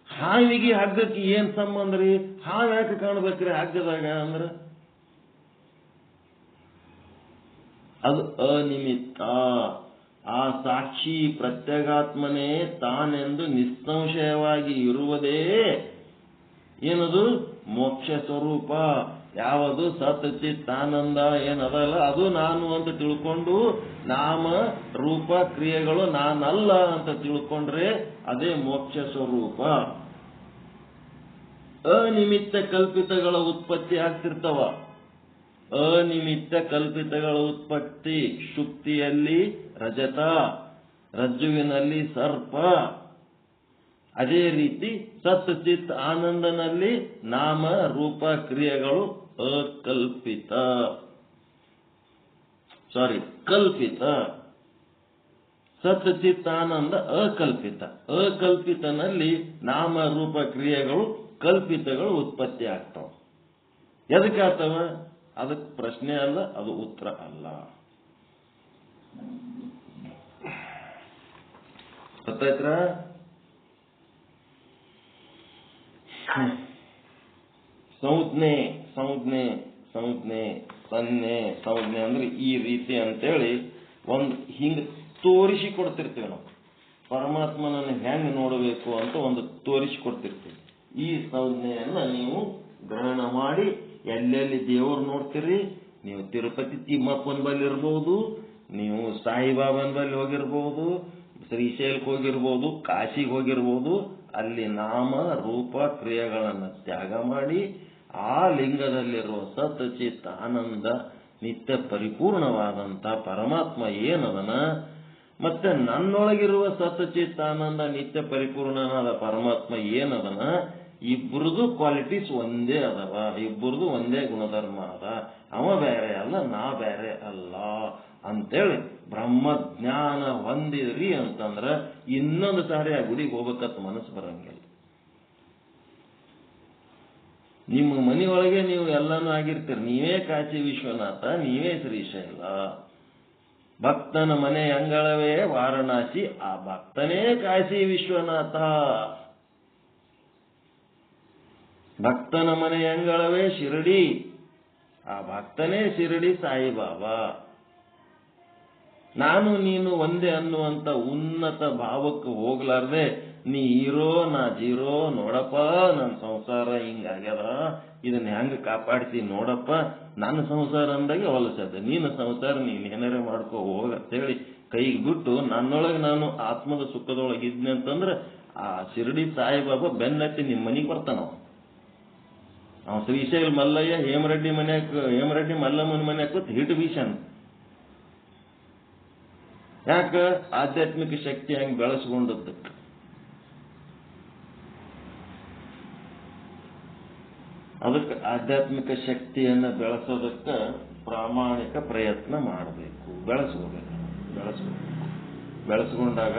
ಹಾವಿಗೆ ಹಗ್ಗಕ್ಕೆ ಏನ್ ಸಂಬಂಧ ರೀ? ಹಾವು ಯಾಕೆ ಕಾಣ್ಬೇಕ್ರಿ ಹಗ್ಗದಾಗ ಅಂದ್ರೆ ಅದು ಅನಿಮಿತ್ತ. ಆ ಸಾಕ್ಷಿ ಪ್ರತ್ಯಗಾತ್ಮನೇ ತಾನೆಂದು ನಿಸ್ಸಂಶಯವಾಗಿ ಇರುವುದೇ ಏನದು? ಮೋಕ್ಷ ಸ್ವರೂಪ. ಯಾವುದು? ಸತ್ ಚಿತ್ ಆನಂದ ಏನದಲ್ಲ ಅದು ನಾನು ಅಂತ ತಿಳ್ಕೊಂಡು ನಾಮ ರೂಪ ಕ್ರಿಯೆಗಳು ನಾನಲ್ಲ ಅಂತ ತಿಳ್ಕೊಂಡ್ರೆ ಅದೇ ಮೋಕ್ಷ ಸ್ವರೂಪ. ಅನಿಮಿತ್ತ ಕಲ್ಪಿತಗಳ ಉತ್ಪತ್ತಿ ಆಗ್ತಿರ್ತಾವ. ಅನಿಮಿತ್ತ ಕಲ್ಪಿತಗಳ ಉತ್ಪತ್ತಿ ಶುಕ್ತಿಯಲ್ಲಿ ರಜತ, ರಜ್ಜುವಿನಲ್ಲಿ ಸರ್ಪ. ಅದೇ ರೀತಿ ಸತ್ ಚಿತ್ ಆನಂದನಲ್ಲಿ ನಾಮ ರೂಪ ಕ್ರಿಯೆಗಳು ಅಕಲ್ಪಿತ, ಕಲ್ಪಿತ. ಸತ್ ಚಿತ್ ಆನಂದ ಅಕಲ್ಪಿತ. ಅಕಲ್ಪಿತನಲ್ಲಿ ನಾಮ ರೂಪ ಕ್ರಿಯೆಗಳು ಕಲ್ಪಿತಗಳು ಉತ್ಪತ್ತಿ ಆಗ್ತಾವ. ಎದಕ್ಕೆ ಆಗ್ತಾವ? ಅದಕ್ಕೆ ಪ್ರಶ್ನೆ ಅಲ್ಲ, ಅದು ಉತ್ತರ ಅಲ್ಲ. ಗೊತ್ತಾಯ್ತ್ರ? ಸಂಜ್ಞೆ ಸಂಜ್ಞೆ ಸಂಜ್ಞೆ ಸನ್ನೆ ಸಂಜ್ಞೆ ಅಂದ್ರೆ ಈ ರೀತಿ ಅಂತೇಳಿ ಒಂದು ಹಿಂಗ್ ತೋರಿಸಿ ಕೊಡ್ತಿರ್ತೀವಿ ನಾವು. ಪರಮಾತ್ಮನನ್ನು ಹೆಂಗ್ ನೋಡಬೇಕು ಅಂತ ಒಂದು ತೋರಿಸಿ ಕೊಡ್ತಿರ್ತೀವಿ. ಈ ಸಂಜ್ಞೆಯನ್ನ ನೀವು ಗ್ರಹಣ ಮಾಡಿ ಎಲ್ಲೆಲ್ಲಿ ದೇವರು ನೋಡ್ತೀರಿ, ನೀವು ತಿರುಪತಿ ತಿಮ್ಮಪ್ಪನ ಬಲ್ಲಿ ಇರ್ಬೋದು, ನೀವು ಸಾಯಿಬಾಬಾನ ಬಲ್ಲಿ ಹೋಗಿರ್ಬೋದು, ಶ್ರೀಶೈಲಕ್ಕೆ ಹೋಗಿರ್ಬೋದು, ಕಾಶಿಗೆ ಹೋಗಿರ್ಬೋದು, ಅಲ್ಲಿ ನಾಮ ರೂಪ ಕ್ರಿಯೆಗಳನ್ನು ತ್ಯಾಗ ಮಾಡಿ ಆ ಲಿಂಗದಲ್ಲಿರುವ ಸತ್ ಚಿತ್ ಆನಂದ ನಿತ್ಯ ಪರಿಪೂರ್ಣವಾದಂತ ಪರಮಾತ್ಮ ಏನದನ, ಮತ್ತೆ ನನ್ನೊಳಗಿರುವ ಸತ್ ಚಿತ್ ಆನಂದ ನಿತ್ಯ ಪರಿಪೂರ್ಣನಾದ ಪರಮಾತ್ಮ ಏನದನ, ಇಬ್ಬರದು ಕ್ವಾಲಿಟೀಸ್ ಒಂದೇ ಅದವ, ಇಬ್ಬರದು ಒಂದೇ ಗುಣಧರ್ಮ ಅದ, ಅವ ಬೇರೆ ಅಲ್ಲ ನಾ ಬೇರೆ ಅಲ್ಲ ಅಂತೇಳಿ ಬ್ರಹ್ಮಜ್ಞಾನ ಹೊಂದಿದ್ರಿ ಅಂತಂದ್ರ ಇನ್ನೊಂದು ಸಾರಿ ಆ ಗುಡಿಗೆ ಹೋಗ್ಬೇಕಂತ ಮನಸ್ಸು ಬರಂಗಿಲ್ಲ. ನಿಮ್ಮ ಮನೆಯೊಳಗೆ ನೀವು ಎಲ್ಲಾನು ಆಗಿರ್ತೀರಿ. ನೀವೇ ಕಾಶಿ ವಿಶ್ವನಾಥ, ನೀವೇ ಶ್ರೀಶೈಲ. ಭಕ್ತನ ಮನೆ ಅಂಗಳವೇ ವಾರಣಾಸಿ, ಆ ಭಕ್ತನೇ ಕಾಶಿ ವಿಶ್ವನಾಥ. ಭಕ್ತನ ಮನೆ ಅಂಗಳವೇ ಶಿರಡಿ, ಆ ಭಕ್ತನೇ ಶಿರಡಿ ಸಾಯಿಬಾಬಾ. ನಾನು ನೀನು ಒಂದೇ ಅನ್ನುವಂತ ಉನ್ನತ ಭಾವಕ್ಕೆ ಹೋಗ್ಲಾರ್ದೆ ನೀ ಹೀರೋ ನಾ ಜೀರೋ, ನೋಡಪ್ಪ ನನ್ನ ಸಂಸಾರ ಹಿಂಗಾಗ್ಯದ, ಇದನ್ನ ಹೆಂಗ ಕಾಪಾಡ್ತಿ ನೋಡಪ್ಪ, ನನ್ನ ಸಂಸಾರ ಅಂದಾಗೆ ಹೊಲಸದ, ನಿನ್ನ ಸಂಸಾರ ನೀನ್ ಏನಾರ ಮಾಡ್ಕೋ ಹೋಗಂತೇಳಿ ಕೈಗೆ ಬಿಟ್ಟು ನನ್ನೊಳಗೆ ನಾನು ಆತ್ಮದ ಸುಖದೊಳಗೆ ಇದ್ನೆ ಅಂತಂದ್ರೆ ಆ ಶಿರಡಿ ಸಾಯಿಬಾಬಾ ಬೆನ್ನತ್ತಿ ನಿಮ್ಮ ಮನೆಗೆ ಬರ್ತಾನ. ಅವ ಶ್ರೀಶೈಲ ಮಲ್ಲಯ್ಯ ಹೇಮರೆಡ್ಡಿ ಮಲ್ಲಮ್ಮನ ಮನ್ಯಾಗ ಕೂತ್ ಹಿಟ್ ಬೀಸನ್. ಯಾಕ? ಆಧ್ಯಾತ್ಮಿಕ ಶಕ್ತಿ ಹಂಗೆ ಬೆಳೆಸ್ಕೊಂಡದ್ದಕ್ಕೆ. ಅದಕ್ಕೆ ಆಧ್ಯಾತ್ಮಿಕ ಶಕ್ತಿಯನ್ನು ಬೆಳೆಸೋದಕ್ಕೆ ಪ್ರಾಮಾಣಿಕ ಪ್ರಯತ್ನ ಮಾಡಬೇಕು, ಬೆಳೆಸ್ಕೊಂಡಾಗ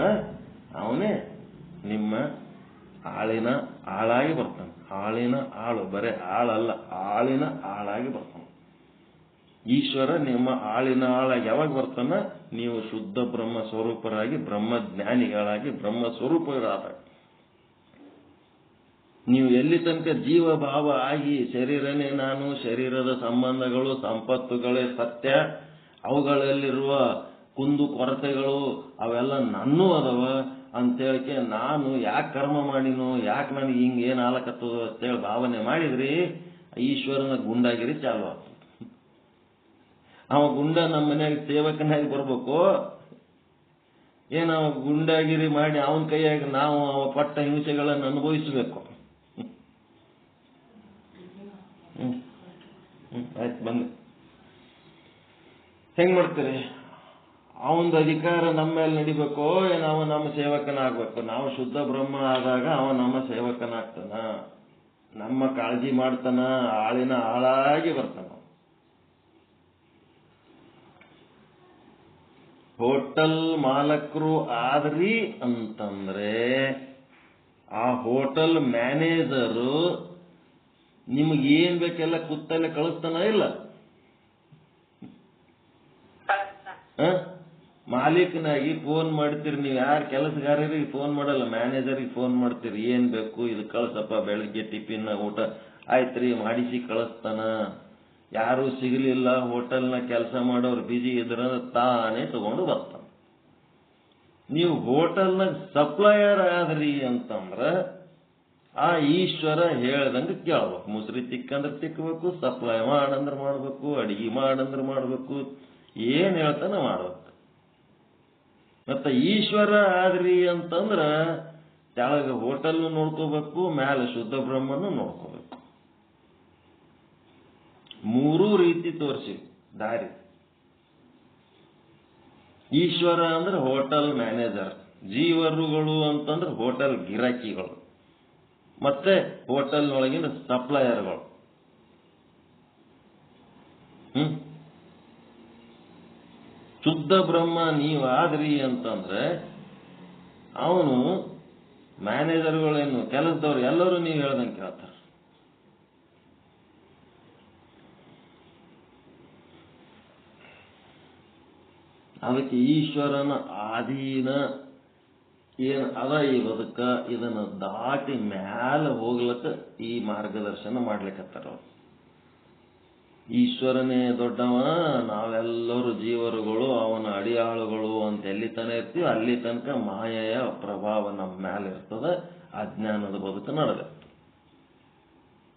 ಅವನೇ ನಿಮ್ಮ ಆಳಿನ ಆಳಾಗಿ ಬರ್ತಾನೆ. ಆಳಿನ ಆಳು, ಬರೇ ಆಳಲ್ಲ, ಆಳಿನ ಆಳಾಗಿ ಬರ್ತಾನೆ. ಈಶ್ವರ ನಿಮ್ಮ ಆಳಿನ ಆಳಾಗಿ ಯಾವಾಗ ಬರ್ತಾನ? ನೀವು ಶುದ್ಧ ಬ್ರಹ್ಮ ಸ್ವರೂಪರಾಗಿ, ಬ್ರಹ್ಮಜ್ಞಾನಿಗಳಾಗಿ, ಬ್ರಹ್ಮ ಸ್ವರೂಪಗಳಾದಾಗ. ನೀವು ಎಲ್ಲಿ ತನಕ ಜೀವಭಾವ ಆಗಿ ಶರೀರನೇ ನಾನು, ಶರೀರದ ಸಂಬಂಧಗಳು ಸಂಪತ್ತುಗಳೇ ಸತ್ಯ, ಅವುಗಳಲ್ಲಿರುವ ಕುಂದು ಕೊರತೆಗಳು ಅವೆಲ್ಲ ನನ್ನೂ ಅದಾವ ಅಂತೇಳಿಕೆ ನಾನು ಯಾಕೆ ಕರ್ಮ ಮಾಡಿನೋ, ಯಾಕೆ ನನಗೆ ಹಿಂಗೆ ಏನು ಆಲಕತ್ತದ ಅಂತೇಳಿ ಭಾವನೆ ಮಾಡಿದ್ರಿ, ಈಶ್ವರನ ಗುಂಡಾಗಿರಿ ಚಾಲು ಆಗ್ತದೆ. ಅವ ಗುಂಡ ನಮ್ಮ ಮನ್ಯಾಗ ಸೇವಕನಾಗಿ ಬರ್ಬೇಕು, ಏನು ಅವ ಗುಂಡಾಗಿರಿ ಮಾಡಿ ಅವನ ಕೈಯಾಗ ನಾವು ಅವ ಪಟ್ಟ ಹಿಂಸೆಗಳನ್ನು ಅನುಭವಿಸಬೇಕು? ಆಯ್ತು, ಬಂದು ಹೆಂಗ್ ಮಾಡ್ತೀರಿ? ಅವನದು ಅಧಿಕಾರ ನಮ್ಮ ಮೇಲೆ ನಡಿಬೇಕೋ ಏನು ಅವ ನಮ್ಮ ಸೇವಕನಾಗಬೇಕು? ನಾವು ಶುದ್ಧ ಬ್ರಹ್ಮ ಆದಾಗ ಅವ ನಮ್ಮ ಸೇವಕನಾಗ್ತಾನ, ನಮ್ಮ ಕಾಳಜಿ ಮಾಡ್ತಾನ, ಆಳಿನ ಆಳಾಗಿ ಬರ್ತಾನ. ಹೋಟೆಲ್ ಮಾಲಕರು ಆದ್ರಿ ಅಂತಂದ್ರೆ ಆ ಹೋಟೆಲ್ ಮ್ಯಾನೇಜರು ನಿಮಗೆ ಏನ್ ಬೇಕೆಲ್ಲ ಕುತ್ತಲ್ಲೇ ಕಳಿಸ್ತಾನ ಇಲ್ಲ? ಮಾಲೀಕನಾಗಿ ಫೋನ್ ಮಾಡ್ತೀರಿ ನೀವು, ಯಾರು ಕೆಲಸಗಾರರಿಗೆ ಫೋನ್ ಮಾಡಲ್ಲ, ಮ್ಯಾನೇಜರಿಗೆ ಫೋನ್ ಮಾಡ್ತೀರಿ, ಏನ್ ಬೇಕು ಇದು ಕಳ್ಸಪ್ಪ, ಬೆಳಗ್ಗೆ ಟಿಫಿನ್ ಊಟ ಆಯ್ತ್ರಿ ಮಾಡಿಸಿ ಕಳಿಸ್ತಾನ. ಯಾರು ಸಿಗಲಿಲ್ಲ, ಹೋಟೆಲ್ನ ಕೆಲಸ ಮಾಡೋರು ಬಿಜಿ ಇದ್ರ ತಾನೇ ತಗೊಂಡು ಬರ್ತಾನ. ನೀವು ಹೋಟೆಲ್ನ ಸಪ್ಲೈಯರ್ ಆದ್ರಿ ಅಂತಂದ್ರ ಆ ಈಶ್ವರ ಹೇಳ್ದಂಗೆ ಕೇಳ್ಬೇಕು. ಮುಸ್ರಿ ತಿಕ್ಕಂದ್ರೆ ತಿಕ್ಕಬೇಕು, ಸಪ್ಲೈ ಮಾಡಂದ್ರೆ ಮಾಡ್ಬೇಕು, ಅಡಿಗೆ ಮಾಡಂದ್ರೆ ಮಾಡ್ಬೇಕು, ಏನ್ ಹೇಳ್ತಾನ ಮಾಡ್ಬೇಕು. ಮತ್ತ ಈಶ್ವರ ಆದ್ರಿ ಅಂತಂದ್ರ ಕೆಳಗೆ ಹೋಟೆಲ್ ನೋಡ್ಕೋಬೇಕು, ಮೇಲೆ ಶುದ್ಧ ಬ್ರಹ್ಮನು ನೋಡ್ಕೋಬೇಕು. ಮೂರೂ ರೀತಿ ತೋರಿಸಿ ದಾರಿ. ಈಶ್ವರ ಅಂದ್ರೆ ಹೋಟೆಲ್ ಮ್ಯಾನೇಜರ್, ಜೀವರುಗಳು ಅಂತಂದ್ರೆ ಹೋಟೆಲ್ ಗಿರಾಕಿಗಳು, ಮತ್ತೆ ಹೋಟೆಲ್ನೊಳಗಿನ ಸಪ್ಲೈಯರ್ಗಳು. ಶುದ್ಧ ಬ್ರಹ್ಮ ನೀವು ಆದ್ರಿ ಅಂತಂದ್ರೆ ಅವನು ಮ್ಯಾನೇಜರ್ಗಳೇನು ಕೆಲಸದವ್ರು ಎಲ್ಲರೂ ನೀವು ಹೇಳ್ದಂಗೆ ಕೇಳ್ತಾರೆ. ಅದಕ್ಕೆ ಈಶ್ವರನ ಆಧೀನ ಏನು ಅದ ಈ ಬದುಕ, ಇದನ್ನು ದಾಟಿ ಮ್ಯಾಲ ಹೋಗ್ಲಕ್ಕ ಈ ಮಾರ್ಗದರ್ಶನ ಮಾಡ್ಲಿಕ್ಕತ್ತಾರ. ಈಶ್ವರನೇ ದೊಡ್ಡವ, ನಾವೆಲ್ಲರೂ ಜೀವರುಗಳು, ಅವನ ಅಡಿಯಾಳುಗಳು ಅಂತ ಎಲ್ಲಿ ತನಕ ಇರ್ತೀವಿ ಅಲ್ಲಿ ತನಕ ಮಾಯೆಯ ಪ್ರಭಾವ ನಮ್ಮ ಮ್ಯಾಲ ಇರ್ತದ, ಅಜ್ಞಾನದ ಬದುಕು ನಡೆದತ್ತೆ.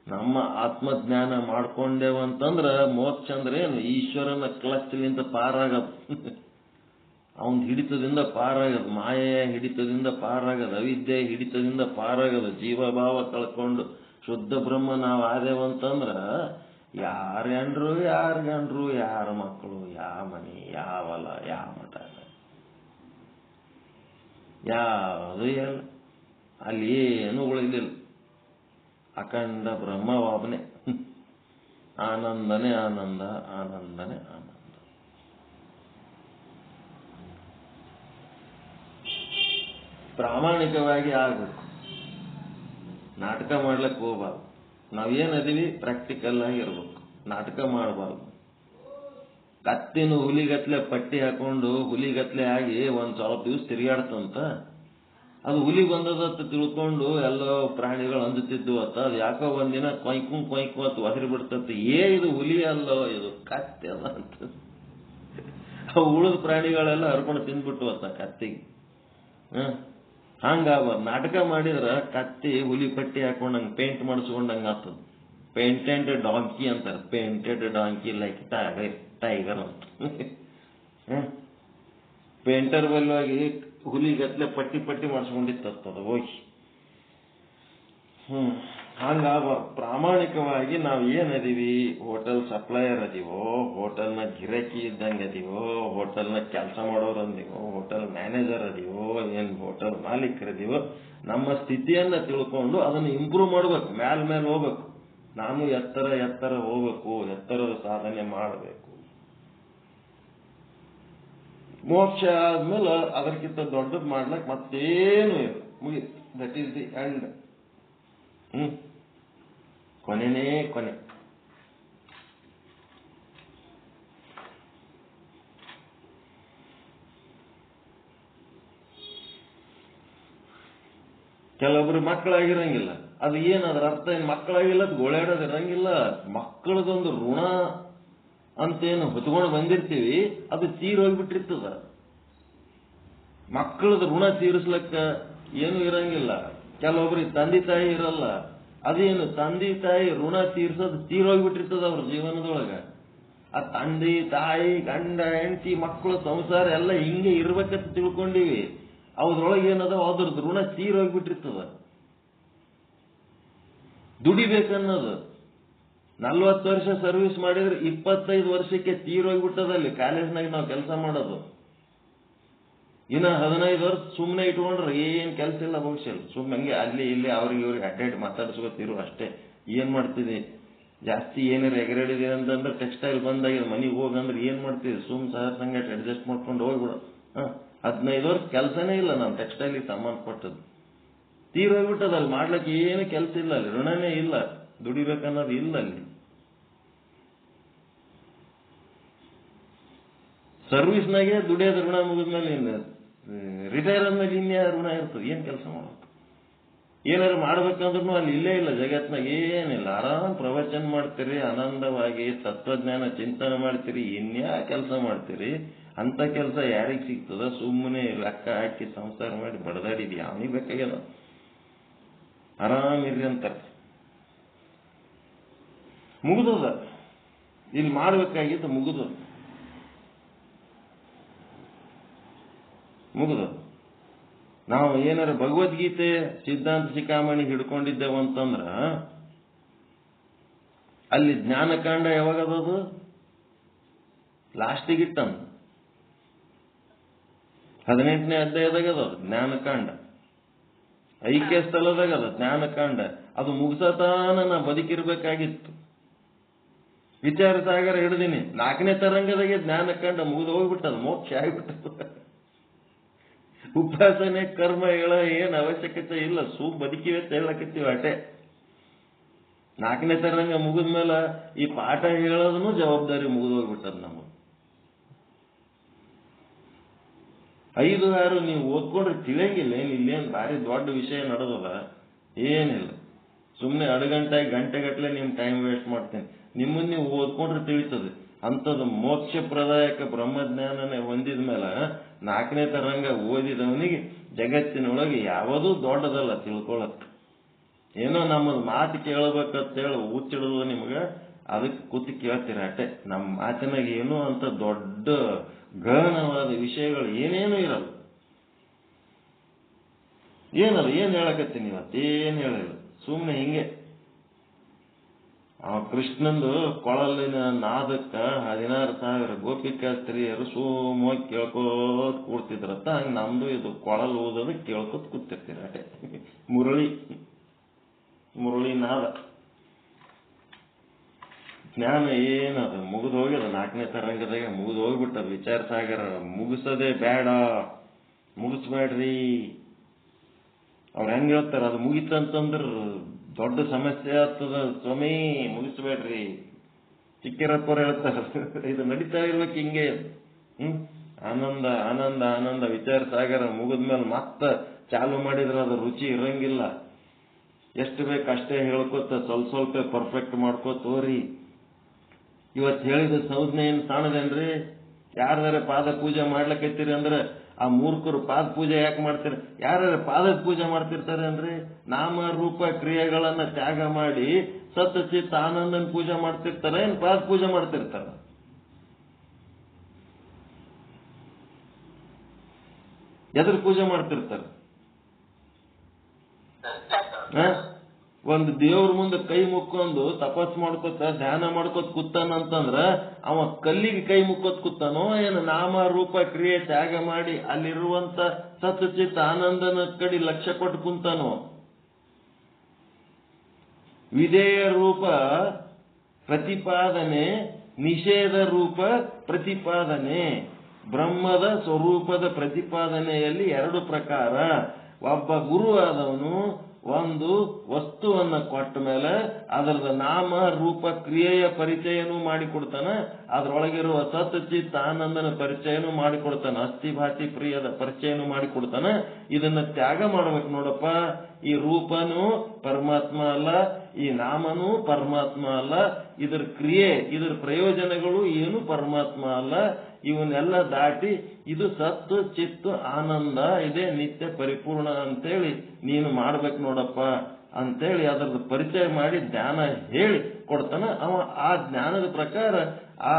ನಮ್ಮ ಆತ್ಮಜ್ಞಾನ ಮಾಡ್ಕೊಂಡೇವಂತಂದ್ರ ಮೋಕ್ಷ ಅಂದ್ರೆ ಏನು? ಈಶ್ವರನ ಕ್ಲಚ್ಲಿಂದ ಪಾರಾಗದು, ಅವನ ಹಿಡಿತದಿಂದ ಪಾರಾಗದು, ಮಾಯೆಯ ಹಿಡಿತದಿಂದ ಪಾರಾಗದು, ಅವಿದ್ಯೆ ಹಿಡಿತದಿಂದ ಪಾರಾಗದು, ಜೀವಭಾವ ಕಳ್ಕೊಂಡು ಶುದ್ಧ ಬ್ರಹ್ಮ ನಾವು ಆದೇವಂತಂದ್ರ ಯಾರ ಹೆಂಡ್ರು, ಯಾರ ಗಂಡ್ರು, ಯಾರ ಮಕ್ಕಳು, ಯಾವ ಮನೆ, ಯಾವ ಹೊಲ, ಯಾವ ಮಠ, ಯಾವುದು ಇಲ್ಲ, ಅಲ್ಲಿ ಏನು ಉಳಿಲಿಲ್ಲ. ಅಖಂಡ ಬ್ರಹ್ಮವಾಬ್ನೆ, ಆನಂದನೇ ಆನಂದ, ಆನಂದನೇ ಆನಂದ. ಪ್ರಾಮಾಣಿಕವಾಗಿ ಆಗ್ಬೇಕು, ನಾಟಕ ಮಾಡ್ಲಿಕ್ಕೆ ಹೋಗ್ಬಾರ್ದು. ನಾವೇನದೀವಿ ಪ್ರಾಕ್ಟಿಕಲ್ ಆಗಿ ಇರ್ಬೇಕು, ನಾಟಕ ಮಾಡಬಾರ್ದು. ಕತ್ತಿನ ಹುಲಿಗತ್ಲೆ ಪಟ್ಟಿ ಹಾಕೊಂಡು ಹುಲಿಗತ್ಲೆ ಆಗಿ ಒಂದ್ ಸ್ವಲ್ಪ ದಿವಸ ತಿರುಗಾಡ್ತಂತ, ಅದು ಹುಲಿ ಬಂದದತ್ತ ತಿಳ್ಕೊಂಡು ಎಲ್ಲೋ ಪ್ರಾಣಿಗಳು ಅಂಜುತ್ತಿದ್ದು ಅತ್ತ, ಅದು ಯಾಕೋ ಒಂದಿನ ಕೊಯ್ಕು ಅಂತ ಒದರಿ ಬಿಡ್ತಂತ. ಇದು ಹುಲಿ ಅಲ್ಲೋ, ಇದು ಕತ್ತೆ ಅದ ಅಂತ ಉಳಿದ ಪ್ರಾಣಿಗಳೆಲ್ಲ ಹರ್ಕೊಂಡು ತಿಂದ್ಬಿಟ್ಟು ಅತ್ತ ಕತ್ತಿಗೆ. ಹಂಗಾಗ್ಬಾರ್ದು. ನಾಟಕ ಮಾಡಿದ್ರ ಕತ್ತಿ ಹುಲಿ ಪಟ್ಟಿ ಹಾಕೊಂಡಂಗೆ ಪೇಂಟ್ ಮಾಡಿಸ್ಕೊಂಡಂಗೆ ಆಗ್ತದ. ಪೇಂಟೆಡ್ ಡಾಂಕಿ ಅಂತಾರೆ, ಪೇಂಟೆಡ್ ಡಾಂಕಿ ಲೈಕ್ ಟೈಗರ್ ಅಂತ. ಪೇಂಟರ್ ಬಲ್ಲವಾಗಿ ಹುಲಿಗತ್ಲೆ ಪಟ್ಟಿ ಮಾಡಿಸ್ಕೊಂಡಿತ್ತದ ಹೋಗಿ. ಹಂಗ ಪ್ರಾಮಾಣಿಕವಾಗಿ ನಾವು ಏನದೀವಿ, ಹೋಟೆಲ್ ಸಪ್ಲೈಯರ್ ಅದೀವೋ, ಹೋಟೆಲ್ನ ಗಿರಾಕಿ ಇದ್ದಂಗೆ ಅದೀವೋ, ಹೋಟೆಲ್ನ ಕೆಲಸ ಮಾಡೋರು ಅಂದೀವೋ, ಹೋಟೆಲ್ ಮ್ಯಾನೇಜರ್ ಅದೀವೋ, ಏನ್ ಹೋಟೆಲ್ ಮಾಲೀಕರದೀವೋ, ನಮ್ಮ ಸ್ಥಿತಿಯನ್ನ ತಿಳ್ಕೊಂಡು ಅದನ್ನು ಇಂಪ್ರೂವ್ ಮಾಡ್ಬೇಕು, ಮೇಲೆ ಹೋಗ್ಬೇಕು. ನಾನು ಎತ್ತರ ಹೋಗ್ಬೇಕು, ಎತ್ತರದ ಸಾಧನೆ ಮಾಡಬೇಕು. ಮೋಕ್ಷ ಆದ್ಮೇಲೆ ಅದಕ್ಕಿಂತ ದೊಡ್ಡದ್ ಮಾಡ್ಲಕ್ ಮತ್ತೇನು ಇಲ್ಲ, ಮುಗೀತು. That is the end. ಕೊನೆನೇ ಕೊನೆ. ಕೆಲವೊಬ್ರು ಮಕ್ಕಳಾಗಿರಂಗಿಲ್ಲ. ಅದು ಏನದ್ರ ಅರ್ಥ? ಏನ್ ಮಕ್ಕಳಾಗಿಲ್ಲ, ಗೋಳಾಡೋದಿರಂಗಿಲ್ಲ. ಮಕ್ಕಳದೊಂದು ಋಣ ಅಂತೇನು ಹೊತ್ಕೊಂಡು ಬಂದಿರ್ತೀವಿ, ಅದು ತೀರೋಗ್ಬಿಟ್ಟಿರ್ತದ. ಮಕ್ಕಳದ ಋಣ ತೀರಿಸ್ಲಕ್ಕ ಏನು ಇರಂಗಿಲ್ಲ. ಕೆಲವೊಬ್ರಿಗೆ ತಂದೆ ತಾಯಿ ಇರಲ್ಲ. ಅದೇನು ತಂದೆ ತಾಯಿ ಋಣ ತೀರ್ಸೋದು ತೀರೋಗ್ಬಿಟ್ಟಿರ್ತದ ಅವ್ರ ಜೀವನದೊಳಗ. ಆ ತಂದೆ ತಾಯಿ ಗಂಡ ಹೆಂಡತಿ ಮಕ್ಕಳು ಸಂಸಾರ ಎಲ್ಲ ಹಿಂಗೆ ಇರ್ಬೇಕಂತ ತಿಳ್ಕೊಂಡಿವಿ. ಅವ್ರೊಳಗೆ ಏನದ ಅದ್ರದ್ದು ಋಣ ತೀರೋಗ್ಬಿಟ್ಟಿರ್ತದ. ದುಡಿಬೇಕನ್ನೋದು 40 ವರ್ಷ ಸರ್ವಿಸ್ ಮಾಡಿದ್ರೆ 25 ವರ್ಷಕ್ಕೆ ತೀರೋಗ್ಬಿಟ್ಟದಲ್ಲಿ ಕಾಲೇಜ್ನಾಗ ನಾವು ಕೆಲಸ ಮಾಡೋದು. ಇನ್ನ 15 ವರ್ಷ ಸುಮ್ಮನೆ ಇಟ್ಕೊಂಡ್ರೆ ಏನ್ ಕೆಲಸ ಇಲ್ಲ ಬಹುಶಃ. ಸುಮ್ಮನೆ ಹಂಗೆ ಅಲ್ಲಿ ಇಲ್ಲಿ ಅವ್ರಿಗೆ ಇವ್ರಿಗೆ ಅಡ್ಡಾಡಿ ಮಾತಾಡಿಸ್ಕೊತಿರು ಅಷ್ಟೇ. ಏನ್ ಮಾಡ್ತಿದ್ವಿ? ಜಾಸ್ತಿ ಏನಾರು ಎಗರಾಡಿದೆ ಅಂತಂದ್ರೆ ಟೆಕ್ಸ್ಟೈಲ್ ಬಂದಾಗಿದೆ, ಮನೆಗೆ ಹೋಗಂದ್ರೆ ಏನ್ ಮಾಡ್ತಿದ್ವಿ? ಸಹ ಸಂಗಟ ಅಡ್ಜಸ್ಟ್ ಮಾಡ್ಕೊಂಡು ಹೋಗ್ಬಿಡ. 15 ವರ್ಷ ಕೆಲಸನೇ ಇಲ್ಲ ನಾನು ಟೆಕ್ಸ್ಟೈಲಿಗೆ ಸಂಬಂಧಪಟ್ಟದ್ದು. ತೀರೋಗ್ಬಿಟ್ಟದ. ಅಲ್ಲಿ ಮಾಡ್ಲಿಕ್ಕೆ ಏನು ಕೆಲಸ ಇಲ್ಲ, ಅಲ್ಲಿ ಋಣನೇ ಇಲ್ಲ, ದುಡಿಬೇಕನ್ನೋದು ಇಲ್ಲ. ಅಲ್ಲಿ ಸರ್ವಿಸ್ನಾಗೆ ದುಡಿಯೋದು ಋಣ ಮುಗಿದ್ಮೇಲೆ ರಿಟೈರ್ ಆದ್ಮೇಲೆ ಇನ್ಯಾ ಋಣ ಇರ್ತದೆ? ಏನ್ ಕೆಲಸ ಮಾಡೋದು? ಏನಾರು ಮಾಡ್ಬೇಕಂದ್ರೂ ಅಲ್ಲಿ ಇಲ್ಲೇ ಇಲ್ಲ ಜಗತ್ನಾಗ, ಏನಿಲ್ಲ. ಆರಾಮ್ ಪ್ರವಚನ ಮಾಡ್ತೀರಿ, ಆನಂದವಾಗಿ ತತ್ವಜ್ಞಾನ ಚಿಂತನೆ ಮಾಡ್ತೀರಿ, ಇನ್ಯಾ ಕೆಲಸ ಮಾಡ್ತೀರಿ? ಅಂತ ಕೆಲಸ ಯಾರಿಗೆ ಸಿಗ್ತದ? ಸುಮ್ಮನೆ ಲೆಕ್ಕ ಹಾಕಿ ಸಂಸಾರ ಮಾಡಿ ಬಡದಾಡಿದ್ವಿ. ಅವನಿಗೆ ಬೇಕಾಗ್ಯದ ಆರಾಮಿರ್ರಿ ಅಂತಾರೆ. ಮುಗಿದದ. ಇಲ್ಲಿ ಮಾಡ್ಬೇಕಾಗಿದ್ದು ಮುಗಿದು ನಾವು ಏನಾರ ಭಗವದ್ಗೀತೆ ಸಿದ್ಧಾಂತ ಶಿಖಾಮಣಿ ಹಿಡ್ಕೊಂಡಿದ್ದೇವೆ ಅಂತಂದ್ರ ಅಲ್ಲಿ ಜ್ಞಾನಕಾಂಡ ಯಾವಾಗದದು? ಲಾಸ್ಟಿಗಿಟ್ಟಂದು 18ನೇ ಅಧ್ಯಾಯದಾಗದ ಜ್ಞಾನಕಾಂಡ. ಐಕ್ಯ ಸ್ಥಳದಾಗದ ಜ್ಞಾನಕಾಂಡ. ಅದು ಮುಗಿಸತಾನ ನಾ ಬದುಕಿರ್ಬೇಕಾಗಿತ್ತು. ವಿಚಾರ ಸಾಗರ ಹಿಡ್ದೀನಿ, 4ನೇ ತರಂಗದಾಗೆ ಜ್ಞಾನಕಾಂಡ ಮುಗಿದು ಹೋಗ್ಬಿಟ್ಟದ, ಮೋಕ್ಷ ಆಗಿಬಿಟ್ಟದ. ಉಪಾಸನೆ ಕರ್ಮ ಹೇಳ ಏನ್ ಅವಶ್ಯಕತೆ ಇಲ್ಲ, ಬದುಕಿವೆ ಹೇಳಕತ್ತೀವಿ ಅಟೆ. 4ನೇ ತರಂಗ ಮುಗಿದ್ಮೇಲೆ ಈ ಪಾಠ ಹೇಳೋದನ್ನು ಜವಾಬ್ದಾರಿ ಮುಗಿದು ಹೋಗ್ಬಿಟ್ಟದ ನಮಗೆ. 5-6 ನೀವು ಓದ್ಕೊಂಡ್ರೆ ತಿಳಿಯಂಗಿಲ್ಲ. ಇಲ್ಲೇನು ಭಾರಿ ದೊಡ್ಡ ವಿಷಯ ನಡೆದದ ಏನಿಲ್ಲ. ಸುಮ್ಮನೆ ಗಂಟೆಗಟ್ಟಲೆ ನಿಮ್ ಟೈಮ್ ವೇಸ್ಟ್ ಮಾಡ್ತೇನೆ. ನಿಮ್ಮನ್ನ ನೀವು ಓದ್ಕೊಂಡ್ರೆ ತಿಳಿತದೆ. ಅಂಥದ್ದು ಮೋಕ್ಷ ಪ್ರದಾಯಕ ಬ್ರಹ್ಮಜ್ಞಾನನೇ ಹೊಂದಿದ ಮೇಲೆ 4ನೇ ತರಂಗ ಓದಿದವನಿಗೆ ಜಗತ್ತಿನೊಳಗೆ ಯಾವುದೂ ದೊಡ್ಡದಲ್ಲ ತಿಳ್ಕೊಳಕ್. ಏನೋ ನಮ್ಮದು ಮಾತು ಕೇಳಬೇಕಂತೇಳಿ ಹುಚ್ಚಿಡೋದು ನಿಮ್ಗೆ, ಅದಕ್ಕೆ ಕೂತು ಕೇಳ್ತೀರ ಅಷ್ಟೇ. ನಮ್ಮ ಮಾತಿನಾಗ ಏನೋ ಅಂತ ದೊಡ್ಡ ಗಹನವಾದ ವಿಷಯಗಳು ಏನೇನೂ ಇರಲ್ಲ. ಏನದು? ಏನ್ ಹೇಳಕತ್ತೀನಿ ಇವತ್ತೇನು ಹೇಳಿಲ್ಲ, ಸುಮ್ಮನೆ ಹಿಂಗೆ. ಕೃಷ್ಣಂದು ಕೊಳಲಿನ ನಾದಕ್ಕ 16,000 ಗೋಪಿಕಾ ಸ್ತ್ರೀಯರು ಸೋಮವಾಗಿ ಕೇಳ್ಕೋತ್ ಕೂಡ್ತಿದ್ರತ್ತ. ಹಂಗೆ ನಮ್ದು ಇದು ಕೊಳಲು ಓದೋದು ಕೇಳ್ಕೊತ್ ಕೂತಿರ್ತೀರ ಅಟೆ. ಮುರಳಿ ನಾದ ಜ್ಞಾನ ಏನದು? ಮುಗಿದು ಹೋಗ್ಯದ. 4ನೇ ತರಂಗದಾಗ ಮುಗಿದು ಹೋಗ್ಬಿಟ್ಟದ. ವಿಚಾರ ಸಾಗರ ಮುಗಿಸೋದೇ ಬೇಡ, ಮುಗಿಸ್ಬೇಡ್ರಿ. ಅವ್ರು ಹೆಂಗ್ ಹೇಳ್ತಾರ, ಅದು ಮುಗಿತಂತಂದ್ರ ದೊಡ್ಡ ಸಮಸ್ಯೆ ಆಗ್ತದ ಸ್ವಾಮಿ, ಮುಗಿಸ್ಬೇಡ್ರಿ. ಚಿಕ್ಕಿರಪ್ಪರು ಹೇಳ್ತಾರ, ಇದು ನಡೀತಾ ಇರ್ಬೇಕು ಹಿಂಗೆ. ಆನಂದ ಆನಂದ ಆನಂದ. ವಿಚಾರ ಸಾಗರ ಮುಗಿದ್ಮೇಲೆ ಮತ್ತ ಚಾಲು ಮಾಡಿದ್ರೆ ಅದು ರುಚಿ ಇರಂಗಿಲ್ಲ. ಎಷ್ಟು ಬೇಕು ಅಷ್ಟೇ ಹೇಳ್ಕೊತ ಸ್ವಲ್ಪ ಪರ್ಫೆಕ್ಟ್ ಮಾಡ್ಕೋತೋರಿ. ಇವತ್ತು ಹೇಳಿದ ಸಂಜ್ಞೆ ಏನು ಸಾಣದೇನ್ರಿ? ಯಾರ್ದಾರ ಪಾದ ಪೂಜೆ ಮಾಡ್ಲಕತ್ತೀರಿ ಅಂದ್ರೆ ಆ ಮೂರ್ಖರು ಪಾದ ಪೂಜೆ ಯಾಕೆ ಮಾಡ್ತಾರೆ? ಯಾರ್ಯಾರ ಪಾದದ ಪೂಜೆ ಮಾಡ್ತಿರ್ತಾರೆ ಅಂದ್ರೆ ನಾಮ ರೂಪ ಕ್ರಿಯೆಗಳನ್ನ ತ್ಯಾಗ ಮಾಡಿ ಸತ್ತ ಚಿತ್ತ ಆನಂದನ ಪೂಜೆ ಮಾಡ್ತಿರ್ತಾರೆ, ಏನ್ ಪಾದ ಪೂಜೆ ಮಾಡ್ತಿರ್ತಾರ? ಎದ್ರ ಪೂಜೆ ಮಾಡ್ತಿರ್ತಾರ? ಒಂದು ದೇವ್ರ ಮುಂದೆ ಕೈ ಮುಕ್ಕೊಂಡು ತಪಸ್ ಮಾಡ್ಕೊತ ಧ್ಯಾನ ಮಾಡ್ಕೊತ ಕೂತಾನಂತಂದ್ರ ಅವ ಕಲ್ಲಿಗೆ ಕೈ ಮುಕ್ಕೋತ್ ಕೂತಾನೋ ಏನು ನಾಮ ರೂಪ ಕ್ರಿಯೆ ತ್ಯಾಗ ಮಾಡಿ ಅಲ್ಲಿರುವಂತ ಸತ್ಚಿತ್ ಆನಂದನ ಕಡೆ ಲಕ್ಷ್ಯ ಕೊಟ್ಟು ಕುಂತಾನೋ? ವಿಧೇಯ ರೂಪ ಪ್ರತಿಪಾದನೆ, ನಿಷೇಧ ರೂಪ ಪ್ರತಿಪಾದನೆ. ಬ್ರಹ್ಮದ ಸ್ವರೂಪದ ಪ್ರತಿಪಾದನೆಯಲ್ಲಿ ಎರಡು ಪ್ರಕಾರ. ಒಬ್ಬ ಗುರು ಆದವನು ಒಂದು ವಸ್ತುವನ್ನ ಕೊಟ್ಟ ಮೇಲೆ ಅದರದ ನಾಮ ರೂಪ ಕ್ರಿಯೆಯ ಪರಿಚಯನೂ ಮಾಡಿಕೊಡ್ತಾನ, ಅದರೊಳಗಿರುವ ಸತ್ ಚಿತ್ ಆನಂದನ ಪರಿಚಯನೂ ಮಾಡಿಕೊಡ್ತಾನ, ಅಸ್ಥಿಭಾತಿ ಪ್ರಿಯದ ಪರಿಚಯನೂ ಮಾಡಿಕೊಡ್ತಾನ. ಇದನ್ನ ತ್ಯಾಗ ಮಾಡ್ಬೇಕು ನೋಡಪ್ಪ. ಈ ರೂಪನೂ ಪರಮಾತ್ಮ ಅಲ್ಲ, ಈ ನಾಮನೂ ಪರಮಾತ್ಮ ಅಲ್ಲ, ಇದರ ಕ್ರಿಯೆ ಇದರ ಪ್ರಯೋಜನಗಳು ಏನು ಪರಮಾತ್ಮ ಅಲ್ಲ. ಇವನ್ನೆಲ್ಲ ದಾಟಿ ಇದು ಸತ್ತು ಚಿತ್ತು ಆನಂದ, ಇದೇ ನಿತ್ಯ ಪರಿಪೂರ್ಣ ಅಂತೇಳಿ ನೀನು ಮಾಡ್ಬೇಕು ನೋಡಪ್ಪ ಅಂತೇಳಿ ಅದರದ್ದು ಪರಿಚಯ ಮಾಡಿ ಜ್ಞಾನ ಹೇಳಿ ಕೊಡ್ತಾನ. ಅವ ಆ ಜ್ಞಾನದ ಪ್ರಕಾರ ಆ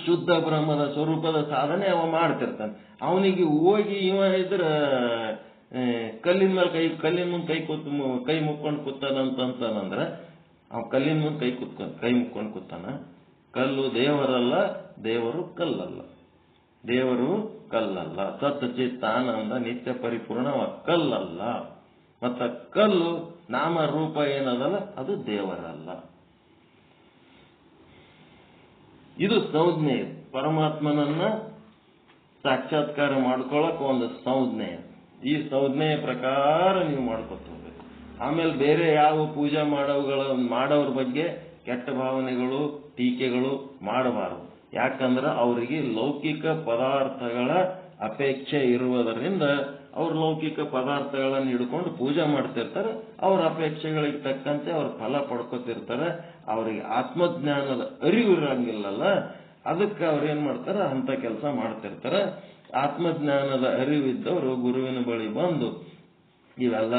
ಶುದ್ಧ ಬ್ರಹ್ಮದ ಸ್ವರೂಪದ ಸಾಧನೆ ಅವ ಮಾಡ್ತಿರ್ತಾನೆ. ಅವನಿಗೆ ಹೋಗಿ ಇವ ಇದ್ರ ಕಲ್ಲಿನ ಮೇಲೆ ಕಲ್ಲಿನ ಮುಂದೆ ಕೈ ಮುಕ್ಕೊಂಡು ಕೂತಾನಂತಂದ್ರೆ ಅವ ಕಲ್ಲಿನ ಮುಂದೆ ಕೈ ಮುಕ್ಕೊಂಡು ಕೂತಾನ. ಕಲ್ಲು ದೇವರಲ್ಲ, ದೇವರು ಕಲ್ಲಲ್ಲ. ದೇವರು ಕಲ್ಲಲ್ಲ. ಸತ್ ಚಿತ್ ಆನಂದ ನಿತ್ಯ ಪರಿಪೂರ್ಣ ಕಲ್ಲಲ್ಲ. ಮತ್ತ ಕಲ್ಲು ನಾಮ ರೂಪ ಏನದಲ್ಲ ಅದು ದೇವರಲ್ಲ. ಇದು ಸಂಜ್ಞೆ. ಪರಮಾತ್ಮನನ್ನ ಸಾಕ್ಷಾತ್ಕಾರ ಮಾಡ್ಕೊಳಕ್ ಒಂದು ಸಂಜ್ಞೆ. ಈ ಸಂಜ್ಞೆಯ ಪ್ರಕಾರ ನೀವು ಮಾಡ್ಕೊತ ಹೋಗ್ಬೇಕು. ಆಮೇಲೆ ಬೇರೆ ಯಾವ ಪೂಜಾ ಮಾಡೋವ್ರ ಬಗ್ಗೆ ಕೆಟ್ಟ ಭಾವನೆಗಳು ಟೀಕೆಗಳು ಮಾಡಬಾರದು. ಯಾಕಂದ್ರೆ ಅವರಿಗೆ ಲೌಕಿಕ ಪದಾರ್ಥಗಳ ಅಪೇಕ್ಷೆ ಇರುವುದರಿಂದ ಅವ್ರ ಲೌಕಿಕ ಪದಾರ್ಥಗಳನ್ನು ಹಿಡ್ಕೊಂಡು ಪೂಜೆ ಮಾಡ್ತಿರ್ತಾರೆ. ಅವ್ರ ಅಪೇಕ್ಷೆಗಳಿಗೆ ತಕ್ಕಂತೆ ಅವ್ರ ಫಲ ಪಡ್ಕೊತಿರ್ತಾರೆ. ಅವರಿಗೆ ಆತ್ಮಜ್ಞಾನದ ಅರಿವು ಇರಂಗಿಲ್ಲಲ್ಲ, ಅದಕ್ಕೆ ಅವ್ರೇನ್ ಮಾಡ್ತಾರೆ, ಅಂತ ಕೆಲಸ ಮಾಡ್ತಿರ್ತಾರೆ. ಆತ್ಮಜ್ಞಾನದ ಅರಿವಿದ್ದವರು ಗುರುವಿನ ಬಳಿ ಬಂದು ಇವೆಲ್ಲ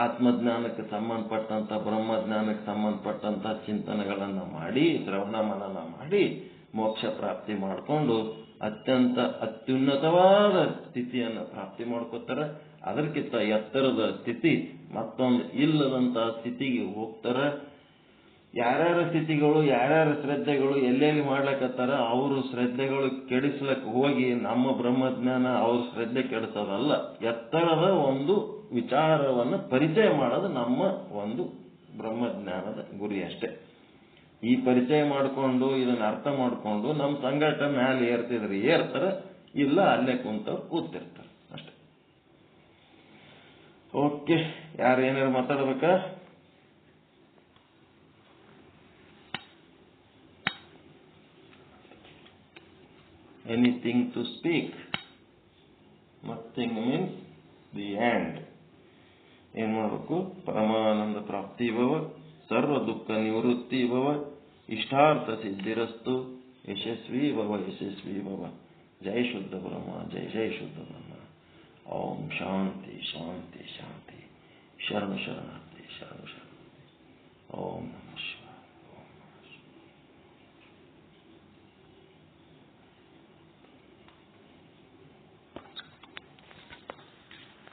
ಆತ್ಮಜ್ಞಾನಕ್ಕೆ ಸಂಬಂಧಪಟ್ಟಂತ ಬ್ರಹ್ಮಜ್ಞಾನಕ್ಕೆ ಸಂಬಂಧಪಟ್ಟಂತ ಚಿಂತನೆಗಳನ್ನ ಮಾಡಿ ಶ್ರವಣ ಮನನ ಮಾಡಿ ಮೋಕ್ಷ ಪ್ರಾಪ್ತಿ ಮಾಡಿಕೊಂಡು ಅತ್ಯಂತ ಅತ್ಯುನ್ನತವಾದ ಸ್ಥಿತಿಯನ್ನು ಪ್ರಾಪ್ತಿ ಮಾಡ್ಕೋತಾರೆ. ಅದಕ್ಕಿಂತ ಎತ್ತರದ ಸ್ಥಿತಿ ಮತ್ತೊಂದು ಇಲ್ಲದಂತ ಸ್ಥಿತಿಗೆ ಹೋಗ್ತಾರೆ. ಯಾರ್ಯಾರ ಸ್ಥಿತಿಗಳು ಯಾರ್ಯಾರ ಶ್ರದ್ಧೆಗಳು ಎಲ್ಲೆಲ್ಲಿ ಮಾಡ್ಲಕತ್ತಾರ ಅವ್ರ ಶ್ರದ್ಧೆಗಳು ಕೆಡಿಸ್ಲಕ್ ಹೋಗಿ ನಮ್ಮ ಬ್ರಹ್ಮಜ್ಞಾನ ಅವ್ರ ಶ್ರದ್ಧೆ ಕೆಡಿಸೋದಲ್ಲ, ಎತ್ತರದ ಒಂದು ವಿಚಾರವನ್ನು ಪರಿಚಯ ಮಾಡೋದು ನಮ್ಮ ಒಂದು ಬ್ರಹ್ಮಜ್ಞಾನದ ಗುರಿ ಅಷ್ಟೇ. ಈ ಪರಿಚಯ ಮಾಡಿಕೊಂಡು ಇದನ್ನ ಅರ್ಥ ಮಾಡಿಕೊಂಡು ನಮ್ಮ ಸಂಘಟ ಮ್ಯಾಲೆ ಏರ್ತಿದ್ರೆ ಏರ್ತಾರೆ, ಇಲ್ಲ ಅಲ್ಲೇ ಕೂತಿರ್ತಾರೆ ಅಷ್ಟೇ. ಓಕೆ, ಯಾರು ಏನಾರು ಮಾತಾಡ್ಬೇಕಾ? Anything to speak? Nothing means the end. ಏನ್ ಮಾಡಬೇಕು? ಪರಮಾನಂದ ಪ್ರಾಪ್ತಿ ಭವ, ಸರ್ವ ದುಃಖ ನಿವೃತ್ತಿ ಭವ, ಇಷ್ಟಾರ್ಥ ಸಿದ್ಧಿರಸ್ತು, ಯಶಸ್ವಿ ಭವ ಯಶಸ್ವಿ ಭವ. ಜೈ ಶುದ್ಧ ಬ್ರಹ್ಮ, ಜೈ ಜೈ ಶುದ್ಧ ಬ್ರಹ್ಮ. ಓಂ ಶಾಂತಿ ಶಾಂತಿ ಶಾಂತಿ. ಶರಣ ಶರಣಾರ್ಥಿ ಶರಣ ಶರಣ. ಓಂ